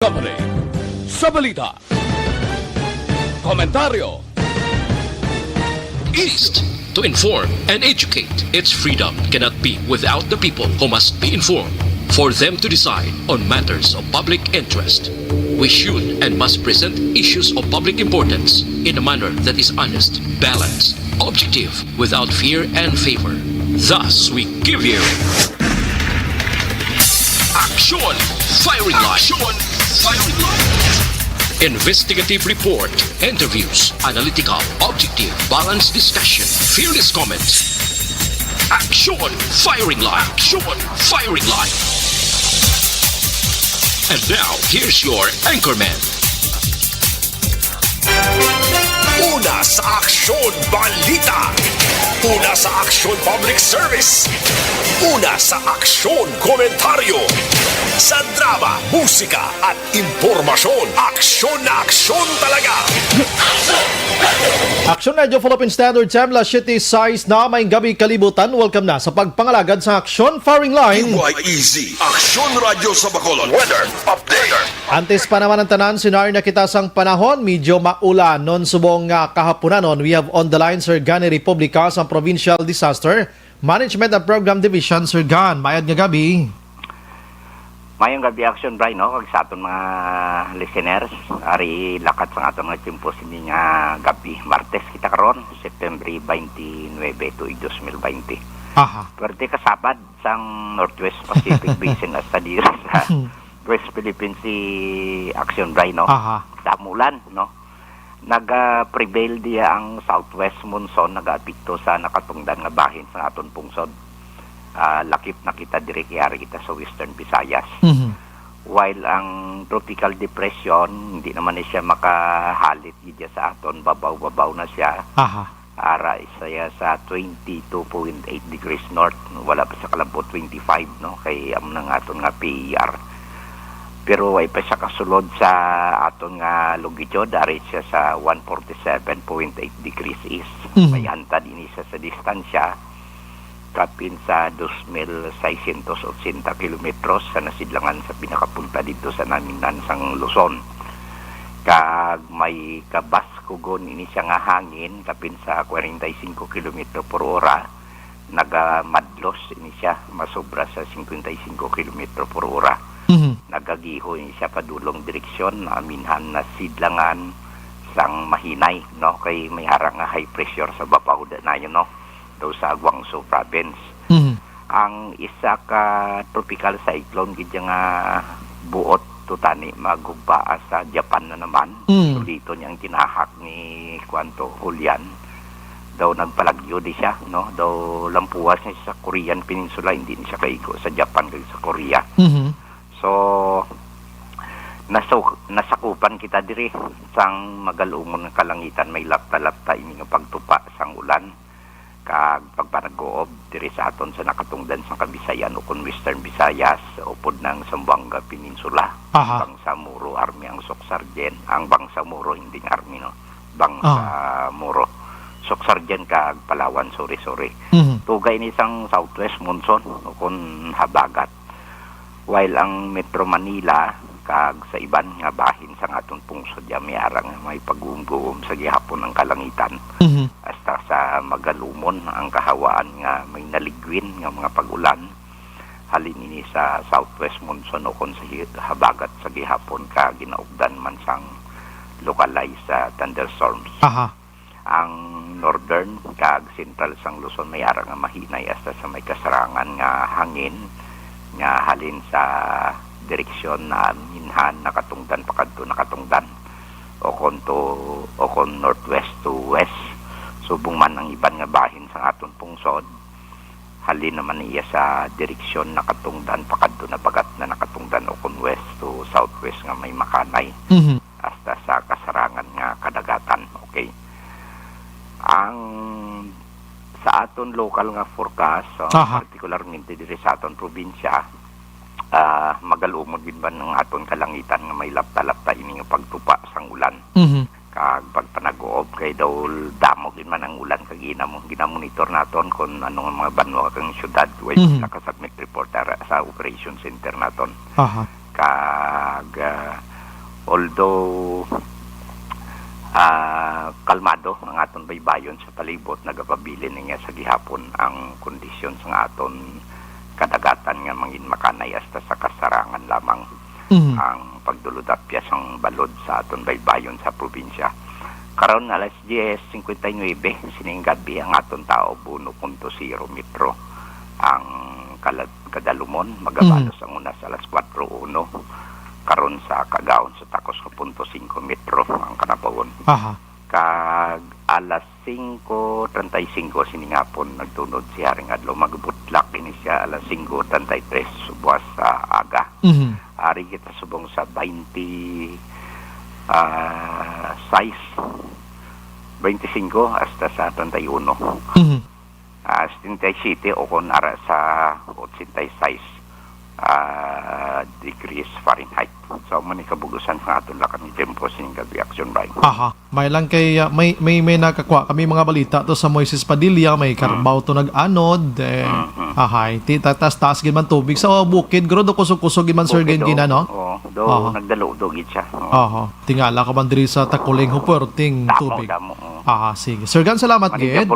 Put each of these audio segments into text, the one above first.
Summary sa balita. Komentaryo. East. To inform and educate, its freedom cannot be without the people who must be informed for them to decide on matters of public interest. We should and must present issues of public importance in a manner that is honest, balanced, objective, without fear and favor. Thus, we give you Action Firing Line. Investigative report, interviews, analytical, objective, balanced discussion, fearless comments. Action Firing Line. And now, here's your anchorman. Una sa Aksyon Balita. Una sa Aksyon Public Service. Una sa Aksyon Komentaryo. Sa drama, musika at impormasyon. Aksyon na aksyon talaga. Aksyon Radio Philippine Standard Time, La City Size na may gabi kalibutan. Welcome na sa pagpangalagad sa Aksyon Firing Line. UYEZ, Aksyon Radio sa Bacolod. Weather Update. Antes pa naman ang tanan, sinar na kita sang panahon, medyo maulan. Non subong kahaponanon, we have on the line Sir Gani Republica sa Provincial Disaster Management and Program Division. Sir Gan, mayad nga gabi. Mayong gabi Action Brian, no? Kag sa aton mga listeners, ari lakat sa aton nga timpo sini nga gabi. Martes kita karon, September 29 to 2020. Aha. Pwerte kasabad sang Northwest Pacific Basin hasta diri sa West Philippines si Action Brian, no? Aha. Damulan, no? Naga-prevail diya ang southwest monsoon, naga-apekto sa nakatungdan nga bahin sa aton pungsod. Lakip na kita direkyari kita sa Western Visayas. While ang tropical depression, hindi naman siya makahalit diya sa aton, babaw-babaw na siya. Aha. Ara isa sa 22.8 degrees north, wala pa sa kalambot 25, no? Kay am nang aton nga PER. Pero ay pa siya kasulod sa aton nga longitude, dari siya sa 147.8 degrees east. May hantad ini siya sa distansya kapin sa 2,680 kilometros sa nasidlangan sa pinakapunta dito sa naminnan sang Luzon. Kag may kabaskugon ini siya nga hangin kapin sa 45 km per hora, nagamadlos ini siya masobra sa 55 km per hora. Nagagiho ini siya padulong direksyon na aminhan na sidlangan sang Mahinay, no? Kay may harang nga high pressure sa babaw na yun, no? Daw sa Guangzhou province. Ang isa ka tropical cyclone gidya nga buot tutani magugba sa Japan na naman. So dito niyang tinahak ni Kwanto Julian. Daw nagpalagyo di siya, no? Daw lampuas niya sa Korean Peninsula, hindi niya kaigo sa Japan kag sa Korea. So nasakupan kita diri sang magalumon nga kalangitan, may lapta-lapta ini nga pagtupa sang ulan kag pagpanag-oob diri sa aton sa nakatungdan sa Kabisayan o kon Western Visayas upod ng Zamboanga Peninsula. Bangsamoro Army ang Soksargen, ang Bangsamoro hindi ng Army, no? Bangsamoro Soksargen kag Palawan, sorry. Tugay ni sang southwest monsoon o kon habagat. While ang Metro Manila kag sa iban nga bahin sa aton pungsod ya may arang may pagugum sa gihapon ng kalangitan. Hasta sa magalumon ang kahawaan nga may naligwin nga mga pagulan halin ini sa southwest monsoon o kon sa habagat sa gihapon ka ginaugdan man sang localized thunderstorms. Ang northern kag central sang Luzon may arang nga mahinay hasta sa may kasarangan nga hangin nga halin sa direksyon na minhan nakatungdan pakadto nakatungdan o kon northwest to west, subong man ang iban nga bahin sa aton pungsod halin naman iya sa direksyon nakatungdan pakadto na bagat na nakatungdan o kon west to southwest nga may makanay hasta sa kasarangan nga kadagatan. Okay, ang sa aton local nga forecast, particularmente diri sa aton probinsya, magalumod gid ba ng aton kalangitan nga may lapta-lapta ini nga pagtupa sang ulan. Kag pagpanag-oob kay daw damo gid man ang ulan kag ginamonitor naton kon anong mga banwa kang syudad way nakasubmit report sa operation center naton. Kag Although kalmado ang aton baybayon sa palibot, nagapabilin niya sa gihapon ang kondisyon sa aton kadagatan nga mangin makanay hasta sa kasarangan lamang ang pagduludapya sang balod sa aton baybayon sa probinsya. Karon alas 10:59 sining gabi ang aton tao 1.0 metro ang kadalumon, magabalos ang unas alas 4:01. Karon sa kagaon sa takos 0.5 metro ang kanapawon. Kag alas 5:35 siningapon nagtunod si Haring Adlaw, magbutlak ini siya alas 5:33 subwas sa aga. Ari kita subong sa 25 hasta sa 31. 77 o kung ara sa 86 degrees Fahrenheit. So manikabugusan sa aton lakan ni tempo sining gabi action right. May lang kay may nakakwa kami mga balita to sa Moises Padilla, may Carabao to nag-anod taas gid man tubig sa bukid gro do kusog-kusog gid man Sir Gengina no. Nagdalo gid siya. Tingala ka man diri sa Takuling huperting tubig. Sige. Sir Gan, salamat gid.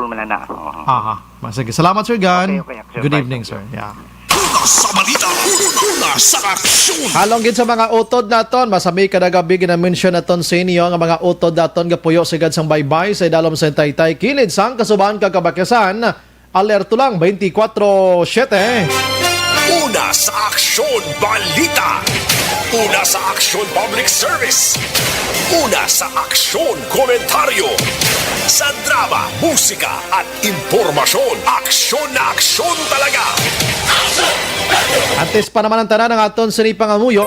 Sige, salamat Sir Gan. Okay, Good evening sir. Yeah. Sa balita, una sa aksyon. Halong gid sa mga utod naton, masami kada gabi gina-mention naton sa inyo nga mga utod naton gapuyo sigad sang baybay sa idalom sa Taytay kilid sang kasubahan kagabakyasan. Alerto lang 24/7. Una sa aksyon, balita. Una sa aksyon, public service. Una sa aksyon, komentaryo. Sa drama, musika at impormasyon. Aksyon na aksyon talaga. Antes pa naman ang tanan ng aton sinipang amuyo.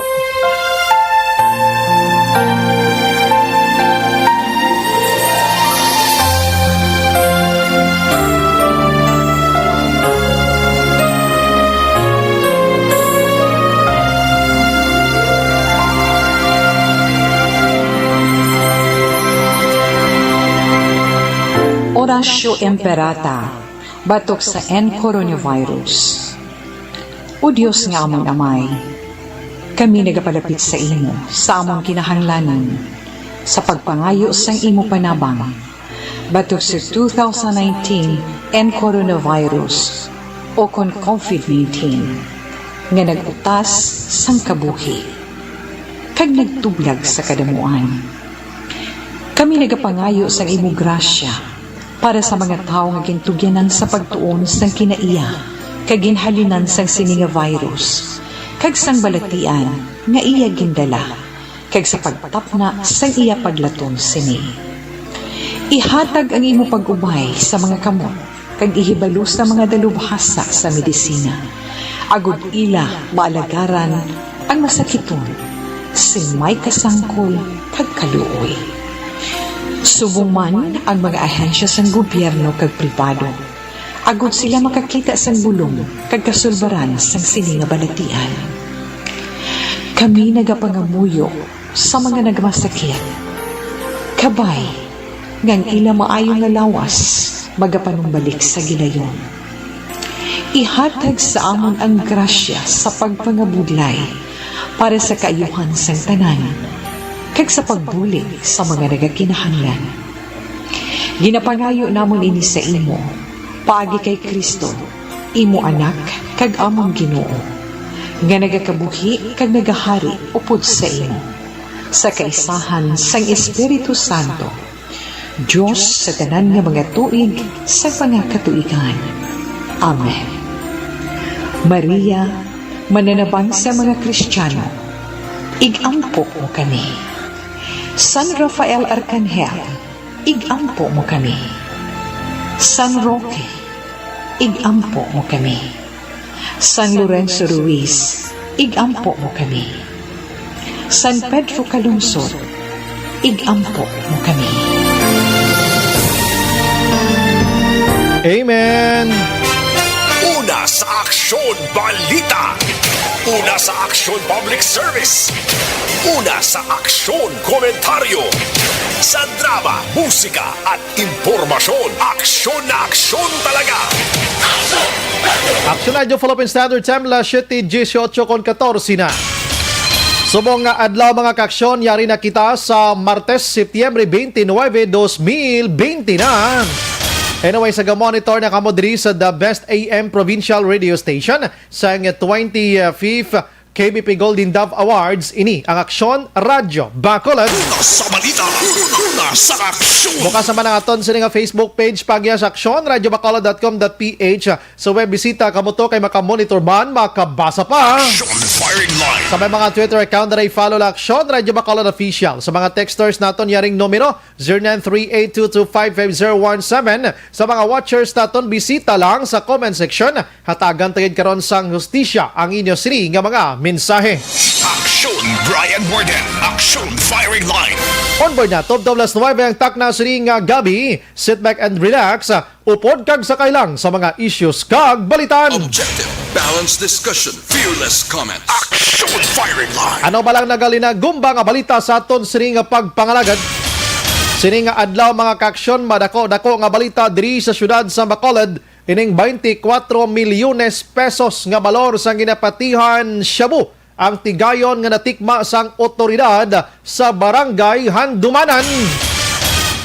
Orasyo Imperata, batok sa coronavirus. O Diyos nga among amay, kami nagapalapit sa imo, sa among kinahanglanan, sa pagpangayo sang imo panabang, batok sa 2019 coronavirus, o kon COVID-19, nga nagutas sang kabuhi, kag nagtublag sa kadamuan. Kami nagapangayo sang imo grasya, para sa mga tao nga gintugyanan sa pagtuon sang kinaiya, kag ginhalinan sang sininga virus, kag sang balatian nga iya gindala, kag sa pagtapna sang iya paglaton sini. Ihatag ang imo pag-ubay sa mga kamot, kag ihibalo sa mga dalubhasa sa medisina. Agud ila maalagaran ang masakiton, sin may kasangkol kag kaluoy. Subong man ang mga ahensya sang gobyerno kag pribado, agud sila makakita sang bulong kag kasulbaran sang sininga balatian. Kami nagapangamuyo sa mga nagmasakit, kabay ngang ila maayo nga lawas magapanumbalik sa gilayon. Ihatag sa amon ang grasya sa pagpangabudlay para sa kaayuhan sang tanan, kag sa pagbulig sa mga nagakinahanglan. Ginapangayo namon ini sa imo, paagi kay Kristo, imo anak kag among Ginoo, nga nagakabuhi kag nagahari upod sa imo, sa kaisahan sang Espiritu Santo, Diyos sa tanan nga mga tuig sa mga katuigan. Amen. Maria, mananabang sa mga Kristiyano, igampo mo kami. San Rafael Arcangel, igampo mo kami. San Roque, igampo mo kami. San Lorenzo Ruiz, igampo mo kami. San Pedro Calungsod, igampo mo kami. Amen. Una sa aksyon, balita. Una sa aksyon, public service. Una sa aksyon, komentaryo. Sa drama, musika at impormasyon. Aksyon na aksyon talaga. Action Radio Philippine Standard Time, la 7:18 con 14 na. Subong nga adlaw mga kaaksyon, yari na kita sa Martes, Setyembre 29, 2020 na. Anyway, sa monitor na kamo diri sa The Best AM Provincial Radio Station sa 25th KBP Golden Dove Awards. Ini ang Aksyon Radyo Bacolod. Una sa balita, una sa aksyon. Bukas naman ang aton sa nga Facebook page pagya sa Aksyon, radyobacolod.com.ph. Sa web bisita kamo to kay makamonitor man, makabasa pa. Action firing line. Sa may mga Twitter account na i-follow la Aksyon, Radyo Bacolod Official. Sa mga texters naton yaring numero 0938225517. Sa mga watchers naton, bisita lang sa comment section. Hatagan tagid karon sang hustisya ang inyo siri nga mga mensahe. Action Brian Warden. Action firing line. Onboard na, top 9 ang tak na siri nga gabi. Sit back and relax. Upod kag sakay lang sa mga issues kag balitan. Objective, balanced discussion, fearless comments. Action firing line. Ano ba lang nagalina-gumba nga balita sa aton siri nga pagpangalagad? Sini nga adlaw mga kaaksyon, madako-dako nga balita diri sa syudad sa Bacolod. Ining 24 milyones pesos nga balor sa ginapatihan Shabu ang tigayon nga natikma sang otoridad sa barangay Handumanan.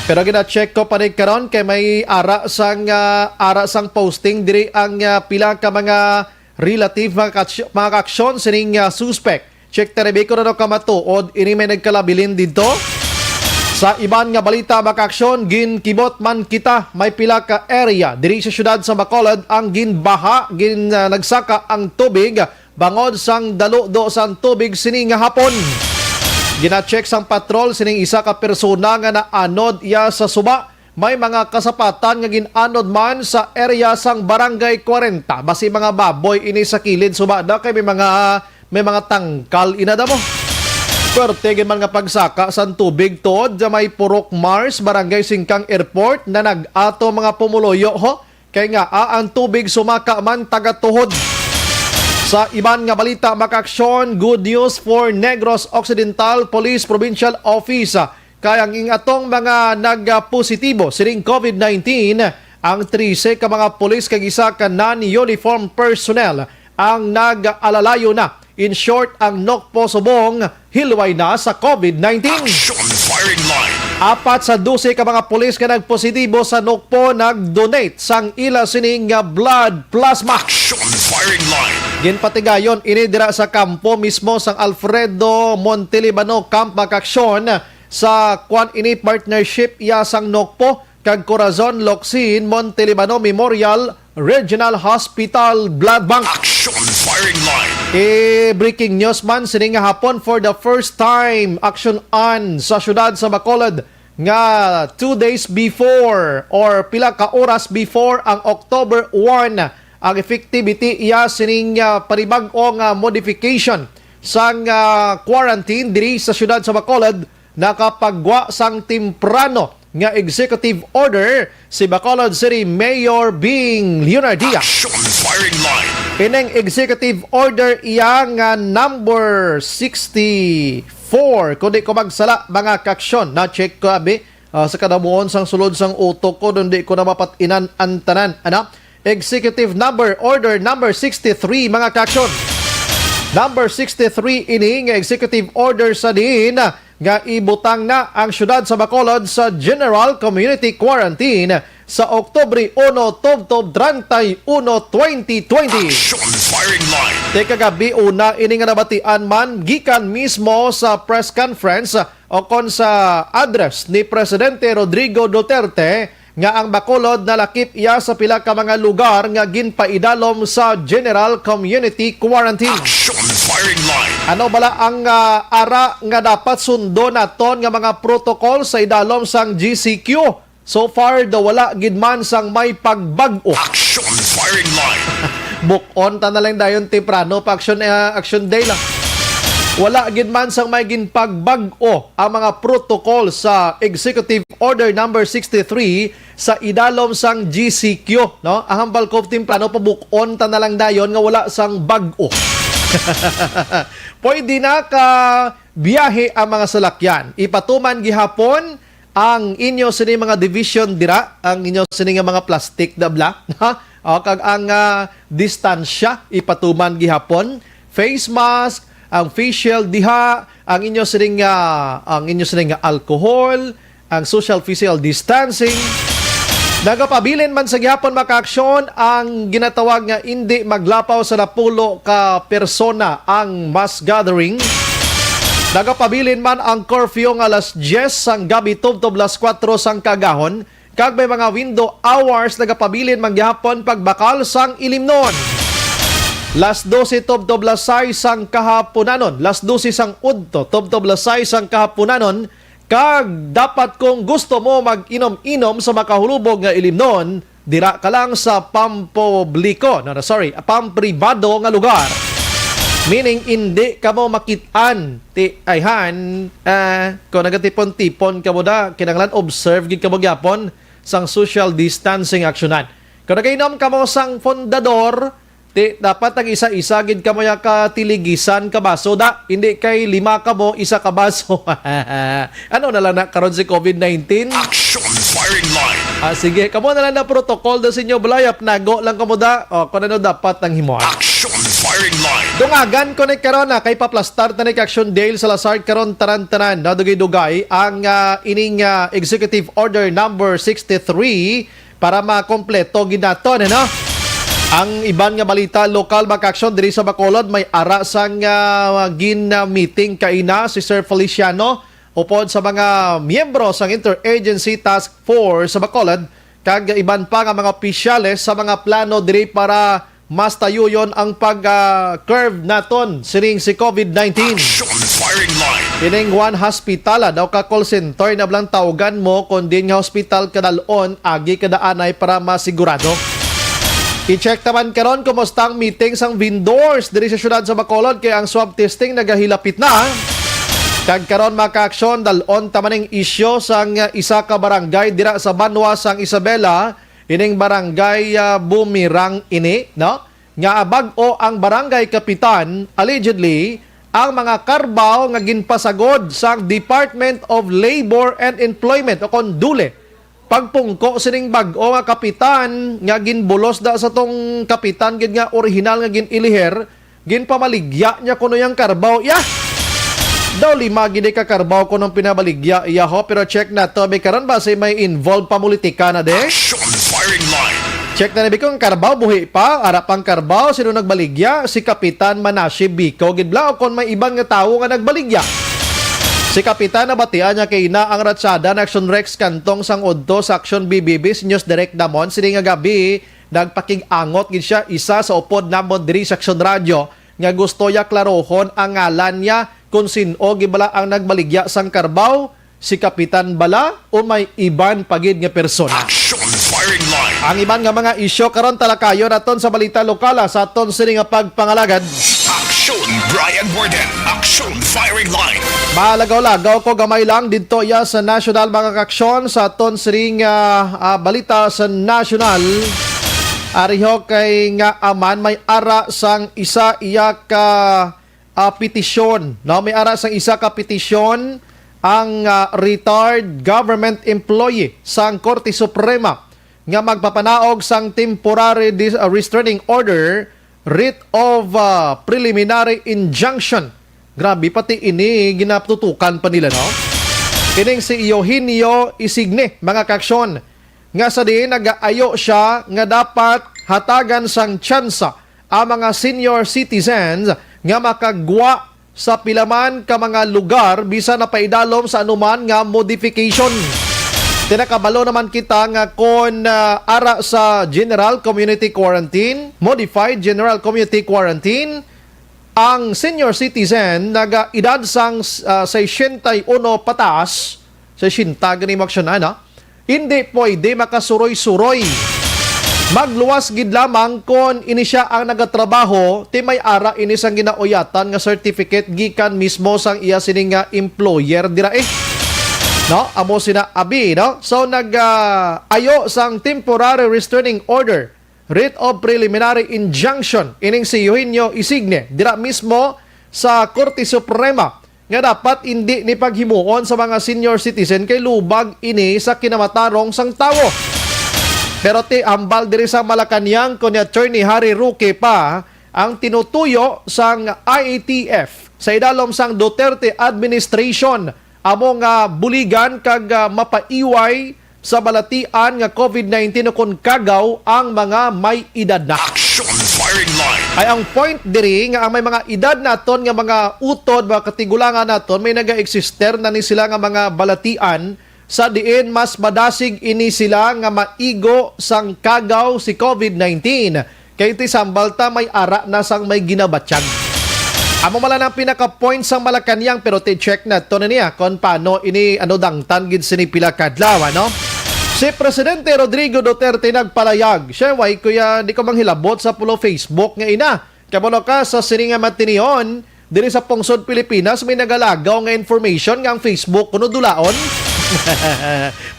Pero gina-check ko pa rin karon kay may ara sang posting diri ang pila ka mga relative mga kaaksyon sining suspect. Check terebe ko na kamatuod ini may nagkalabilin dito. Sa iban nga balita makaaksyon, ginkibot man kita may pila ka area diri sa syudad sa Bacolod ang ginbaha, nagsaka ang tubig bangod sang daludo sang tubig sining nga hapon. Gina-check sang patrol sining isa ka persona nga naanod iya sa suba. May mga kasapatan nga ginanod man sa area sang Barangay 40. Basi mga baboy ini sa kilid suba da kay may mga tangkal inada mo. Pertegin man nga pagsaka sa tubig tod sa may Purok Mars, Barangay Singkang Airport na nag-ato mga pumuloyo ho. Kay nga ang tubig sumaka man tagatuhod. Sa iban nga balita makaaksyon, good news for Negros Occidental Police Provincial Office. Kaya ang atong mga nagpositibo siring COVID-19, ang 13 ka mga pulis kag isa ka non-uniform personnel ang nag-alalayo na. In short, ang Nokpo Subong hilway na sa COVID-19. Action firing line. 4 sa 12 ka mga pulis ka nagpositibo sa Nokpo nag-donate sang ila sining blood plasma. Action firing line. Ginpatigayon inidira sa kampo mismo sang Alfredo Montelibano Camp Makaksyon sa Kwan ini partnership iya sang Nokpo kag Corazon Locsin Montelibano Memorial Regional Hospital Blood Bank. Action firing line. Breaking news man sining nga hapon for the first time action on sa syudad sa Bacolod nga 2 days before or pila ka oras before ang October 1 ang effectivity iya sining panibag-o nga modification sang quarantine diri sa syudad sa Bacolod nakapagwa sang temprano nga executive order si Bacolod City Mayor Bing Leonardia. Action firing line. Ineng executive order iya nga number 64 kundi ko magsala mga kaaksyon na check ko abi sa kadamuon sang sulod sang utok ko dundi ko na mapatinan ang tanan executive order number 63 mga kaaksyon. Number 63 ini nga executive order sa din nga ibutang na ang syudad sa Bacolod sa General Community Quarantine sa Oktubre 1 tubtob 31, 2020. Action firing line. Teka gabi una ini nga nabatian man gikan mismo sa press conference o kon sa address ni Presidente Rodrigo Duterte nga ang Bacolod nalakip iya sa pila ka mga lugar nga ginpaidalom sa General Community Quarantine. Action firing line. Ano bala ang ara nga dapat sundo naton nga mga protocol sa idalom sang GCQ? So far, wala gid man sang may pagbag-o. Action firing line. Bukon ta na lang dayon temprano pa action day lang. Wala gid man sang may ginpagbag-o ang mga protocol sa Executive Order number 63 sa idalom sang GCQ, no? Ang hambal ko temprano pa bukon ta na lang dayon nga wala sang bag-o. Pwede na ka biyahe ang mga salakyan. Ipatuman gihapon ang inyo sini mga division dira, ang inyo sini nga mga plastic dabla, kag ang distansya ipatuman gihapon, face mask, ang facial diha, ang inyo sining alcohol, ang social physical distancing. Nagapabilin man sa gihapon makaaksyon ang ginatawag nga hindi maglapaw sa 10 ka persona ang mass gathering. Nagapabilin man ang curfew nga alas 10 sang gabi tubtob las 4 sang kagahon. Kag may mga window hours nagapabilin man gihapon pagbakal sang ilimnon. Las 12 tubtob las 6 sang kahaponanon. Las 12 sang udto tubtob las 6 sang kahaponanon. Kag dapat kung gusto mo mag-inom-inom sa makahulubog nga ilimnon, dira ka lang sa pampubliko, pampribado nga lugar. Meaning, hindi ka mo makitaan, kung nagatipon-tipon ka mo da, kinanglan observe, gid ka mo gyapon sang social distancing aksyonan. Kung nagainom ka mo sang fondador, dapat ang isa-isa gid ka mo ya katiligisan ka baso da, hindi kay 5 ka mo, 1 ka baso. Ano na lang na karon si COVID-19? Action Firing Line. Sige, kamo na lang na protocol da sa inyo bulayap, nago lang kamo da, kung ano dapat ang himuan. Action Firing Line. Dungagan ko na karon na kay paplastar na Action Dale Salazar karon tanan-tanan na dugay-dugay ang ining Executive Order number 63 para makompleto ginaton, no? Ang iban nga balita, lokal makaksyon diri sa Bacolod, may ara sang gin-meeting kaina si Sir Feliciano upod sa mga miyembro sang Interagency Task Force sa Bacolod, kag iban pa nga mga opisyales sa mga plano diri para mas tayuyon ang pag-curve naton sining si COVID-19. Action Firing Line. Ining one hospital daw ka call center na blang tawagan mo kundi nga hospital kadalon agi kadaanay para masigurado. I-check naman karon kumusta ang meeting sang vendors diri sa syudad sa Bacolod kay ang swab testing nagahilapit na. Kag karon makaaksyon dalon tamaning isyo sang isa ka barangay dira sa Banwa sang Isabela, ining barangay Bumirang ini, no? Nga bag-o ang barangay kapitan allegedly ang mga karbaw nga ginpasagod sang Department of Labor and Employment o kon DULE. Pagpungko sining bag-o nga kapitan nga ginbulos da sa tong kapitan gid nga original nga giniliher, ginpamaligya niya kuno yang karbaw. Daw 5 gid ka karbaw kuno pinabaligya iya ho, pero check na to be karon ba say may involved pa politika na de. Action Firing Line. Check na nabi kung karbaw buhi pa, arapang karbaw sino nagbaligya, si Kapitan Manashe Bico gid bla o kon may ibang nga tawo nga nagbaligya. Si Kapitan nabatian niya kay ina ang ratsada na Action Rex kantong sang udto sa Action BBB News Direct Damon sini nga gabi nagpakig-angot gid siya isa sa upod namon diri sa Action Radio nga gusto ya klarohon ang ngalan niya kung sino gibala ang nagbaligya sang karbaw, si Kapitan bala o may iban pagid nga persona. Action Firing Line. Ang iban nga mga isyo karon talakayon aton sa balita lokal sa aton sini nga pagpangalagad. Action Brian Borden. Action Firing Line. Malagaw-lagaw ko gamay lang dito ya sa national mga kaksyon sa aton siring balita sa national. Ariho kay nga aman may ara sang isa iya ka petisyon, no? May ara sang isa ka petisyon ang retired government employee sang Korte Suprema nga magpapanaog sang temporary restraining order, writ of preliminary injunction. Grabe, pati ini ginatutukan pa nila, no? Kining si Eugenio Isigne, mga kaksyon, nga sa di nag-aayo siya nga dapat hatagan sang tsansa ang mga senior citizens nga makagwa sa pilaman ka mga lugar bisa na paidalom sa anuman nga modification. Tinakabalo naman kita nga kon ara sa General Community Quarantine, Modified General Community Quarantine, ang senior citizen naga-edad sang 61 pataas, 60 gani maksyonan, hindi pwede makasuroy-suroy. Magluwas gid lamang kon ini siya ang nagatrabaho, ti may ara ini sang ginauyatan nga certificate gikan mismo sang iya sining nga employer dira no, amo sina abi, no? So ayo sang temporary restraining order, writ of preliminary injunction ining si Eugenio Isigne dira mismo sa Korte Suprema nga dapat hindi ni paghimuon sa mga senior citizen kay lubag ini sa kinamatarong sang tawo. Pero ti ambal diri sa Malacañang kon ni Attorney Harry Roque pa ang tinutuyo sang IATF sa idalom sang Duterte administration among buligan kag mapaiway sa balatian nga COVID-19 o kung kagaw ang mga may edad na. Action firing line. Ay ang point diri nga ang may mga edad naton nga mga utod, mga katigulangan naton, may naga-eksister na ni sila nga mga balatian sa diin mas madasig ini sila nga maigo sang kagaw si COVID-19. Kaya iti sambalta may ara na sang may ginabatsyag. Amo mala ng pinaka-point sang Malacanang pero ti-check na to na niya kung paano ini dangtan gid sini pila kadlaw, no? Si Presidente Rodrigo Duterte nagpalayag. Siya, way kuya, di ko manghilabot sa pulo Facebook nga ina. Kabalo ka sa sininga matinion, diri sa Pungsod, Pilipinas, may nagalagaw nga information nga ang Facebook kuno dulaon.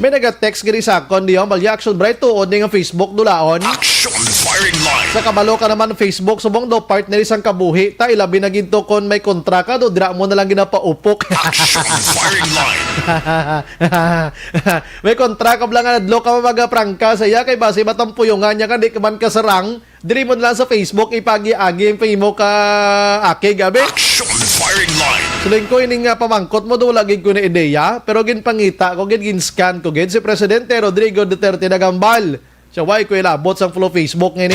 May naga-text giri sa akon diyo, reaction bright tuod nga Facebook dulaon. Action firing line. Sa kabalo ka naman Facebook, subong do partner isang kabuhi, ta ilabi na ginto kon may kontraka do, dira mo na lang ginapaupok. Action firing line. May kontraka lang nga nadlo ka magaprangka sa iya kay base matampuyungan niya ka di ka man kasarang diri mo lang sa Facebook ipagi-agi mo ka ake gabi. Action firing line. Suling ko ining pamangkot mo do lagi ko na ideya pero gin pangita ko gin scan ko gin si Presidente Rodrigo Duterte nagambal. Siya way ko ilabot sa flow Facebook ngini.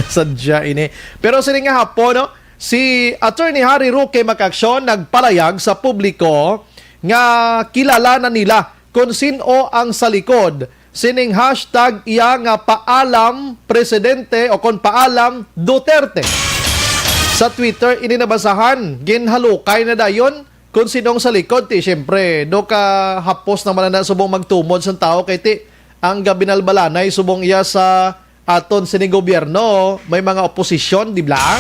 Sadya ini. Pero sining nga hapon no, si Attorney Harry Roque Macaction nagpalayag sa publiko nga kilala na nila kung sino ang sa likod sining hashtag iya nga paalam Presidente o kung paalam Duterte. Sa Twitter, ininabasahan, ginhalukay na dayon kung sinong sa likod. Siyempre, do ka hapos naman na subong magtumod sa tao kay ti ang gabinalbalanay subong iya sa aton sining gobyerno, may mga oposisyon, di ba?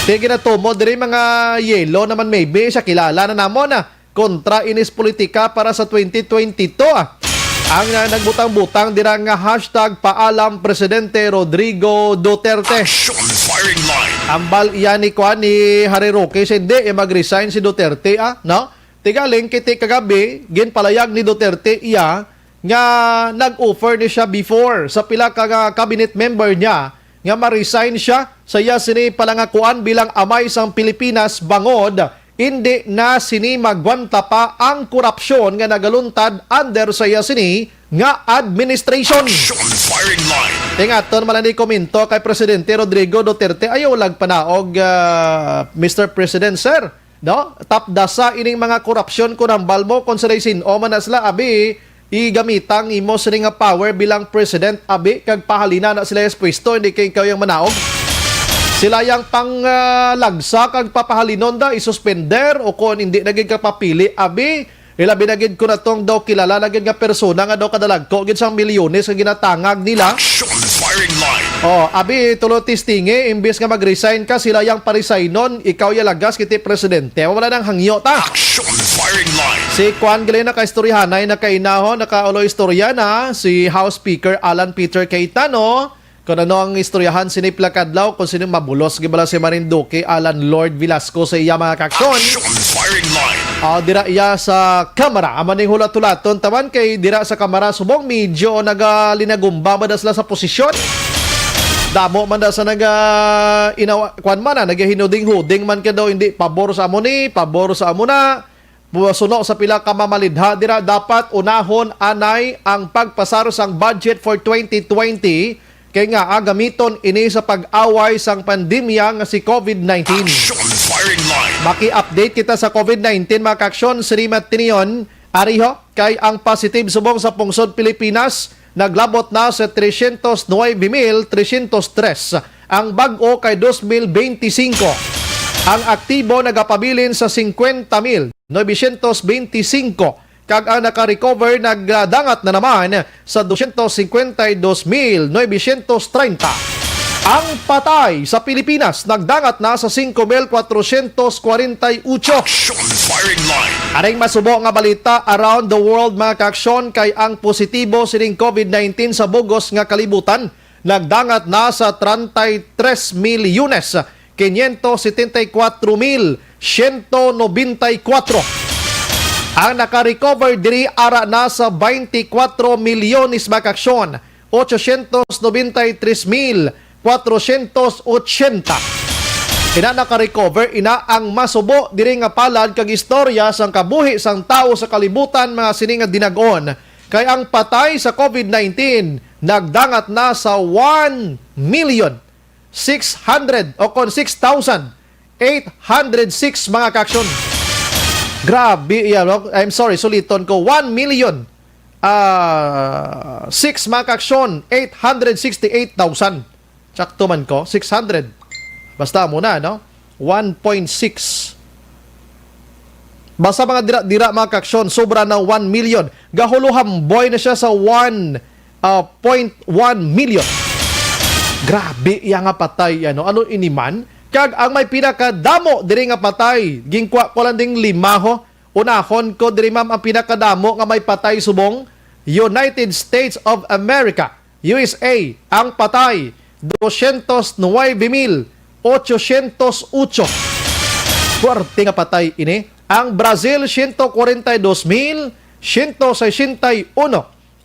Ti ginatumod, diri mga yelo naman maybe, siya kilala na namon kontra inis politika para sa 2022 Ang nagbutang-butang dira nga hashtag paalam Presidente Rodrigo Duterte. Action firing line. Ambal iyan ni Kwan ni Harry Roque, hindi mag-resign si Duterte, no? Tigaling kiti kagabi, ginpalayag ni Duterte iya nga nag-offer ni siya before sa pila ka cabinet member niya nga ma-resign siya sa iya sini palangakuan bilang amay sang Pilipinas bangod hindi na sini magwanta pa ang korupsyon nga nagaluntad under sa iya sini nga administration. Action firing line. Tingaton malani komento kay Presidente Rodrigo Duterte ayaw lag panaog Mr. President sir, no? Tapdasa ining mga korupsyon ko nambal mo konsideration o manasla abi igamitang imo sini nga power bilang president abi kag pahalina na sila sa pwesto hindi kay ikaw yung manaog. Sila yang lagsa kag papahalinon da isuspender o kung hindi naging kapapili abi ilabi naging ko na tong daw kilala naging nga persona nga daw kadalagko gid sang milyones nga ginatangag nila. Action firing line. Abi tulo tistingi imbes nga mag-resign ka sila yang parisaynon ikaw ya lagas kiti presidente wala nang hangyo ta. Action firing line. Si Juan Gale naka-istoryahanay nakainahon nakaulo istorya na si House Speaker Alan Peter Cayetano kung ano ang istoryahan sinipla kadlaw kung sino mabulos gibala si Marinduque Alan Lord Velasco sa iya mga kaksyon. Action firing line. Dira iya sa kamera amaning hulat-hulaton taman kay dira sa kamera subong medyo nagalinagumba madas la sa posisyon. Damo man da sa kwan man nagahinuding-huding man ka daw hindi pabor sa amo ni pabor sa amo na suno sa pila ka mamalidha dira dapat unahon anay ang pagpasaro sang budget for 2020 kay nga gamiton ini sa pag-away sang pandemya nga si COVID-19. Action firing line. Maki-update kita sa COVID-19 mga kaksyon sirimat tiniyon ariho kay ang positive subong sa Pungsod Pilipinas naglabot na sa 309,303 ang bag-o kay 2025 ang aktibo nagapabilin sa 50,925 kag ang naka-recover nagdangat na naman sa 252,930. Ang patay sa Pilipinas nagdangat na sa 5,448. Action firing line. Aring masubo nga balita around the world mga kaaksyon kay ang positibo sining COVID-19 sa bugos nga kalibutan nagdangat na sa 33,574,194. Ang naka-recover diri ara na sa 24 milyones mga kaaksyon 893,000 Ina naka-recover, ina ang masubo diri nga palad kag istorya sang kabuhi sang tao sa kalibutan mga sini nga dinagon. Kay ang patay sa COVID-19 nagdangat na sa 1,600,000 o kon 6,806 mga kaksyon. Grabe, I'm sorry, suliton ko. 1,000,000 6 mga kaksyon, 868,000. Sakto man ko, 600. Basta muna, no? 1.6. Basta mga dira mga kaksyon, sobra na 1 million. Gahuluhang boy na siya sa 1.1 million. Grabe, iya nga patay. Ano iniman? Kag ang may pinakadamo diri nga patay. Gingkwa ko lang ding 5 ho. Unahon ko diri ma'am ang pinakadamo nga may patay subong United States of America, USA. Ang patay 209,808. Puwerte nga patay ini. Ang Brazil 142,161.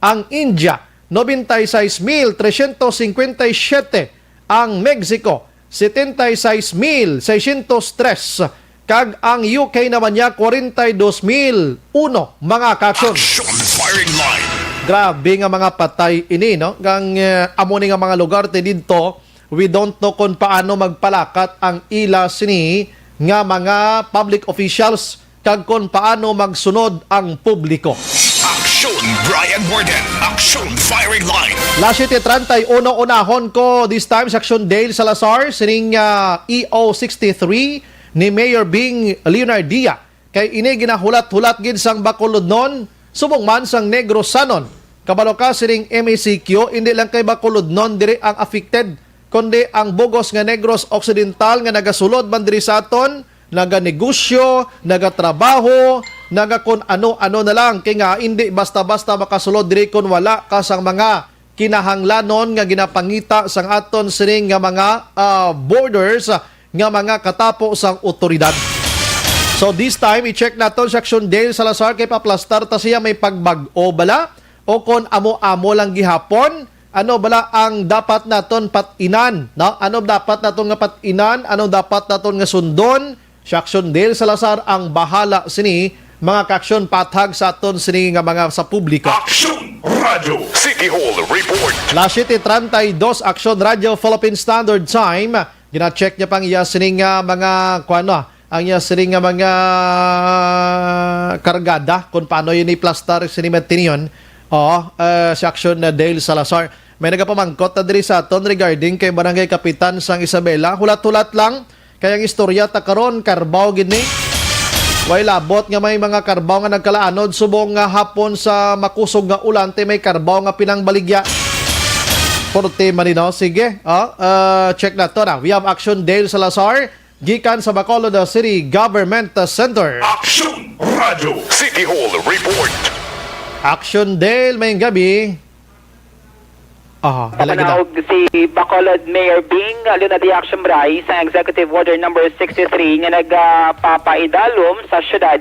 Ang India 96,357. Ang Mexico 76,603. Kag ang UK naman niya 42,001 mga kaksyon. Action firing line. Grabe nga mga patay ini, no? Gang amo ni nga mga lugar te didto, we don't know kung paano magpalakat ang ila sini nga mga public officials kag kung paano magsunod ang publiko. Action Brian Warden. Action firing line. Last 31 unahon ko this time sa Action Dale Salazar sining EO63 ni Mayor Bing Leonardia. Kay ini ginahulat-hulat gid sang Bacolod non, subong man sang Negros Sanon. Kabalo ka sining MECQ, hindi lang kay Bacolod non diri ang affected, kundi ang bugos nga Negros Occidental nga nagasulod man diri sa aton, naganegosyo, nagatrabaho, nagakon ano-ano na lang. Kay nga hindi basta-basta makasulod diri kun wala ka sang mga kinahanglanon nga ginapangita sang aton sining nga mga borders nga mga katapo sang otoridad. So this time, i-check natin sa Action Dale Salazar kay paplastar ta siya may pagbag-o bala o kon amo-amo lang gihapon. Ano bala ang dapat naton patinan? No? Ano dapat naton nga patinan? Ano dapat naton nga sundon? Sa Action Dale Salazar ang bahala sini mga kaksyon pathag sa aton sini nga mga sa publiko. Action Radio City Hall Report. Last 32 Action Radio Philippine Standard Time. Gina-check niya pang iya sining mga ang iya sining mga kargada kung paano yun i-plaster sinimatinion sa Action na Dale Salazar. May nagapamangkot na diri sa aton regarding kay Barangay Kapitan sang Isabela. Hulat-hulat lang kayang istorya ta karon karbaw gini. Way labot nga may mga karbaw nga nagkalaanod subong nga hapon sa makusog nga ulan te may karbaw nga pinangbaligya. Porte Marino. Sige, check na to na. We have Action Dale Salazar, gikan sa Bacolod City Government Center. Action Radio City Hall Report. Action Dale, may gabi. Napanahog si Bacolod Mayor Bing Leonardia Action Bray sa Executive Order number 63 nga nagpapaidalom sa syudad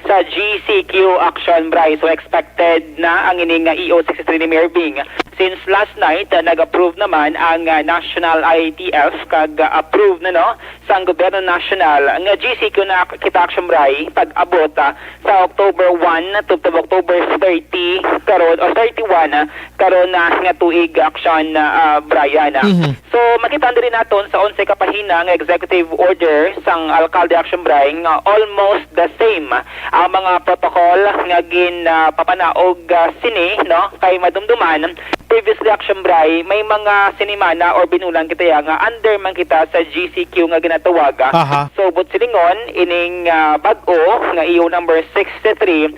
sa GCQ Action Bray. So expected na ang ining EO63 ni Mayor Bing. Since last night, nag-approve naman ang National IATF kag approve na sa Gobyerno National ang GCQ na kita Action Bray pag-abot sa October 1 to October 30 karon o 31 karon nga tuig action Brian. So makita rin naton sa 11 kapahina nga executive order sang Alcalde Action Bray nga almost the same ang mga protocol nga papanaog sini kay madumduman. Previously Action Bray may mga sinimana or binulang kita nga under man kita sa GCQ nga ginatawag. So but silingon ining bag-o nga EO number 63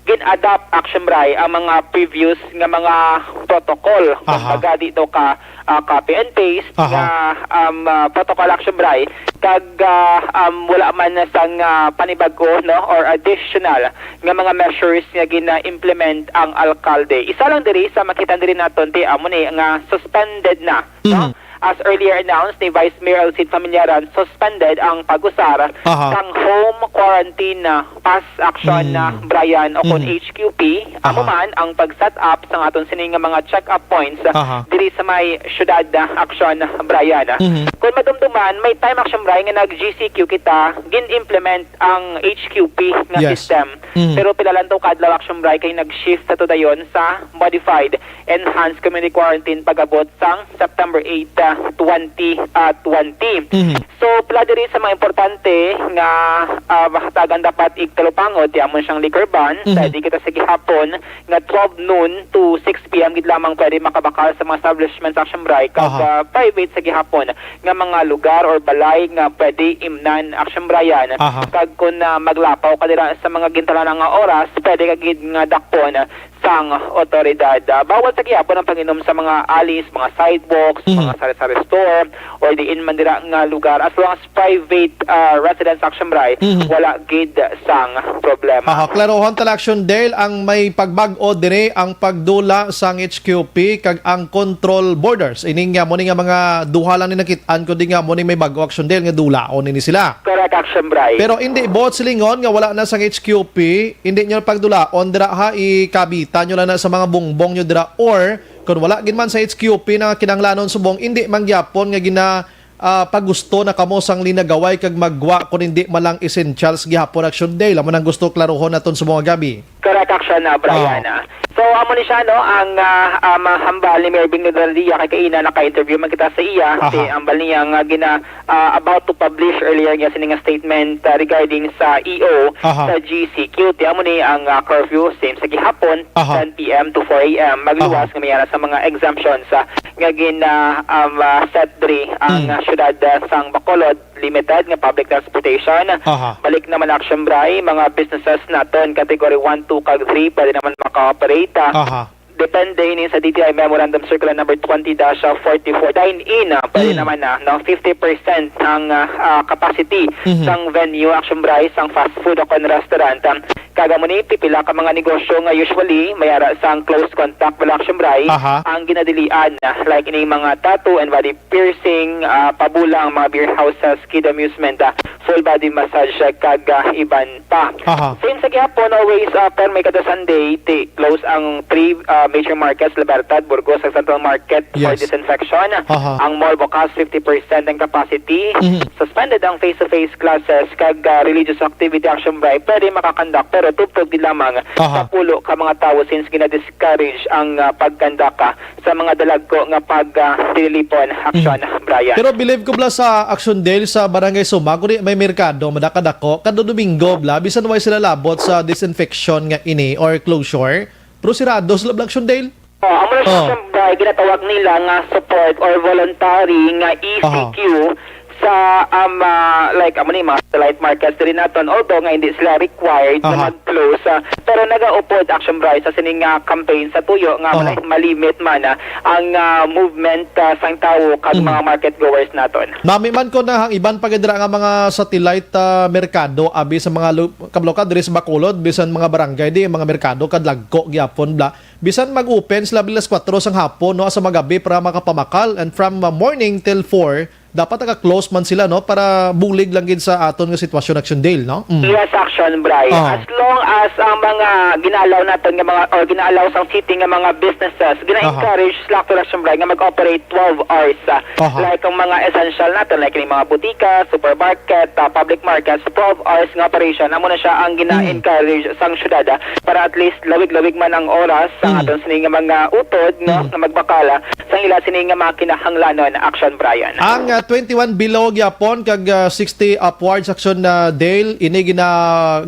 gin-adapt Action Bray ang mga previous nga mga protocol. Kumbaga dito ka copy and paste nga protocol Action Bray kag wala man na sang panibago or additional nga mga measures nga gina-implement ang alkalde. Isa lang diri sa makita diri naton ti amo ni nga suspended na as earlier announced ni Vice Mayor Elcid Familiaran, suspended ang pag-usar ng home quarantine pass action na Brian o kon HQP. Amo man ang pag-set up sa aton sining mga check-up points diri sa may syudad action Brian. Kung madumduman, may time action Brian nga nag-GCQ kita gin-implement ang HQP nga system. Pero pilalantaw kadlaw action Brian kay nag-shift sa to dayon sa modified enhanced community quarantine pag-abot sang September 8, 2020. So pila diri sa mga importante nga hatagan dapat igtalupangod di amon siyang liquor ban sa di kita sa gihapon nga 12 noon to 6 PM gid lamang pwede makabakal sa mga establishments action Brian kag private sa gihapon nga mga lugar or balay nga pwede imnan action Brian kag kun maglapaw ka dira sa mga gintalan nga oras pwede ka gid nga dakpon sang otoridad. Bawal sa gihapon ang panginom sa mga alis, mga sidewalks, mga sari-sari store or diin man dira nga lugar as long as private residence action Brian wala gid sang problema. Klarohon Action Dale ang may pagbag-o dire ang pagdula sang HQP kag ang control borders. Ining nga mo ni nga mga duha lang ni nakit-an ko di nga mo ni may bag-o Action Dale nga dulaon ni sila. Correct action Brian. Pero hindi bot silingon nga wala na sang HQP, hindi nyo pagdulaon dira ha ikabita nyo lang na sa mga bungbong nyo dira or kung wala gin man sa HQP na kinanglanon subong hindi mangyapon nga gina pagusto na kamo sang linagaway kag magwa kung hindi malang essentials gihapon Action Day lamon ang gusto klarohon naton sa mga gabi. Correct action na Brian. So amo ni siya no ang hambal ni Mayor Bing Nodalia kay kaina naka-interview man kita sa iya si hambal niya nga gina about to publish earlier nga sining statement regarding sa EO sa GCQ. Amo ni ang curfew same sa gihapon 10 PM to 4 AM magluwas nga mayara sa mga exemptions nga gina set diri ang syudad sang Bacolod limited nga public transportation. Balik naman action Bray mga businesses naton category 1, 2 kag 3 pwede naman maka-operate. Depende ini sa DTI Memorandum Circular number 20-44 dine-in pwede naman no 50% ang capacity sang venue action Bray sang fast food o restaurant. Kaga mo ni pipila ka mga negosyo nga usually mayara sang close contact wala action Bray ang ginadilian like ini mga tattoo and body piercing, pabulang, mga beer houses, kid amusement, full body massage kag iban pa. Since sa gihapon always per may kada Sunday close ang 3 major markets Libertad, Burgos, ag Central Market for disinfection. Ang mall bukas 50% ang capacity. Suspended ang face-to-face classes kag religious activity action Bray pwede makakandak pero tuptog di lamang sa pulo ka mga tao since gina-discourage ang pagkandaka sa mga dalagko nga pagtilipon action Brian. Pero believe ko bla sa Action Dale sa Barangay Suma kung may merkado madakadako kadto Domingo bla bisan way sila labot sa disinfection nga ini or closure pero sirado sila bla Action Dale. Amo na siya ginatawag nila nga support or voluntary nga ECQ sa like amo ni mga satellite markets din naton although nga hindi sila required na mag-close pero nagaupod action Bray sa sining campaign sa tuyo nga malimit man ang movement sang tawo kag mga market goers naton. Nami man ko na ang iban pagidra nga mga satellite merkado abi sa mga kablokad diri sa Bacolod bisan mga barangay di mga merkado kadlagko gyapon bla bisan mag-open sila bilas 4 sang hapon no sa magabi para makapamakal and from morning till 4 dapat naka-close man sila no para bulig lang gid sa aton nga sitwasyon Action Dale no. Yes action Bray. As long as ang mga ginalaw naton nga mga or ginalaw sang city nga mga businesses gina-encourage sila Action Bray nga mag-operate 12 hours like ang mga essential naton like yung mga butika, supermarket, public markets 12 hours nga operation amo na siya ang gina-encourage sang syudad para at least lawig-lawig man ang oras sa aton sining nga mga utod no nga magbakala sang ila sining nga mga kinahanglanon Action Brian. Ang 21 below gyapon kag 60 upwards Action Dale ini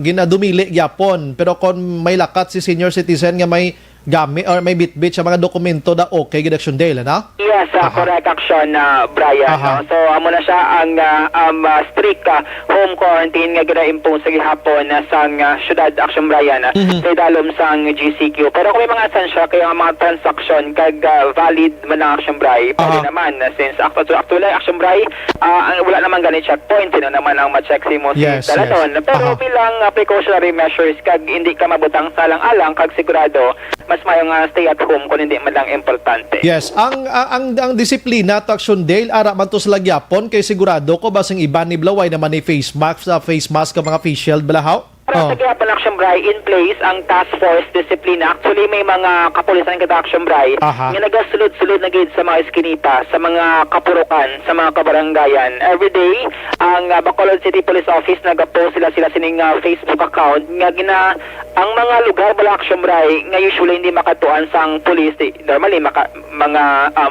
ginadumili gyapon pero kon may lakat si senior citizen nga may gamit or may bitbit sa mga dokumento da okay gid Action Dale na? Yes, correct Action Brian. No? So amo na siya ang strict home quarantine nga gina-impose sa gihapon sang syudad Action Brian sa dalom sang GCQ. Pero kung may mga essential kay mga transaction kag valid man ang Action Bray pwede naman since actually Action Bray wala naman ganit checkpoint sino naman ang ma-check si mo talaton. Pero bilang precautionary measures kag hindi ka mabutang salang-alang kag sigurado mas mayo nga stay at home kung hindi man lang importante. Yes, ang disiplina to Action Dale ara man to sa lagyapon kay sigurado ko basing iba ni Blaway naman ni face mask ka mga face shield balahaw. Para sa Gihapon Action Bray, in place ang task force discipline. Actually, may mga kapulisan kita Action Bray Aha. nga nagasulod-sulod na gid sa mga eskinita, sa mga kapurukan, sa mga kabaranggayan. Every day, ang Bacolod City Police Office nagapost sila sining Facebook account nga ang mga lugar bala Action Bray nga usually hindi makatuan sang police. Normally, mga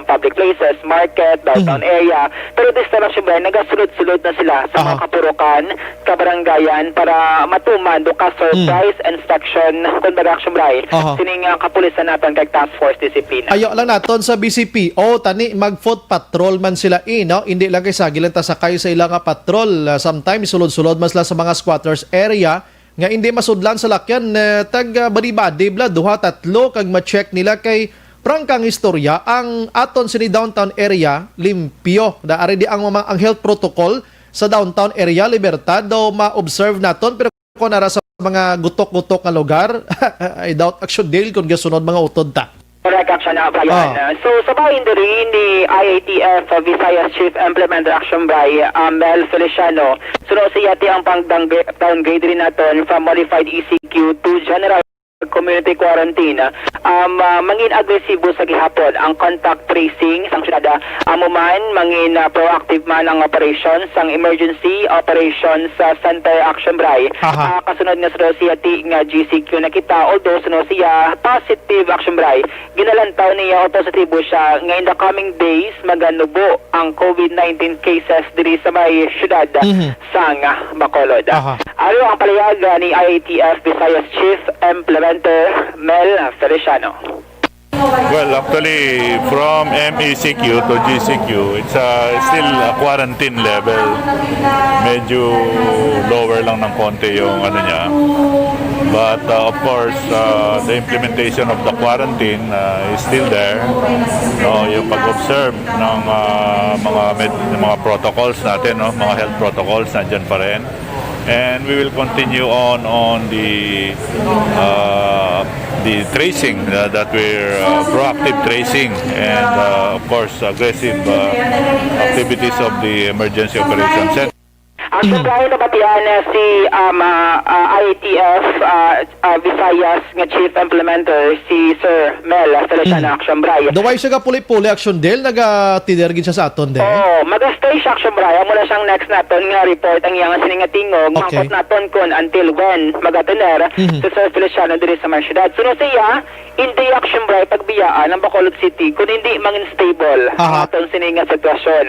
public places, market, downtown area. Pero this time Action Bray, nagasulod-sulod na sila sa mga kapurukan, kabaranggayan para matuman do ka surprise inspection kung ba Action Bray. Sining kapulisan naton kay task force discipline. Ayo lang naton sa BCP. Tani mag-foot patrol man sila no? Hindi lang kay sagilan ta sakay sa ilang patrol. Sometimes sulod-sulod mas la sa mga squatters area nga hindi masudlan sa lakyan tag badi-badi bla duha tatlo kag ma-check nila kay prangkang istorya ang aton sini downtown area limpyo da ari di ang health protocol sa downtown area Libertad daw ma-observe naton pero kung nara sa mga gutok-gutok na lugar I doubt Action Dale kung gasunod mga utod ta. Correct, Action Brian. So, sa bahin rin ni IATF Visayas Chief Implementer Action Bray, Mel Feliciano, sunod siya ang pang-downgrade rin natin from modified ECQ to general community quarantine. Mangin agresibo sa gihapon ang contact tracing sang syudad. Amuman mangin proactive man ang operation sang emergency operations sa Center Action Bray. Kasunod nga sa siya nga GCQ na kita, although sunod siya positive Action Bray, ginalantaw niya o positibo siya nga in the coming days maganubo ang COVID-19 cases diri sa may syudad sang Bacolod. Ano ang palayag ni IATF Visayas Chief Implementer Mel Feliciano? Well, actually, from MECQ to GCQ, it's still a quarantine level. Medyo lower lang ng konti yung ano niya. But of course, the implementation of the quarantine is still there. Yung pag-observe ng mga protocols natin, mga health protocols, nandyan pa rin. And we will continue on the tracing that we're proactive tracing and of course aggressive activities of the emergency operations center. Action Bray, nabatian si IATF Visayas nga Chief Implementer si Sir Mel Feliciano Action Bray. Daway siya ka puli-puli Action Dale naga-tidergin siya sa aton de. Mag-stay siya Action Bray. Muna siyang next naton nga report ang iyang siningatingog. Mangkot naton kun until when magatuner si Sir Feliciano diri sa mga syudad. Sunod siya, hindi Action Bray pagbiyaan ng Bacolod City kung hindi mangin stable ang aton sininga sitwasyon.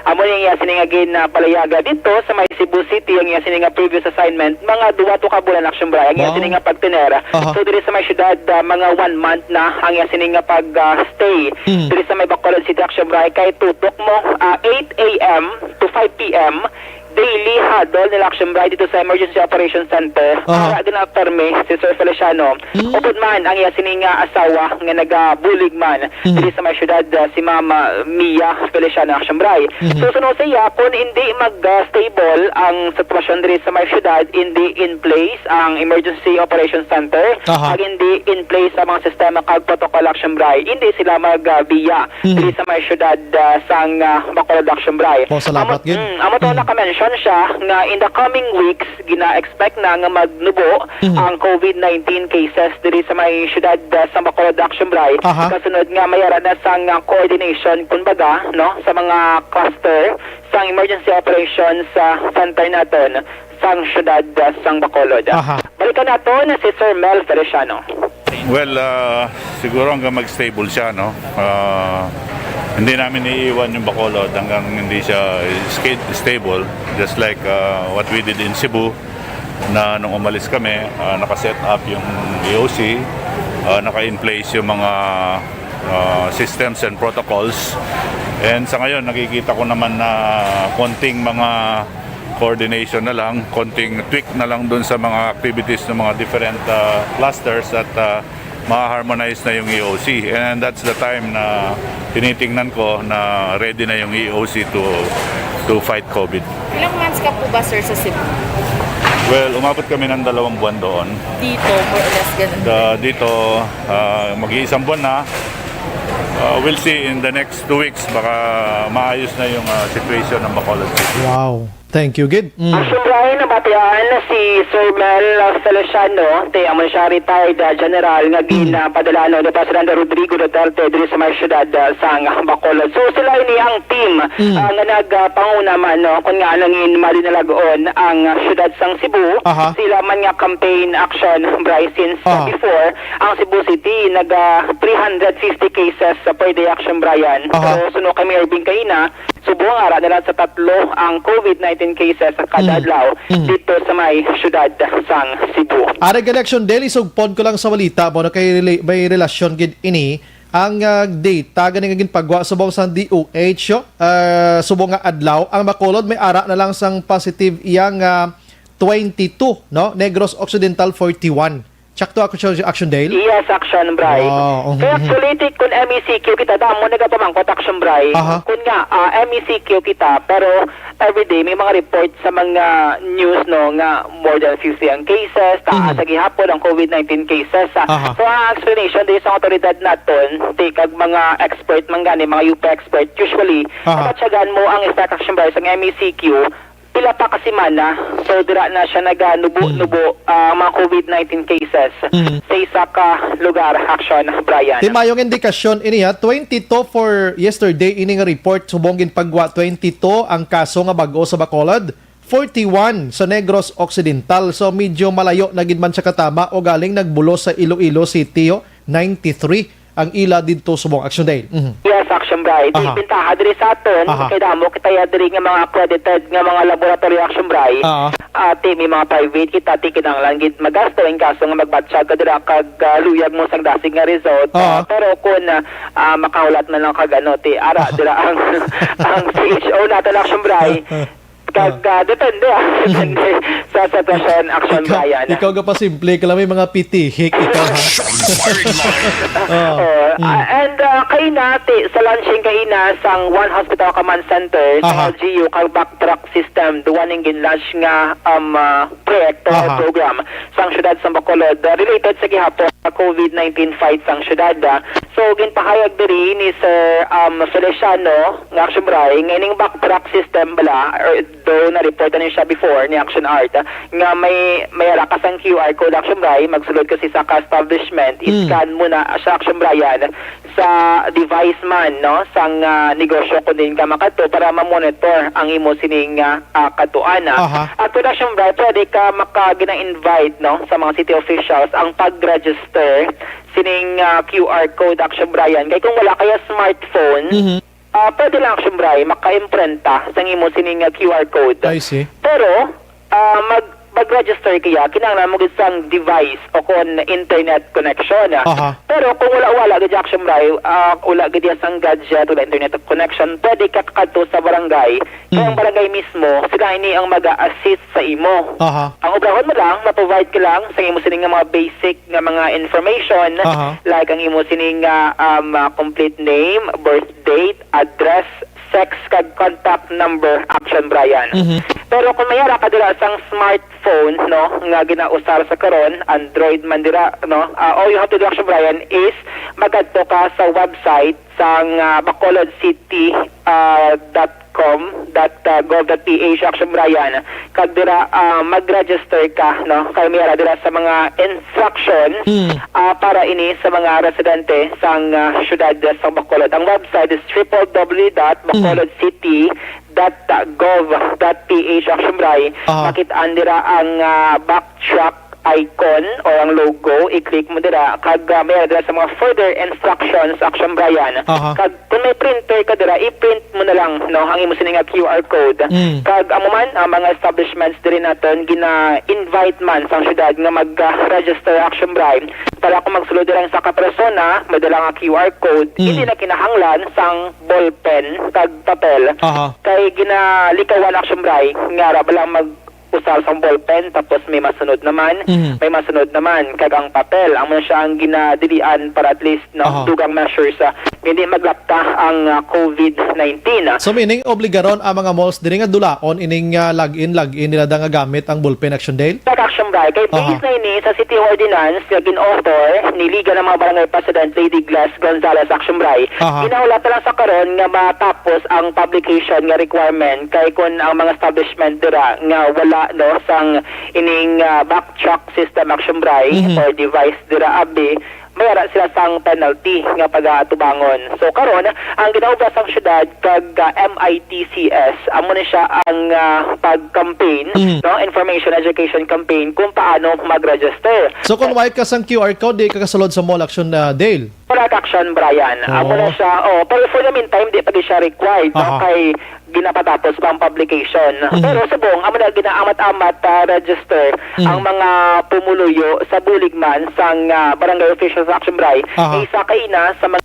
Amo niya siningagin na palayaga dito sa may Cebu City ang iya sininga previous assignment mga 2 ka bulan Action Bray ang iya sininga pagtinera. So diri sa may syudad mga 1 month na ang iya sininga pag-stay diri sa may Bacolod City Action Bray kay tutok mo 8 AM to 5 PM daily huddle nila Action Bray dito sa Emergency Operations Center. Para ginaperme si Sir Feliciano. Upod man ang iya sininga asawa nga nagabulig man dito sa may syudad si Mama Mia Feliciano Action Bray. So sunod siya kung hindi mag-stable ang sitwasyon dito sa may syudad, hindi in place ang Emergency Operations Center, at hindi in place ang mga sistema kag protocol Action Bray, hindi sila mag-biya dito sa may syudad sang Bacolod Action Bray. Salamat gid. Amo to naka-mention siya nga in the coming weeks gina-expect na nga magnubo ang COVID-19 cases diri sa may syudad sa Bacolod Action Bray. Kasunod nga mayara na sang coordination kumbaga sa mga cluster sang emergency operations sa center naton sang syudad sang Bacolod. Balikan naton si Sir Mel Feliciano. Well, siguro hanggang mag-stable siya, hindi namin iiwan yung Bacolod hanggang hindi siya stable, just like what we did in Cebu na nung umalis kami, naka-set up yung EOC, naka-in place yung mga systems and protocols, and sa ngayon nakikita ko naman na konting mga coordination na lang, konting tweak na lang dun sa mga activities ng mga different clusters at ma-harmonize na yung EOC, and that's the time na tinitingnan ko na ready na yung EOC to fight COVID. Ilang months ka po ba, sir, sa Cebu? Well, umabot kami ng 2 buwan doon. Dito, more or less ganun. Dito, mag-iisang buwan na. We'll see in the next 2 weeks, baka maayos na yung situation ng Bacolod City. Wow. Thank you, Gid. Action Brian, nabatian si Sir Mel Feliciano, amon siya retired general nga padala ni Presidente Rodrigo Duterte diri sa may syudad sang Bacolod. So sila ini ang team nga nagpanguna man kun nga langin malinalagon ang syudad sang Cebu. Sila man nga campaign action Bryce since before ang Cebu City nag 350 cases per day action Brian. So suno kami Irving kaina subuang ara nila sa 3 ang COVID-19 cases sa kada adlaw dito sa may syudad sang Cebu. Arag election daily sugpod ko lang sa walita mo na kay may relasyon gid ini ang data ganing gin pagwa subong sa DOH subong nga adlaw ang Bacolod may ara na lang sang positive iyang 22 no Negros Occidental 41. Check to action Dale? Yes, action Bray. Kaya actually, kung MECQ kita, damo nagapamangkot action Bray. Kung nga, MECQ kita, pero everyday may mga report sa mga news no nga more than 50 ang cases, taas sa gihapon ang COVID-19 cases. So, ang explanation din sa otoridad naton, kag mga expert, mga UP expert, usually, kapatsagan mo ang effect action Bray sa MECQ, pila pa kasi mana, so dira na siya naganubo-nubo mga COVID-19 cases sa isa ka lugar, action, Brian. Di mayong indikasyon ini 22 for yesterday ini nga report subong pagwa 22 ang kaso nga bag-o sa Bacolod, 41 sa Negros Occidental. So medyo malayo na gid man sa katama o galing nagbulo sa Iloilo City 93 ang ila dito subong action day. Yes, action Bray. Pintaha diri sa aton, kay damo kita diri nga mga accredited nga mga laboratory action Bray. May mga private kita kinahanglan gid magasto in kaso nga magbatsyag ka dira kag luyag mo sang dasig nga result. Pero kung makaulat na lang kag ara dira ang CHO natin action Bray. Kag depende sa sitwasyon action Brian. Ikaw ga pa simple ka lang may mga pitihik ikaw and kaina sa launching kaina sang One Hospital Command Center sa LGU kag backtrack system duwaning ginlaunch nga proyekto program sang syudad sa Bacolod related sa gihapon sa COVID-19 fight sang syudad. So ginpahayag diri ni Sir Feliciano nga action Bray nga ining backtrack system bala though na-report na siya before ni Action Art nga may rakas ang QR code action Bray magsulod kasi sa establishment iscan mo na sa action Brian sa device man no sang negosyo kun din ka makato para ma-monitor ang imo sining katuan at to action Bray pwede ka makagina-invite no sa mga city officials ang pag-register sining QR code action Brian kay kung wala kaya smartphone pwede lang action Bray maka-imprenta sa imo sining QR code. I see. Pero mag-register kaya kinahanglan mo gid sang device o kon internet connection. Pero kung wala gid action Bray, wala gid sang gadget o internet connection, pwede ka kadto sa barangay. Kaya ang barangay mismo sila ini ang mag-assist sa imo. Ang ubrahon mo lang, ma-provide ka lang sa imo sining mga basic nga mga information like ang imo sining complete name, birth date, address, sex kag contact number action Brian. Pero kung mayara ka dira sang smartphone no nga ginausar sa karon Android man dira no all you have to do action Brian is magadto ka sa website sang bacolodcity.com.gov.ph action Brian kag dira mag-register ka no kay mayara dira sa mga instructions para ini sa mga residente sang syudad sa Bacolod. Ang website is www.bacolodcity.gov.ph action Bray. Makitaan dira ang backtrack icon o ang logo, i-click mo dira kag may dira sa mga further instructions action Brian. Kag kung may printer ka dira, i-print mo na lang no ang imo sining QR code. Kag amo man ang mga establishments diri naton gina-invite man sa syudad nga mag-register action Brian para kung magsulod dira sa ka-persona, madala nga QR code, hindi na kinahanglan sang ballpen kag papel. Kay ginalikawan action Brian nga ra balang usal sa ballpen tapos may masunod naman kag ang papel ang man siya ang ginadilian para at least dugang measures hindi maglapta ang COVID-19. So meaning obligaron ang mga malls diri nga dulaon ining login nila da nga gamit ang ballpen action Dale? Action Bray kay based na ini sa City Ordinance nga gin-author ni Liga ng mga Barangay President Lady Glass Gonzales Action Bray. Ginaulat lang sa karon nga matapos ang publication nga requirement kay kun ang mga establishment dira nga wala sang ining backtrack system action Bray or device dira abi mayara sila sang penalty nga pag-atubangon. So karon ang ginaubra sang syudad kag MITCS amo ni siya ang pag-campaign information education campaign kung paano mag-register. So kung white ka sang QR code di ka kasulod sa mall action Dale? Wala action Brian. Amo na siya pero for the meantime di pa siya required kay ginapatapos pa ang publication. Pero subong amo na ginaamat-amat register ang mga pumuluyo sa buligman sang barangay officials action Bray isa kaina sa mga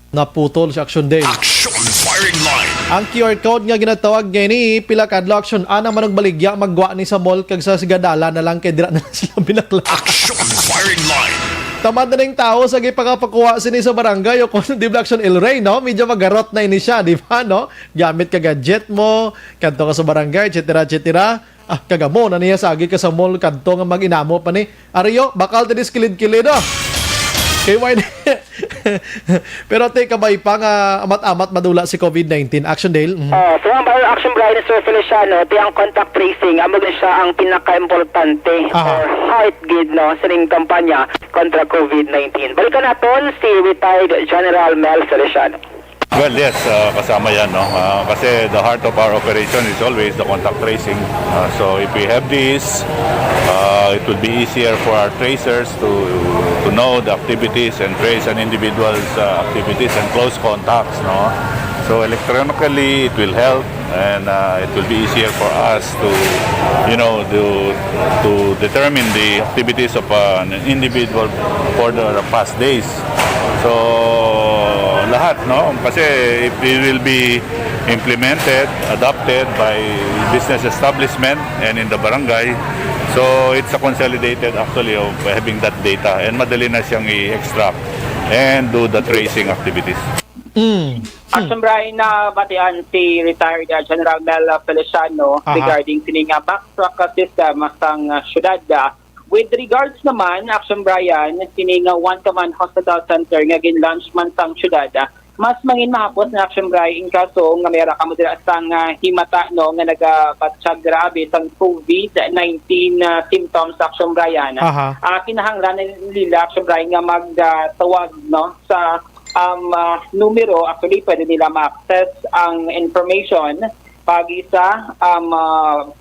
naputol sa action Dale. Action firing line. Ang QR code nga ginatawag ni pila kadlaw action ana manog baligya magwa ni sa mall kag sa sigadala na lang kay dira na sila binakla. Action firing line. Tamad na ng tao sa gipakapakuha sini sa barangay o kung di action El Rey, no? Medyo magarot na ini siya, di ba, no? Gamit ka gadget mo, kanto ka sa barangay, etc. Kagamo na niya sagi ka sa mall, kanto nga mag-inamo pa ni. Ariyo, bakal tadis kilid-kilid, no? Kay why pero te kabay pa nga amat-amat madula si COVID-19 action Dale. So ang action Brian Sir Feliciano ti ang contact tracing amo siya ang pinaka-importante or heartbeat sa ning kampanya kontra COVID-19. Balikan naton si retired General Mel Feliciano. Well, yes, kasama yan, no? Kasi the heart of our operation is always the contact tracing. So if we have this, it will be easier for our tracers to know the activities and trace an individual's activities and close contacts, no? So electronically, it will help, and it will be easier for us to determine the activities of an individual for the past days. So lahat, no? Kasi it will be implemented, adopted by business establishment and in the barangay. So it's a consolidated actually of having that data, and madali na siyang i-extract and do the tracing activities. Action Brian na batian si retired General Mel Feliciano regarding sining backtrack system sang syudad. With regards naman, Action Brian, sining One Command Hospital Center nga gin-launch man sang syudad, mas mangin mahapos na Action Brian in kaso nga mayra kamo dira sang himata no nga nagabatsyag grabe sang COVID-19 symptoms Action Brian. Kinahanglan nila Action Brian nga magtawag no sa numero, actually pwede nila ma-access ang information pagi sa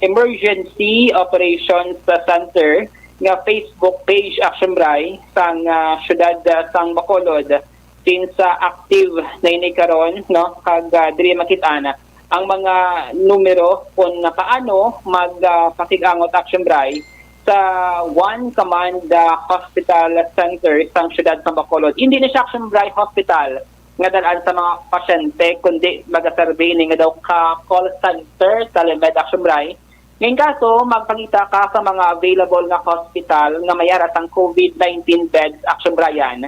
Emergency Operations Center nga Facebook page Action Bray sang syudad sang Bacolod since active na ini karon no kag diri makita na ang mga numero kung paano magpakigangot Action Bray sa One Command Hospital Center sang syudad sang Bacolod. Hindi na siya Action Bray Hospital nga dalaan sa mga pasyente kundi mag-survey nga daw ka call center telemed Action Bray. Ngayon kaso, magpangita ka sa mga available na hospital nga mayara sang COVID-19 beds Action Brian.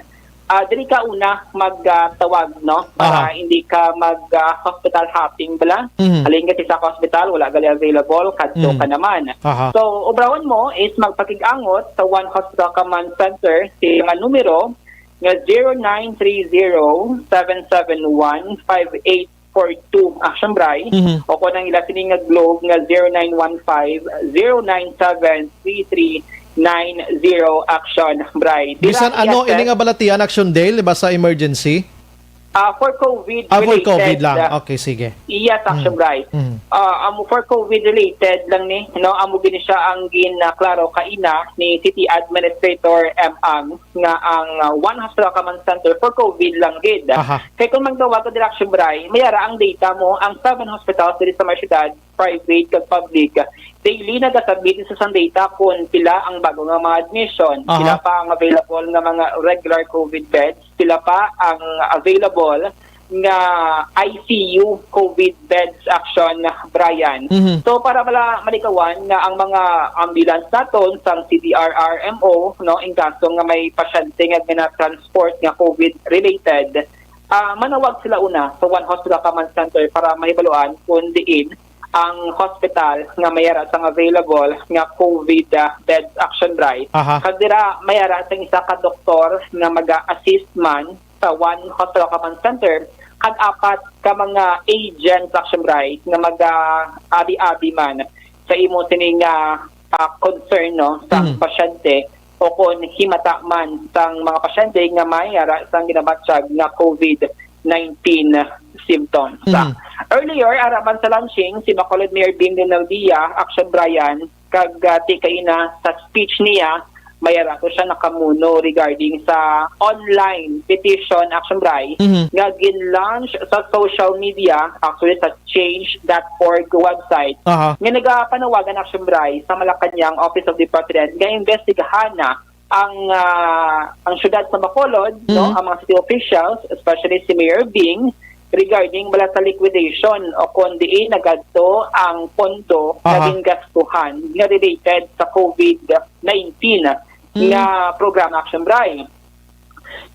Dili ka una magtawag no para hindi ka mag-hospital hopping bala. Halin ka sa hospital wala gali available kadto ka naman. So obrawan mo is magpakigangot sa One Hospital Command Center si nga numero nga 0930-771-5842 Action Bray o kung ang ila sining nga globe nga 0915-097-3390 Action Bray. Bisan ano ini nga balatian Action Dale ba sa emergency? For COVID for COVID lang. Okay, sige. Yes, Action Bray. For COVID related lang ni no amo gini siya ang klaro kaina ni City Administrator Ang nga ang One Hospital Command Center for COVID lang gid. Kay kung magtawag ka dira Action Bray, mayara ang data mo ang 7 hospitals diri sa syudad, private kag public. Daily nagasabit sa data kung pila ang bago nga mga admission, pila pa ang available nga mga regular COVID beds, pila pa ang available nga ICU COVID beds action, Brian. So para malikawan nga ang mga ambulance naton sa CDRRMO no in kaso nga may pasyente nga transport nga COVID related, manawag sila una sa One Hospital Command Center para mahibaluan kung diin ang hospital nga mayara sang available nga COVID beds action right. Kadira mayara sang isa ka doktor nga mag-assist man sa One Hospital Command Center kag apat ka mga agents action right nga mag-abi-abi man sa imo sining concern no sa pasyente o kung himata man sang mga pasyente nga mayara sang ginabatsyag nga COVID-19 symptoms. Earlier, araban sa launching, si Bacolod Mayor Bing Dinaldia, Action Brian, kag tikaina sa speech niya, mayara ko siya nakamuno regarding sa online petition Action Bri, nga gin-launch sa social media, actually sa change.org website, nga nagapanawagan Action Bri sa Malacanang Office of the President, nga investigahan na ang syudad sa Bacolod, no, ang mga city officials, especially si Mayor Bing, regarding bala sa liquidation o kundi nagadto ang pondo na gastuhan nga related sa COVID-19 nga program Action Bri.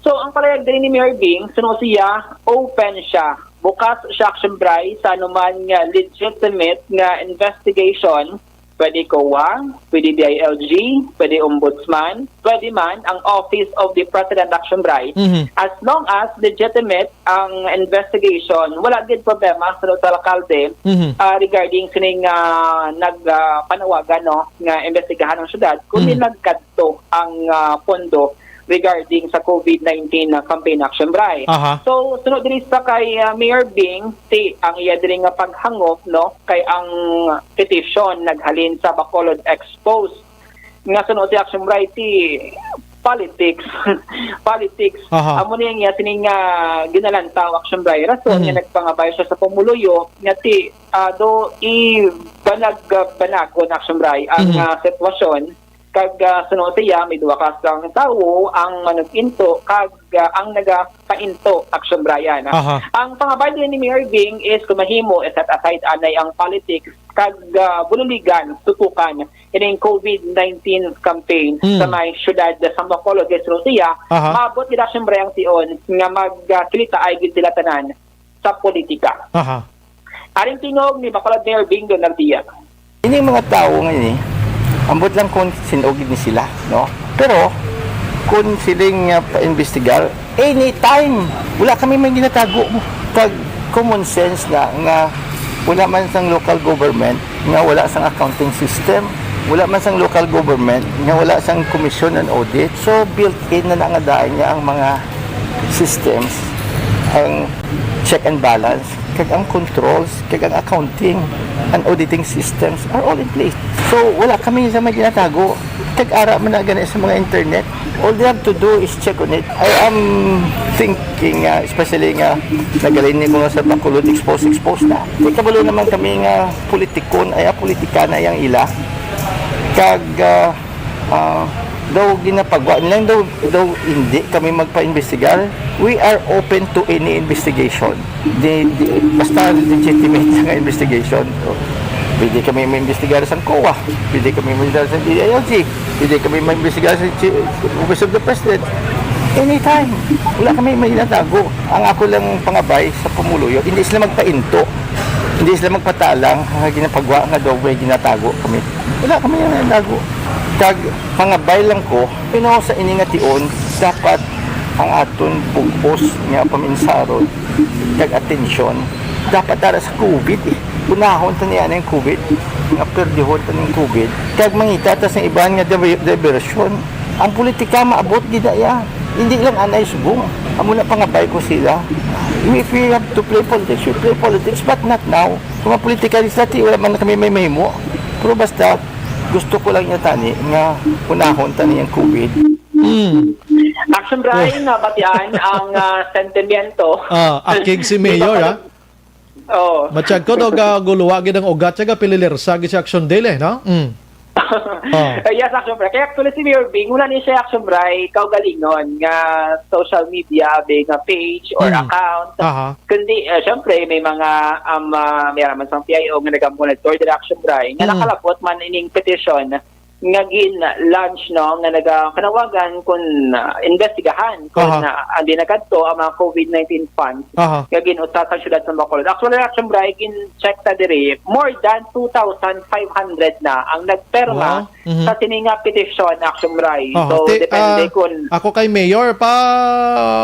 So ang palayag din ni Mayor Bing, suno siya, open siya, bukas siya Action Bri sa anuman nga legitimate nga investigation. Pwede COA, pwede DILG, pwede Ombudsman, pwede man ang Office of the President Action Bri. As long as legitimate ang investigation, wala din problema sa local alcalde regarding sining nagpanawagan no, nga investigahan ng syudad kung nagkadto ang pondo regarding sa COVID-19 campaign Action Bri. So, sunod din sa kay Mayor Bing, ang iya din nga paghangop, no, kay ang petition naghalin sa Bacolod Expose. Nga sunod si Action Bri, politics. Politics. Amo niya sining ginalantaw Action Bri. Rason nga nagpangabay siya sa pumuluyo, nga do banag-banagon Action Bri ang sitwasyon. Kag sunod siya, may duwa ka sang tao ang manag-into kag ang nagapainto Action Brian. Ang pangabay din ni Mayor Bing is kumahimo set aside anay ang politics kag bululigan, tutukan ining COVID-19 campaign sa may syudad sa Bacolod sunod siya, maabot gid Action Brian tion nga magkilita ay gid sila tanan sa politika. Aring tingog ni Bacolod Mayor Bing Donaldia. Ini mga tao ngayon ambot lang kung sinugid ni sila, no? Pero, kung siling pa-investigar, anytime, wala kami may ginatago. Tag common sense na nga wala man sang local government, nga wala sang accounting system, wala man sang local government, nga wala sang commission and audit. So, built-in na nangadaan niya ang mga systems, ang check and balance, kag ang controls, kag ang accounting and auditing systems are all in place. So, wala kami sa mga ginatago. Kag-ara man na ganit sa mga internet. All they have to do is check on it. I am thinking, especially nga, nagalinig ko nga sa Bacolod expose na. Di kabalo naman kami nga politikon, ay politikana yung ila. Kag, daw ginapagwa nilang daw hindi kami magpa-investigar. We are open to any investigation. Basta legitimate nga investigation. Pwede kami ma-investigar sa COA, pwede kami ma-investigar sa DILG, pwede kami ma-investigar sa Office of the President. Anytime. Wala kami may natago. Ang ako lang pangabay sa pumuluyo, hindi sila magpainto, hindi sila magpatalang, ginapagwa nga daw may ginatago kami. Wala kami yung natago. Kag pangabay lang ko, pinaw sa iningation, dapat ang aton pugpos nga paminsaron, kag atensyon, dapat dara sa COVID unahon ta niya ng COVID, nga perdihon ta ng COVID, kag mangita ta sa iban nga diversion. Ang politika maabot gid ya. Hindi lang anay subong. Amo na pangabay ko sila. If we have to play politics, we play politics, but not now. Kung ang politika dati, wala man kami may mahimo. Pero basta, gusto ko lang niya tani nga unahon ta niyang COVID. Action Brian, batian ang sentimiento. Aking si Mayor, ha? Oh. Matsyag ko daw guluwagin ang ugat siya pililir sa action dele, no? Yes, Action Bray. Kaya actually si Mayor Bing, wala niya siya Action Bray, kaugalingon nga social media, big nga page or account. Kundi, syempre, may mga may raman sa PIO nga nag-monitor din Action Bray, nga nakalapot man ining petition nga gin-launch no nga nagkanawagan kung investigahan kung andi na kadto ang mga COVID-19 funds nga ginusa sa syudad sa Bacolod. Actually, Action Bray, gin-check ta diri, more than 2,500 na ang nagperma sa tininga petition, Action Bray. So, depende kung... Ako kay Mayor,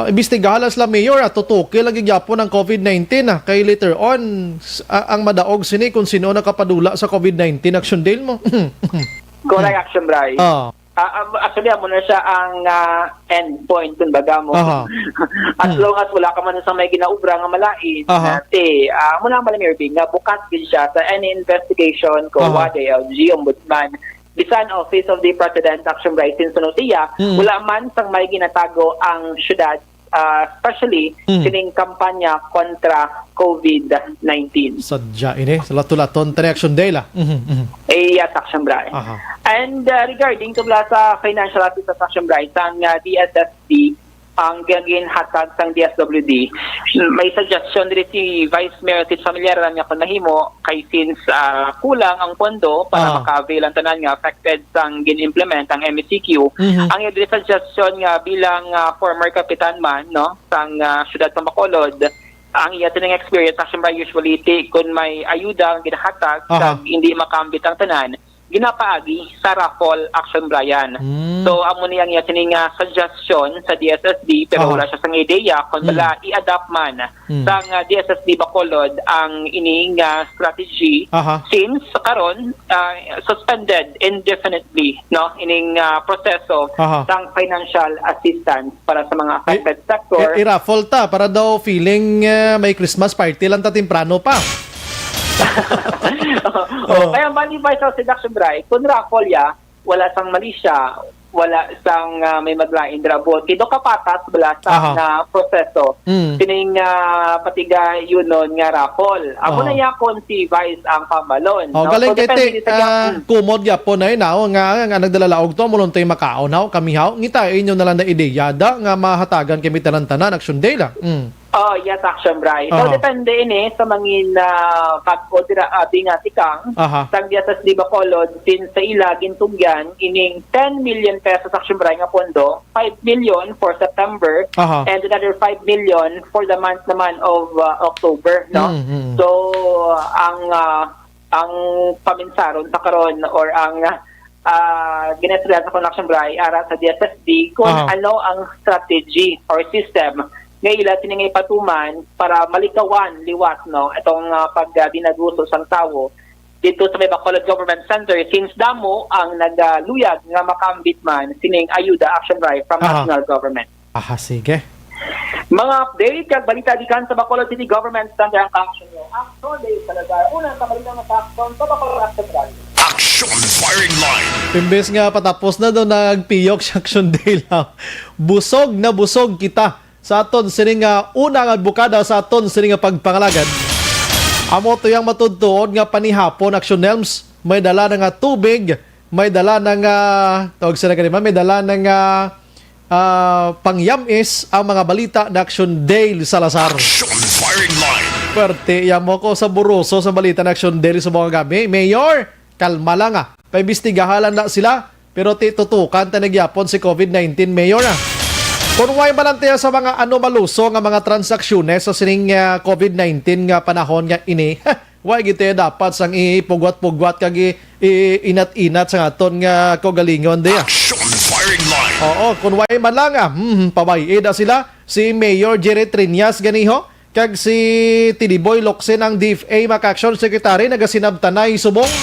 imbestigahan sila Mayor, tutuki lagi gyapon ng COVID-19 kay later on, ang madaog sini kung sino nakapadula sa COVID-19, Action Dale mo. Correct, Action Bray. Actually, amo na siya ang end point dun baga mo. As long as wala ka man sa may ginaubra nga malain, muna man Mayor Bing, nga bukas din siya sa any investigation ko wade LG, Ombudsman, Bisan Office of the President, Action Bray, since Sunotia, wala man sang may ginatago ang syudad, especially sining kampanya kontra COVID-19. Sadya ini, sa lato-laton Action Day la. Yes, Action Bray. And regarding to sa financial assistance, Action Bray, sang DSSD, ang gagawin hatag sang DSWD, may suggestion rin si Vice Mayor Tit Familiar nga kung nahimo kay since kulang ang pondo para maka-avail ang tanan nga affected sang gin-implement ang MECQ. Ang yung suggestion nga bilang former kapitan man no sang syudad sa Bacolod, ang iya tinang experience Action Bray usually kung may ayuda ang ginahatag kag hindi makambit ang tanan, ginapaagi sa raffle, Action Brian. So, amo niyang yatining suggestion sa DSSD, pero wala siya sang ideya kung wala i-adapt man sang DSSD Bacolod ang ining strategy since karon suspended indefinitely no ining proseso sang financial assistance para sa mga affected sector. I-raffle ta para daw feeling may Christmas party lang ta temprano pa. Kaya malibay sa Action Bray, kung raffle ya, wala sang mali siya, wala sang may maglain drabot. Kito kapatas wala sang proseso. Tining patiga yun nun nga raffle. Amo na yakon si Vice ang pamalon. Galing kete, kumod yapon na yun, nga nagdalalaog to, mulong tayo makaunaw, kamihaw, ngita inyo na lang na ideya, nga mahatagan kami tanan-tanan, Action Day lang. Yes, Action Bray. So, depende ini sa mangin pag-odira ating tikang sang DSSD Bacolod since sa ila gintugyan ining 10 million pesos Action Bray nga pondo, 5 million for September and another 5 million for the month naman of October, no? So, ang paminsaron sa karon or ang ginasriyan sa Action Bray ara sa DSSD kung ano ang strategy or system ngay ila tiningay patuman para malikawan liwat no itong pagdinaguso sang tawo dito sa Bacolod Government Center since damo ang nagluyag nga makambit man sining ayuda Action Bray from national government. Sige. Mga update kag balita dikan sa Bacolod City Government Center ang action nyo. Action day talaga. Unang kabalita ng action sa Bacolod City. Action firing line. Imbes nga patapos na daw nagpiyok sa Action Day lang. Busog na busog kita sa aton sining unang adbukada sa aton sining pagpangalagad. Amo to yang matudtuon nga panihapon Action Nelms, may dala nga tubig, may dala nga tawag sila kanima, may dala nga pangyamis ang mga balita na Action Day Salazar. Action firing line. Pwerte yamo ko sa buroso sa balita na Action Day sa mga gabi. Mayor, kalma lang paimbestigahan na sila pero tutukan ta nagyapon si COVID-19 Mayor Kung way malantaya sa mga maluso nga mga transaksyones sa sining COVID-19 nga panahon nga ini, way gite dapat sang ipugwat-pugwat kag inat-inat sa aton nga kogalingon dia. Action firing line. Oo, kung way man lang pabayida sila si Mayor Jerry Triñas ganiho kag si Tiliboy Locsin ang DFA Maka-Action Secretary nagasinabtanay subong.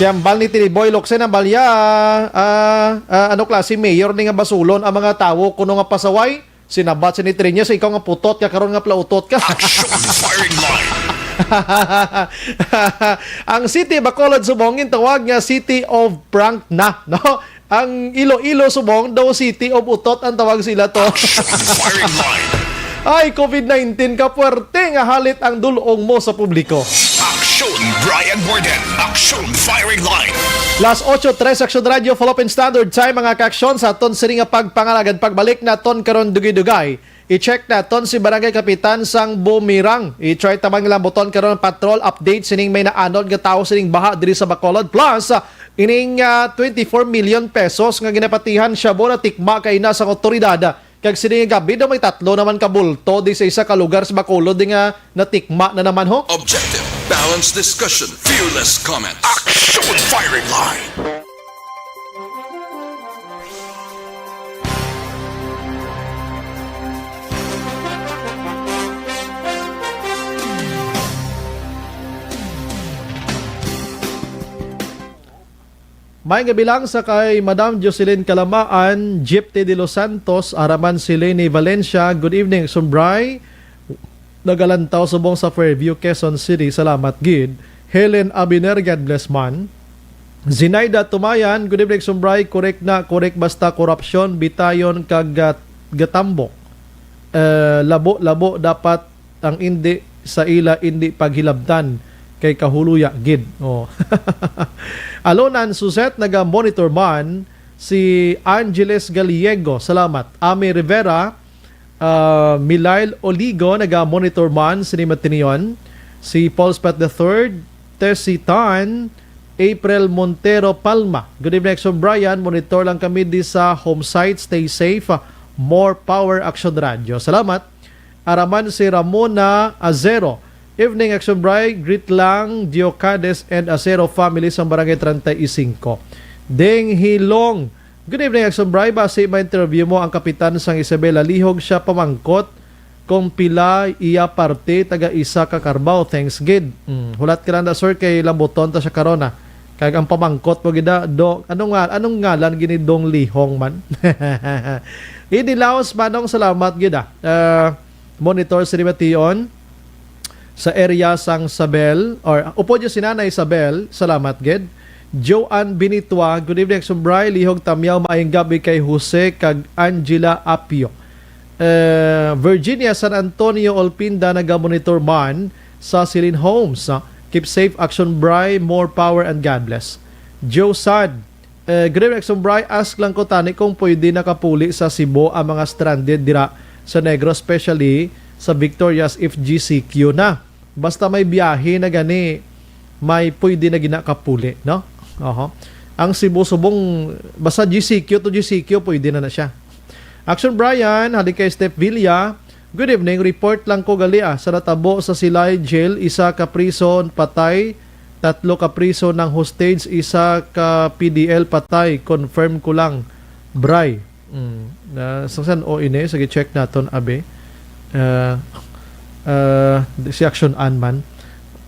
Kiyambal ni Tiliboy Locsin ang balya, ano klase mayor ni nga basulon ang mga tawo kuno nga pasaway, sinabat si ni Triñas, ikaw nga putot ka, karon nga plautot ka. Action firing line. Ang City Bacolod Subong tawag nga City of Prank na, no? Ang Iloilo Subong daw City of Utot ang tawag sila to. Action firing line. Ay, COVID-19 ka puwerte nga halit ang dulong mo sa publiko. Action Brian Borden. Action firing line. Last 8:03 Action Radio Philippine Standard Time mga kaaksyon sa aton sini nga pagpangalagan pagbalik naton karon dugay-dugay. I-check naton si Barangay Kapitan sang Bumirang. I-try tamang lang buton karon patrol update sining may naanod nga tawo sining baha diri sa Bacolod plus ining 24 million pesos nga ginapatihan siya bo na tikma kay na sang otoridad. Kag sining gabi daw may 3 naman ka bulto di sa isa ka lugar sa Bacolod di nga natikma na naman ho. Objective, balanced discussion, fearless comments. Action firing line. May nga bilang sa kay Madam Jocelyn Calamaan, Jeepte de Los Santos, Araman si Lenny Valencia. Good evening, Sumbray. Nagalantaw subong sa Fairview, Quezon City. Salamat, Gid. Helen Abiner, God bless man. Zinaida Tumayan, good evening, Sumbray. Correct basta korupsyon, bitayon kag gatambok. Labo dapat ang hindi sa ila hindi paghilabtan kay kahuluya gid. Oh. Alonan Suset naga-monitor man si Angeles Gallego. Salamat. Ami Rivera, Milail Oligo naga-monitor man si Matinion. Si Paul Spat III, Tessie Tan, April Montero Palma. Good evening, Action Brian. Monitor lang kami di sa home site. Stay safe. More power, Action Radio. Salamat. Araman si Ramona Azero. Evening, Action Brian. Greet lang Diocades and Azero family sa Barangay 35. Deng Hilong. Good evening, Action Brian. Base ma-interview mo ang kapitan sang Isabela. Lihog siya pamangkot kung pila iya parte taga isa ka Carabao. Thanks, Gid. Hulat ka lang na, sir, kay Lambuton ta siya karona. Kaya ang pamangkot mo gida, anong ngalan gini Dong Lihong man? Idilaos manong salamat gida. Monitor si Rimation sa area sang Sabel, or upo niyo si Nanay Isabel, salamat gid. Joanne Binitua, good evening, Sumbray. Lihog tamyaw, maayong gabi kay Jose kag Angela Apio. Virginia San Antonio Olpinda naga-monitor man sa Celine Homes. Keep safe, Action Bry, more power and God bless. Joe Sad, good evening, Action Bry. Ask lang ko tani kung pwede nakapuli sa Cebu ang mga stranded dira sa Negros, especially sa Victorias if GCQ na. Basta may biyahe na gani, may pwede na ginakapuli, no? Ang Cebu subong, basta GCQ to GCQ, pwede na siya. Action Brian, hali kay Steph Villa. Good evening, report lang ko gali sa natabo sa Silay Jail, isa ka prison patay, 3 ka prison ng hostage, isa ka PDL patay, confirm ko lang. Bray. Saan o ini, sige check naton abe. Si Action Anman.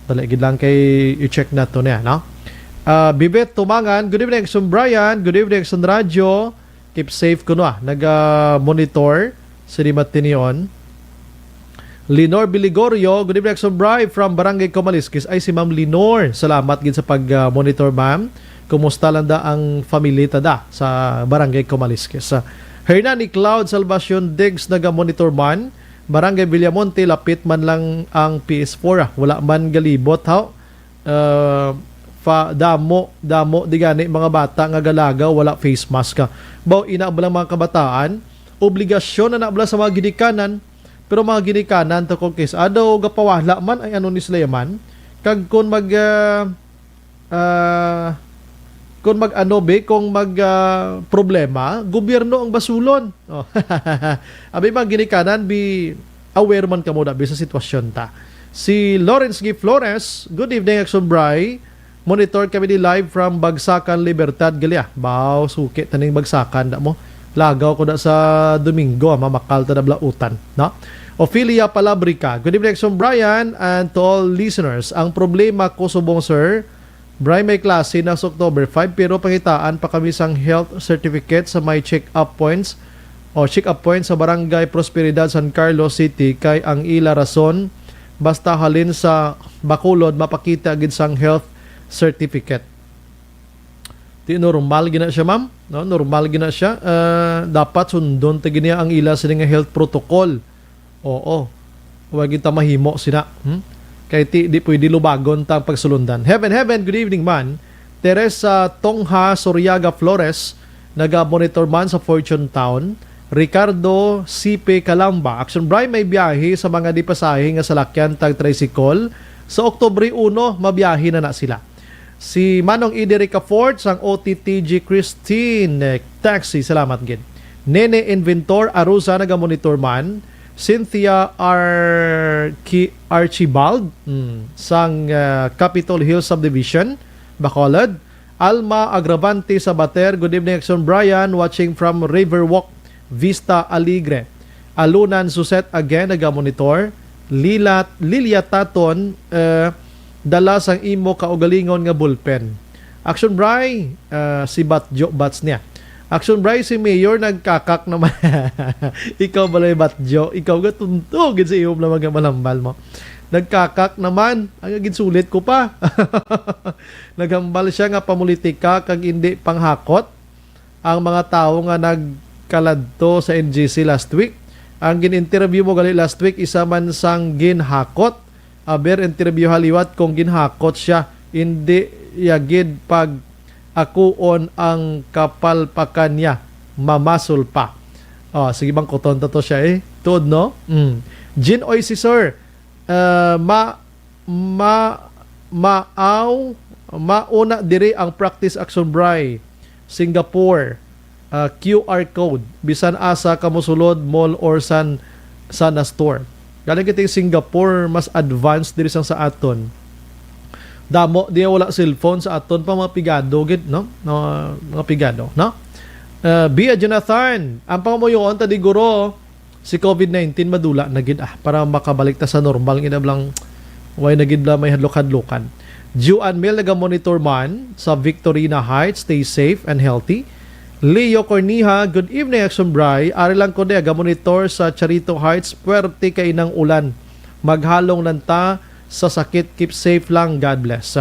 Talagid lang kay i-check naton niya, no? Bibet Tumangan, good evening, Action Brian, good evening, Action Radio. Keep safe ko na. Nag-monitor si Matinion. Lenore Biligorio, good evening, Action Brian from Barangay Comalisquis. Ay si Ma'am Lenore. Salamat gid sa pag-monitor, ma'am. Kumusta lang da ang familita da sa Barangay Comalisquis. Hernani Cloud Salvacion Diggs nag-monitor man. Barangay Villamonte, lapit man lang ang PS4. Wala man galibot, ha? Damo di gani mga bata nga galagaw, wala face mask ka. Baw inaablang mga kabataan, obligasyon na naabla sa mga ginikanan, pero mga ginikanan to kung case adaw gapawala man ay ano ni sila yaman, kag kung mag problema, gobyerno ang basulon. Oh. Abi mga ginikanan, be aware man ka mo da sa sitwasyon ta. Si Lawrence G. Flores, good evening, Action Bry. Monitor kami di live from Bagsakan, Libertad, Galia. Baw, suki, taning Bagsakan da mo. Lagaw ko da sa Domingo, mamakal ta na blautan. No? Ophelia Palabrica, good evening, Action Brian, and to all listeners. Ang problema ko subong, sir, Brian, may klase na sa October 5, pero pangitaan pa kami sang health certificate sa may check-up points o check-up points sa Barangay Prosperidad, San Carlos City, kay ang ila rason basta halin sa Bacolod mapakita agad sang health certificate. Di normal gina siya, ma'am, no? Normal gina siya. Dapat sundon ta gina ang ila sa nga health protocol. Oo, huwag kita mahimo sina. Kaya di pwede lubagon ta pagsulundan. Heaven, good evening man. Teresa Tongha Soriaga Flores, naga-monitor man sa Fortune Town. Ricardo Sipe Calamba, Action Bray may biyahe sa mga dipasahe nga salakyan tag tricycle. Sa Oktubre 1, mabiyahe na sila. Si Manong Iderica Fort sang OTTG Christine Taxi, salamat gid. Nene Inventor Arusa, naga-monitor man. Cynthia Archibald sang Capitol Hill Subdivision, Bacolod. Alma Agravante sa Bater, good evening Action Brian, watching from Riverwalk, Vista Alegre. Alunan Suset again, naga-monitor. Lilia Taton, dala sang imo kaugalingon nga bullpen. Action Bray, si Batjo Bats niya. Action Bray, si Mayor nagkakak naman. Ikaw balay Batjo, ikaw ga tuntog sa iyong na mga malambal mo. Nagkakak naman, ang ginsulit ko pa. Nagambal siya nga pamulitika kag hindi panghakot ang mga tao nga nagkaladto sa NGC last week. Ang gin-interview mo gali last week, isa man sang ginhakot. Aber interview haliwat kung ginhakot siya, hindi yagid pag akuon ang kapalpakan niya, mamasol pa. Sige bang kotonto to siya Tuod no? Gin oy si sir, mauna diri ang practice Action Bray Singapore, QR code bisan asa kamusulod mall or sana store. Galing kita Singapore mas advanced diri sang sa aton. Damo di wala cellphone sa aton pa mga pigado gid no? Mga pigado no? Bia Jonathan, ang pamuyon ta di guro si COVID-19 madula na gid para makabalik ta sa normal inablang way na gid bla may hadlok-hadlokan. Juan Mel naga-monitor man sa Victorina Heights, stay safe and healthy. Leo Corniha, good evening Action Bray. Ari lang ko ga-monitor sa Charito Heights, puwerte kay ng ulan. Maghalong lanta sa sakit, keep safe lang, God bless.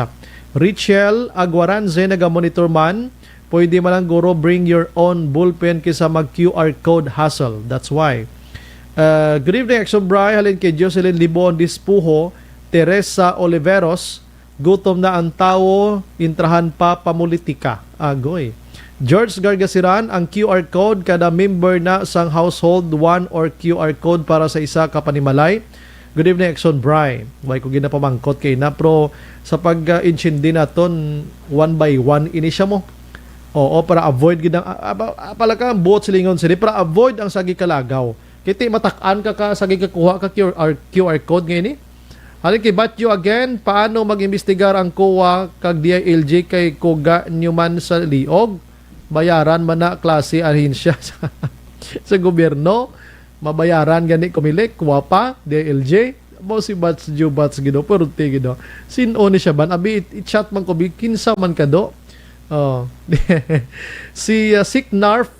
Richel Aguaranze, naga-monitor man. Pwede man lang guro bring your own bullpen kaysa mag QR code hassle. That's why. Good evening Action Bray. Halin kay Jocelyn Libon Dispuho, Teresa Oliveros. Gutom na ang tao, intrahan pa pamulitika. Agoy. George Gargasiran, ang QR code kada member na sang household, one or QR code para sa isa ka panimalay. Good evening Action Bray. Way ko ginapamangkot kay na pro sa pag-inchindi naton one by one ini siya mo. Oo, para avoid gidang pala ka buot silingon sila para avoid ang sagi kalagaw. Kiti matak-an ka sagi kakuha ka QR code ngayon Halin kay Batyo again, paano mag-imbestigar ang COA kag DILG kay Koga Newman sa liog? Bayaran man na klase ahinsya sa gobyerno, mabayaran gani kumilik, wapa, DLJ, mo si Bats Jubats gido, perunti gido. Sino ni siya ban? Abi, i-chat man ko, kinsa man ka do. Si Siknarf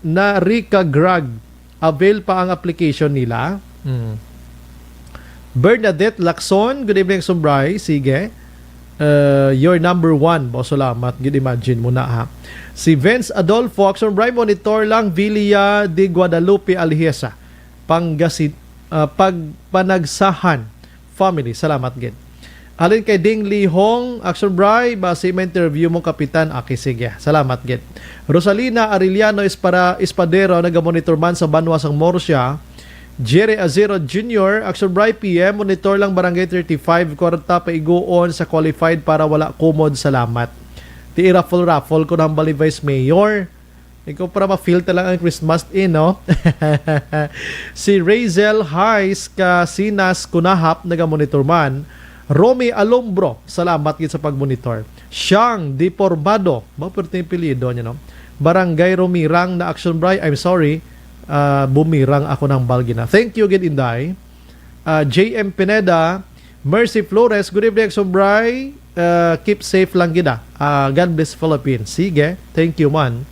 Narika Grag, avail pa ang application nila. Bernadette Lacson, good evening Sumbray, sige. Your number one, bo salamat, gid imagine mo na ha. Si Vince Adolfo, Action Bray, monitor lang Villa de Guadalupe Alhesa, Pagpanagsahan family, salamat gid. Alin kay Ding Lihong, Action Bray, base may interview mo kapitan, sige, salamat gid. Rosalina Arellano Espadero, naga-monitor man sa Banwa sang Morsia. Jerry Azero Jr., Action Bray PM, monitor lang Barangay 35, kwarta paiguon sa qualified para wala kumod, salamat. Ti raffle ko ng Bali Vice Mayor. Ikaw para ma-filter lang ang Christmas no? Si Razel Hayes Kasinas Kunahap, naga-monitor man. Romy Alombro, salamat gid sa pag-monitor. Siyang Depormado, maperti pilido niya no? Barangay Romirang na Action Bray, I'm sorry, bumirang ako ng Balgina. Thank you, Gid Inday. JM Pineda, Mercy Flores, good evening, Sobray. Keep safe lang gida. God bless Philippines. Sige, thank you man.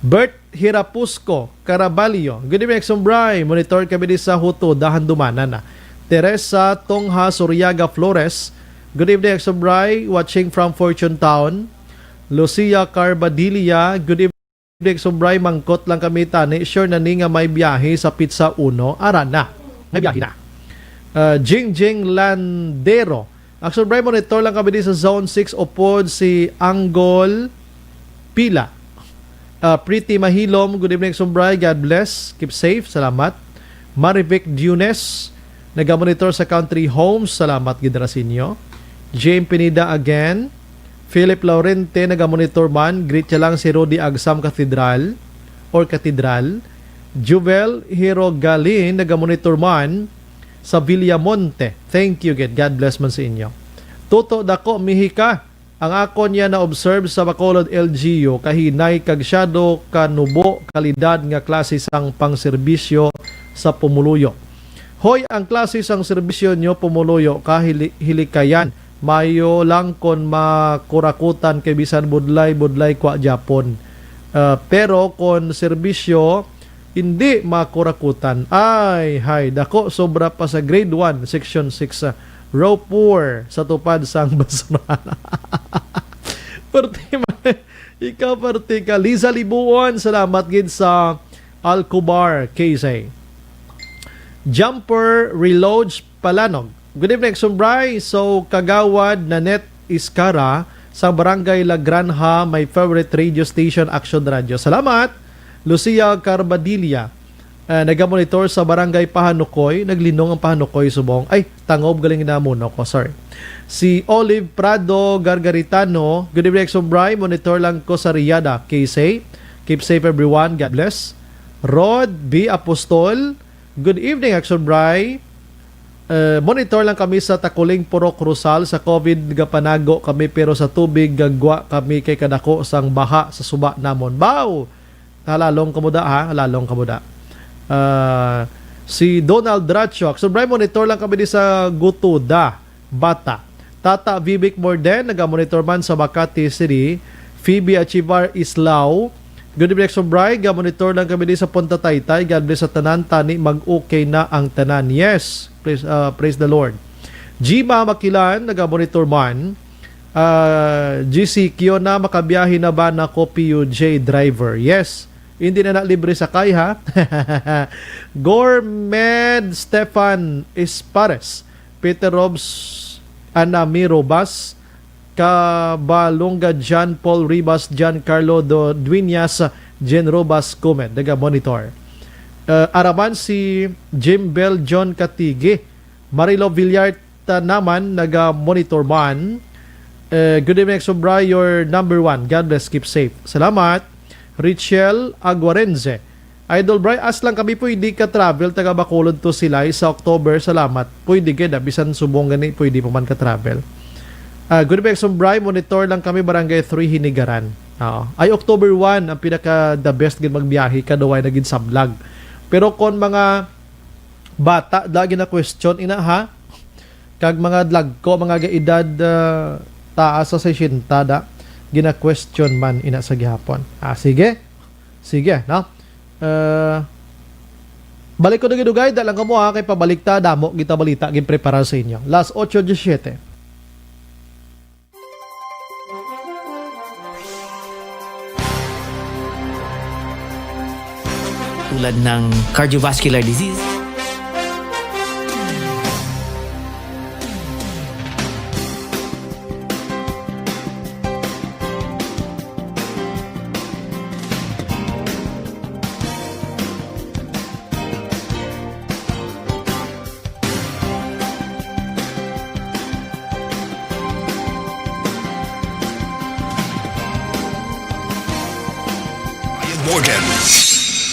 Bert Hirapusco, Caraballo, good evening, Sobray. Monitor kami sa Huto, dahan dumanan na. Teresa Tongha Soriaga Flores, good evening, Sobray. Watching from Fortune Town. Lucia Carbadilia, good evening. Sobray, mangkot lang kami tani. Sure na ni nga may biyahe sa Pizza Uno. Ara na. May biyahe na. Jingjing Landero. Action Bray, monitor lang kami din sa Zone 6 upod si Anggol Pila. Pretty Mahilom, good evening Sumbray, God bless, keep safe, salamat. Marivic Dunes, nagamonitor sa Country Homes, salamat Gidrasinyo. James Pinida again. Philip Laurente, nagamonitor man, greet siya lang si Rudy Agsam Cathedral. Juvel Hirogalin, nagamonitor man sa Villamonte. Thank you, God bless man sa inyo. Tuto dako mihika, ang ako niya na observe sa Bacolod LGU kahinay kagsyado kanubo kalidad nga klase sang pangserbisyo sa pumuluyo. Hoy, ang klase sang serbisyo nyo pumuluyo kahilikayan mayo lang kon makurakutan kay bisan budlay kwa Japon. Pero kon serbisyo hindi makurakutan. Ay, hay, dako sobra pa sa grade 1, section 6, row 4 sa tupad sang basurahan. Ikaw parte ka. Liza Libuon, salamat gid sa Alcobar, KZ. Jumper Reloads Palanog. Good evening, Sumbray. So, kagawad na Net Iskara sa Barangay La Granja, my favorite radio station, Action Radio. Salamat. Lucia Carbadilla, nagamonitor sa Barangay Pahanukoy, naglinong ang Pahanukoy subong. Ay, tangob galing na muna ko, sorry. Si Olive Prado Gargaritano, good evening, Sumbray. Monitor lang ko sa Riyada, KC. Keep safe everyone, God bless. Rod B. Apostol, good evening, Action Bray. Monitor lang kami sa Takuling Purok Rusal sa COVID gapanago kami pero sa tubig gagwa kami kay kadako sang baha sa suba namon. Bow! Halalong kamuda ha, halalong kamuda. Si Donald Dracho, Action Bray, monitor lang kami di sa Gutuda, Bata. Tata Vivek Morden, nagamonitor man sa Makati City. Phoebe Achivar Islao, good evening, Action Bray. Gamonitor lang kami din sa Punta Taytay. God bless sa tanan, tani mag-okay na ang tanan. Yes, praise the Lord. Gima Makilan, nagamonitor man. GCQ na makabiyahe na ba na ko PUJ driver? Yes. Hindi na libre sakay ha. Gourmet Stefan Espares, Peter Robs Anami Robas, Kabalonga John Paul Ribas, John Carlo Dueñas, Jen Robas Comment, naga monitor. Araman si Jim Bell John Katige, Marilo Villarta naman naga monitor man. Good evening, Sobra, your number 1. God bless, keep safe. Salamat. Richel Aguarenze, Idol Bray, as lang kami pwede ka travel taga Bacolod to Silay sa October. Salamat. Pwede ka bisan subong gani pwede pa man ka travel. Good evening, Sobra, monitor lang kami Barangay 3 Hinigaran. Ay October 1 ang pinaka the best gid magbiyahe kadaway nagin sablag. Pero kon mga bata lagi na question ina ha. Kag mga dlagko mga gaedad taas sa 60 da gina-question man ina sa gihapon. Sige. Sige, no? Balik ko na ginugay, dalang ka mo ha, kay pabalik ta, damo, kita balita, gin-prepara sa inyo. Last 8:17. Tulad ng cardiovascular disease, Morgan.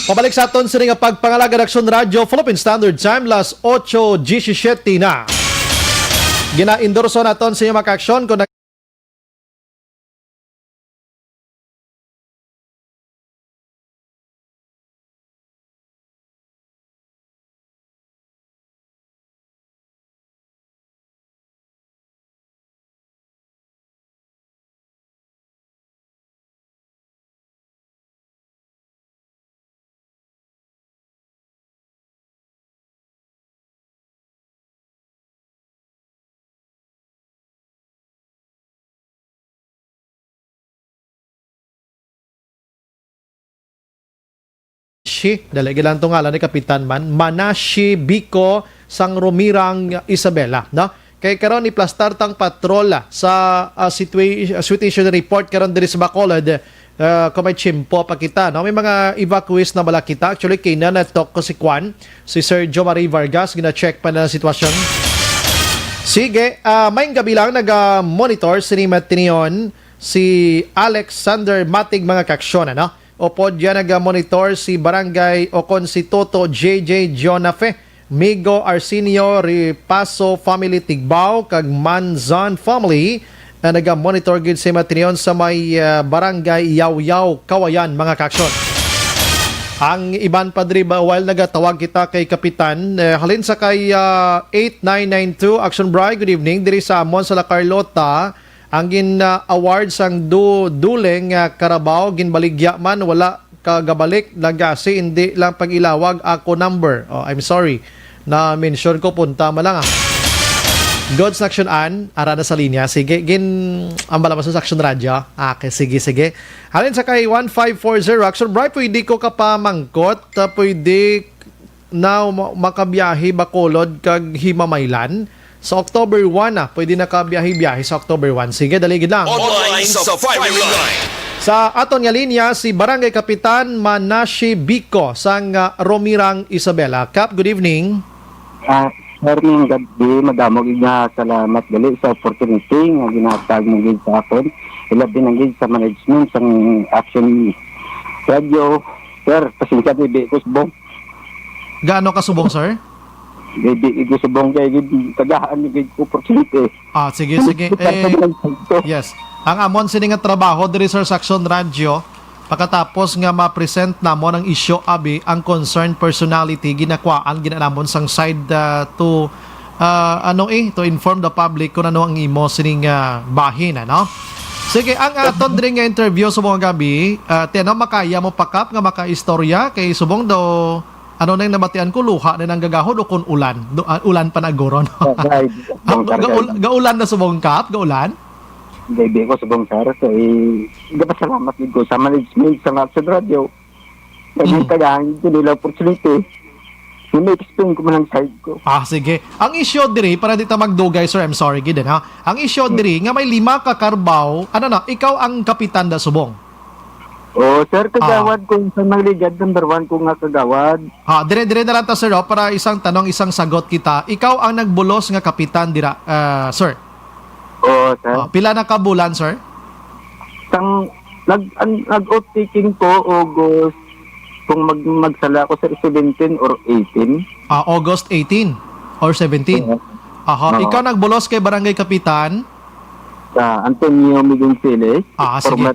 Pabalik sa aton sa nga pagpangalaga Action Radio Philippine Standard Time, last 8:17 na. Gina-endorso naton sa inyo maka-aksyon kung dalagi lang itong ngalan ni Kapitan man, Manashi Biko Sang Romirang Isabela, no? kay karon ni plastar tang patrol sa situation report karon diri sa Bacolod. Kung may chimpo pa kita, no? May mga evacuees na bala kita. Actually, kay na talk ko si Kwan, si Sir Jo Marie Vargas, gina-check pa na sitwasyon. Sige, may gabi lang nag-monitor sinimatiyon si Alexander Matig mga kaksyon, ano? Opo dyan nag-monitor si Barangay Ocon si Toto JJ Jonafe, Migo Arsenio Ripaso Family Tigbao, kag Manzan Family, na nag-monitor gid sa matinion sa may Barangay Yaw-Yaw, Kawayan, mga kaksyon. Ang iban padri ba while nagatawag kita kay Kapitan, halin sa kay 8992 Action Bri, good evening, diri sa Amon sa La Carlota, ang gin-awards ang duleng Carabao, ginbaligya man, wala kagabalik, nagasi, hindi lang pag-ilawag ako number. Oh, I'm sorry, na mention ko, punta mo lang God's Action An, ara na sa linya. Sige, ambala mo sa Action Radio. Okay, sige. Halin sa kay 1540 Action Bright, pwede ko kapamangkot, pwede na makabiyahe Bacolod kag Himamaylan. Sa October 1 pwede na kabiyahe sa October 1. Sige, daligid lang. Online sa firing line. Sa aton nga linya, si Barangay Kapitan Manashi Bico sang Romirang Isabela. Kap, good evening. Morning, gabi, madamog nga salamat gali sa opportunity nga ginatag mo gid sa akon. Ilabi na gid sa management sang Action Radio. Sir, pasensya bibi ko subong. Gaano ka subong, sir? Bibi ko subong kay gid tagahan ni gid opportunity. Sige. Yes. Ang amon sini nga trabaho diri sa Action Radio, pagkatapos nga ma-present namon ang issue abi ang concerned personality ginakwaan ginanamon sang side to inform the public kung ano ang imo sining bahin, ano? Sige, ang aton diri nga interview subong gabi, tiano makaya mo pakap nga makaistorya kay subong do ano nang nabatian ko, luha na nang gagahod o kun ulan. Ulan pa na goro, no? Gaulan na subong kap, gaulan? Bebe ko subong sir, so salamat ko sa management sa Action Radio. Kasi tagahan ito nila opportunity. May explain ko man ang side ko. Sige. Ang issue diri, para dito magdugay, sir, I'm sorry, gid ha. Ang issue diri, nga may 5 ka Carabao, ikaw ang kapitan da subong. Sir, kagawad ko sa magligad, number 1 ko nga kagawad. Dire na lang ta, sir, para isang tanong, isang sagot kita. Ikaw ang nagbulos nga kapitan dira, sir. Sir. Pila na ka bulan, sir? Nag-out-taking ko August, kung magsala ko sa 17 or 18. August 18 or 17. Ikaw nagbulos kay Barangay Kapitan? Antonio Migonceles. Sige.